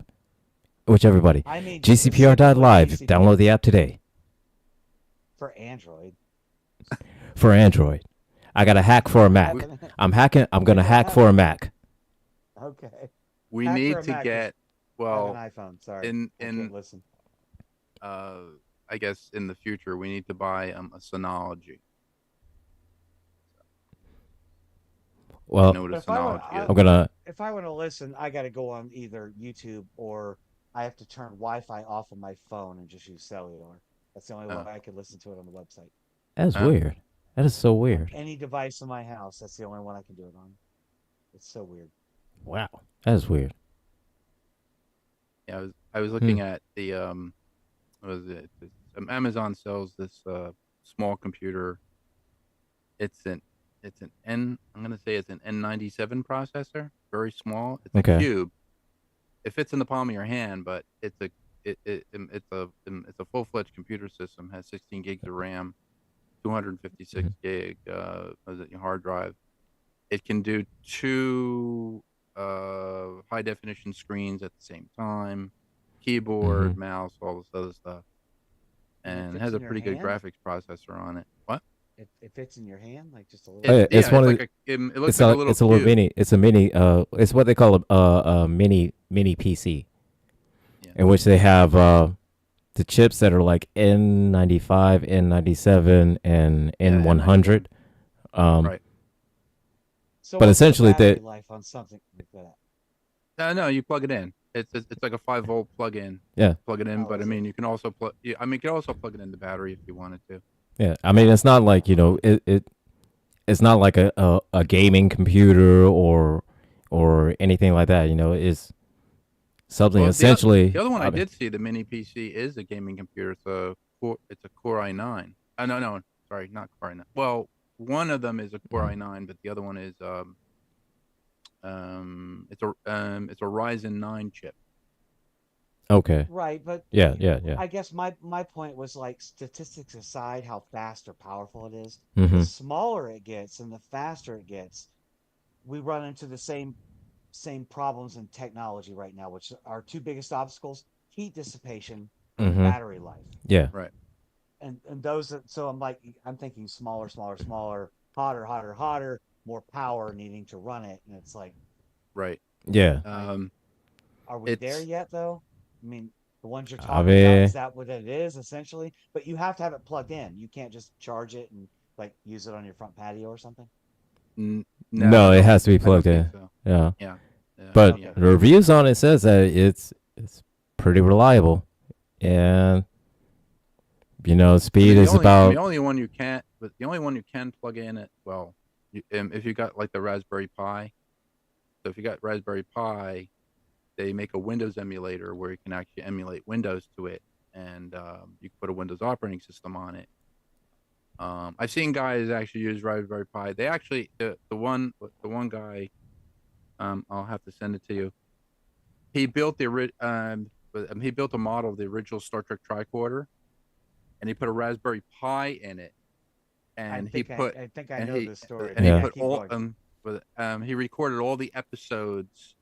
which everybody I mean specifically GCPR.live. GCPR Download the app today for Android. for Android. I got a hack for a We, Mac. I'm hacking. I'm I gonna don't hack have for a Mac. okay. we Hack for need a to Mac because get I have an well iPhone. Sorry, in I can't listen. uh I guess in the future we need to buy a Synology. You Well, know what a But if I want, Synology I, is? I'm gonna. if I want to listen, I got to go on either YouTube or I have to turn Wi-Fi off of my phone and just use cellular. That's the only way Uh, I can listen to it on the website. That's uh, weird. That is so On weird. any device in my house, that's the only one I can do it on. It's so weird. Wow. That is weird. yeah, I was Hmm. looking at the what was it? Amazon sells this small computer. It's an it's an N. I'm gonna say it's an N97 processor. Very small. It's a Okay. cube. It fits in the palm of your hand, but it's a full fledged computer system. Has 16 gigs of RAM, 256 Mhm. gig was it your hard drive. It can do two high definition screens at the same time, keyboard, Mhm. mouse, all this other stuff, And it and it fits has in a your pretty good hand. graphics processor on it. What? It fits in your hand like just a Oh, little. yeah, it's one It's of like the, it looks like a little it's a little cube. mini. It's a mini. It's what they call a mini PC, Yeah, in which they have the chips that are like N95, N97, and yeah, N91. N100. Um, Right. So but what's the essentially, battery that life on something like that? No, you plug it in. It's like a 5 volt plug-in. yeah, Plug it in, Oh, but I is it? mean you can also plug. I mean you can also plug it in the battery if you wanted to. yeah. I mean, it's not like it's not like a gaming computer or anything like that. It's something Well, essentially. the other one I I mean, did see, the mini PC, is a gaming computer. It's a Core i9. No, sorry, not Core i9. Well, one of them is a Core i9, but the other one is it's a Ryzen 9 chip. okay. Right, but Yeah, yeah, yeah. I guess my point was like statistics aside, how fast or powerful it is, the Mm-hmm. smaller it gets and the faster it gets, we run into the same problems in technology right now, which are two biggest obstacles: heat dissipation and Mm-hmm. battery life. Yeah. Right. And those so I'm thinking smaller, smaller, smaller, hotter, hotter, hotter, more power needing to run it. And it's Right. Yeah. like, Um, are we there it's yet though? I mean, the ones you're I talking about, is mean, that what it is essentially? But you have to have it plugged in. You can't just charge it and like use it on your front patio or something. n- no, no, it has to be I don't plugged think in. so. Yeah. Yeah. But Yeah. Okay. the reviews on it says that it's pretty reliable, and I speed mean, is about. the only one you can plug in it. Well, if you got like the Raspberry Pi, so if you got Raspberry Pi, they make a Windows emulator where you can actually emulate Windows to it, and you can put a Windows operating system on it. I've seen guys actually use Raspberry Pi. They actually the one guy, I'll have to send it to you. He built he built a model of the original Star Trek tricorder, and he put a Raspberry Pi in it, and he put I think I and know he this story, and but he Yeah. yeah, put keep all going. he recorded all the episodes,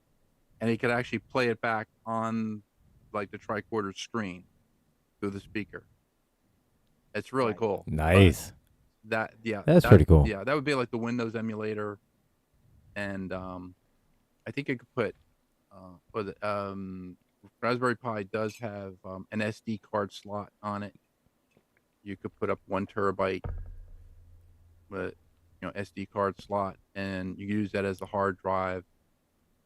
and he could actually play it back on like the tricorder screen through the speaker. It's really Right. cool. But Nice. that yeah That's that pretty cool. yeah that would be like the Windows emulator, and I think you could put was it Raspberry Pi does have an SD card slot on it. You could put up 1 terabyte, but SD card slot, and you use that as a hard drive.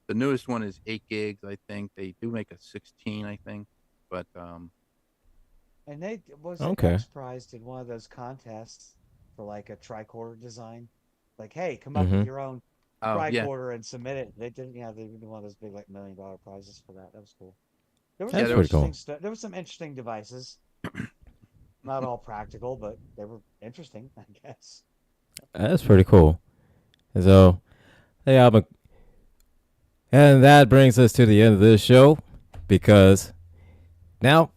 The newest one is 8 gigs. I think they do make a 16. I think, but And they was it Okay. X prized in one of those contests for like a tricorder design. Like, hey, come up with Mm-hmm. your own oh yeah, tricorder and submit it. They didn't. Yeah, they did one of those big like $1 million prizes for that. That was cool. There was yeah, some That's there was. pretty interesting cool. stuff. There was some interesting devices. Not all practical, but they were interesting, I guess. That's pretty cool. So, yeah, and that brings us to the end of this show because now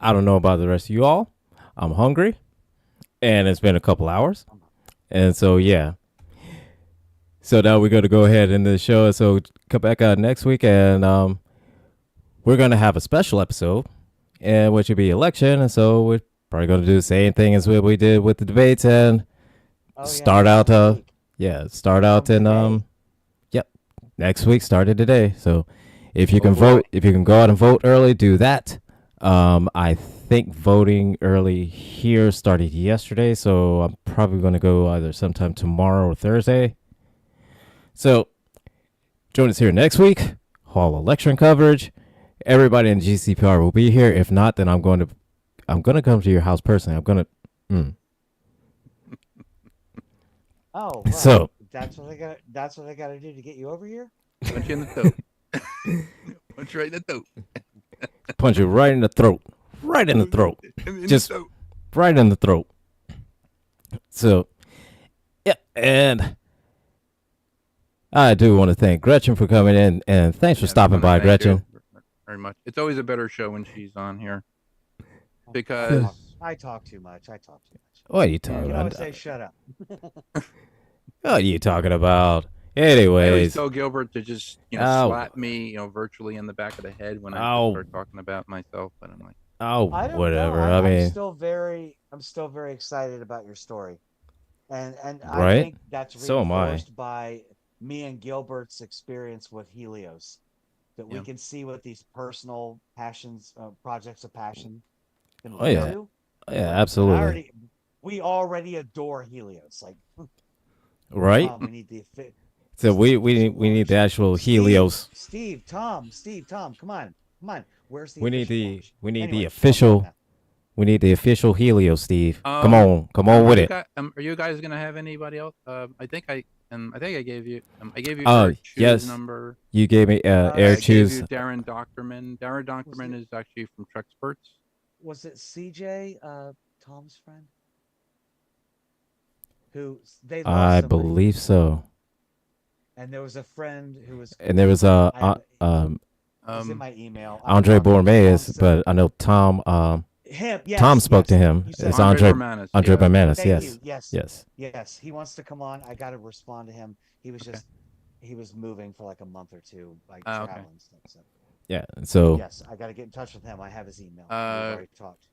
I don't know about the rest of you all. I'm hungry, and it's been a couple hours, and so yeah. So now we're going to go ahead in the show. So come back out next week, and we're going to have a special episode, and which will be election. And so we're probably going to do the same thing as what we did with the debates, and Oh yeah, start out. next week. Start out From in today. Yep, next week. Started today. So if you Oh can boy. vote, if you can go out and vote early, do that. I think voting early here started yesterday, so I'm probably going to go either sometime tomorrow or Thursday. So join us here next week. Hall election coverage. Everybody in GCPR will be here. If not, then I'm going to come to your house personally. I'm going to. Oh, right. So That's what they got. That's what they got to do to get you over here. Punch you in the throat. Punch right in the throat. punch you right in the throat. Right in the throat. In Just- the throat. Right in the throat. So, yeah, and I do want to thank Gretchen for coming in, and thanks for Yeah, stopping by, thank Gretchen. you very much. It's always a better show when she's on here. I Because- talk, I talk too much. I talk too much. What are you You talking can always about? say shut up. What are you talking about? I always Anyways, tell Gilbert to just Ow. slap me, virtually in the back of the head when I Ow. start talking about myself. But I'm like, oh, I don't whatever. know. I mean, I'm still very excited about your story, and I Right? think that's So am I. reinforced by me and Gilbert's experience with Helios, that we Yeah. can see what these personal passions, projects of passion, can Oh, lead yeah. to. yeah, And absolutely. we already adore Helios. Like, Right? we need the So we need the actual Helios. Steve, Tom, come on, Where's the We need official the launch? we need Anyway, the I'll official. stop We need the official Helios, Steve. Come Um, on with you it. are you guys gonna have anybody else? I think I gave you Oh, Eric Chu's yes. number. You gave me Uh, Eric I gave Choose. you Darren Doctorman. Darren Doctorman is actually from Trexperts. Was it CJ, Tom's friend? Who they lost I somebody, believe so. and there was a friend who was. And there was It was in Um, my email. Andre Tom Bormes, said- but I know Tom. him. Yes, Tom spoke to yes. him. You said It's him. Andre Bermanis, Andre yeah. Bermanis. Thank Yes, you. Yes. yes. Yes. He wants to come on. I got to respond to him. He was just he was moving for like a month or two, like Oh, okay. traveling stuff. So Yeah. So yes, I got to get in touch with him. I have his email. We've Uh, already talked.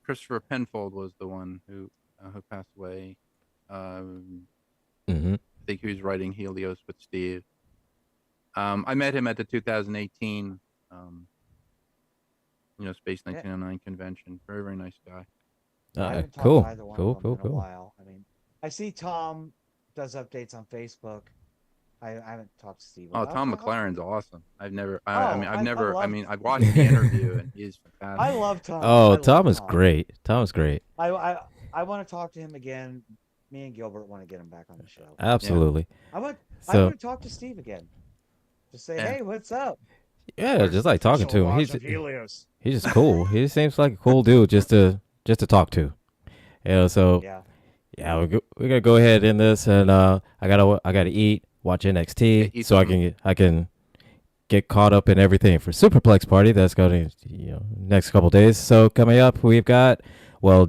Christopher Penfold was the one who passed away. I mhm. think he was writing Helios with Steve. I met him at the 2018, Space 1909 convention. Very, very nice guy. I haven't talked to Cool. either one Cool. of them Cool. in a Cool. while. I mean, I see Tom does updates on Facebook. I haven't talked to Steve. Oh, Tom McLaren's awesome. I've never. I mean, I've never. I mean, I've watched the interview and he's fantastic. I love Tom. Oh, I love Tom is great. Tom is great. I want to talk to him again. Me and Gilbert want to get him back on the show. Absolutely. I want So to talk to Steve again. Just say, Yeah. hey, what's up? yeah, just like talking to him. Launch of Helios. He's just cool. He just seems like a cool dude just to talk to. So Yeah. yeah, we're gonna go ahead in this, and I gotta eat, watch NXT, Yeah, eat so something. I can get caught up in everything for Superplex Party. That's going to next couple days. So coming up, we've got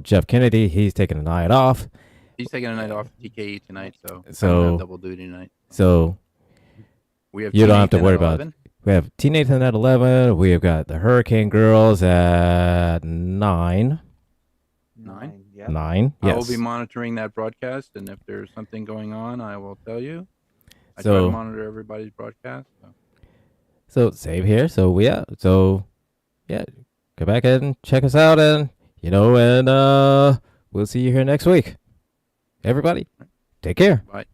Jeff Kennedy. He's taking a night off, He's taking a night off at TKE tonight, so I So- don't have double duty tonight. so We have You don't have to Nathan worry at about 11. we have T Nathan at 11. We've got the Hurricane Girls at 9. Nine? Yep. 9. I will Yes. be monitoring that broadcast, and if there's something going on, I will tell you. I try So- to monitor everybody's broadcast. So. So same here. So yeah, go back and check us out, and we'll see you here next week. Everybody, take care. Bye.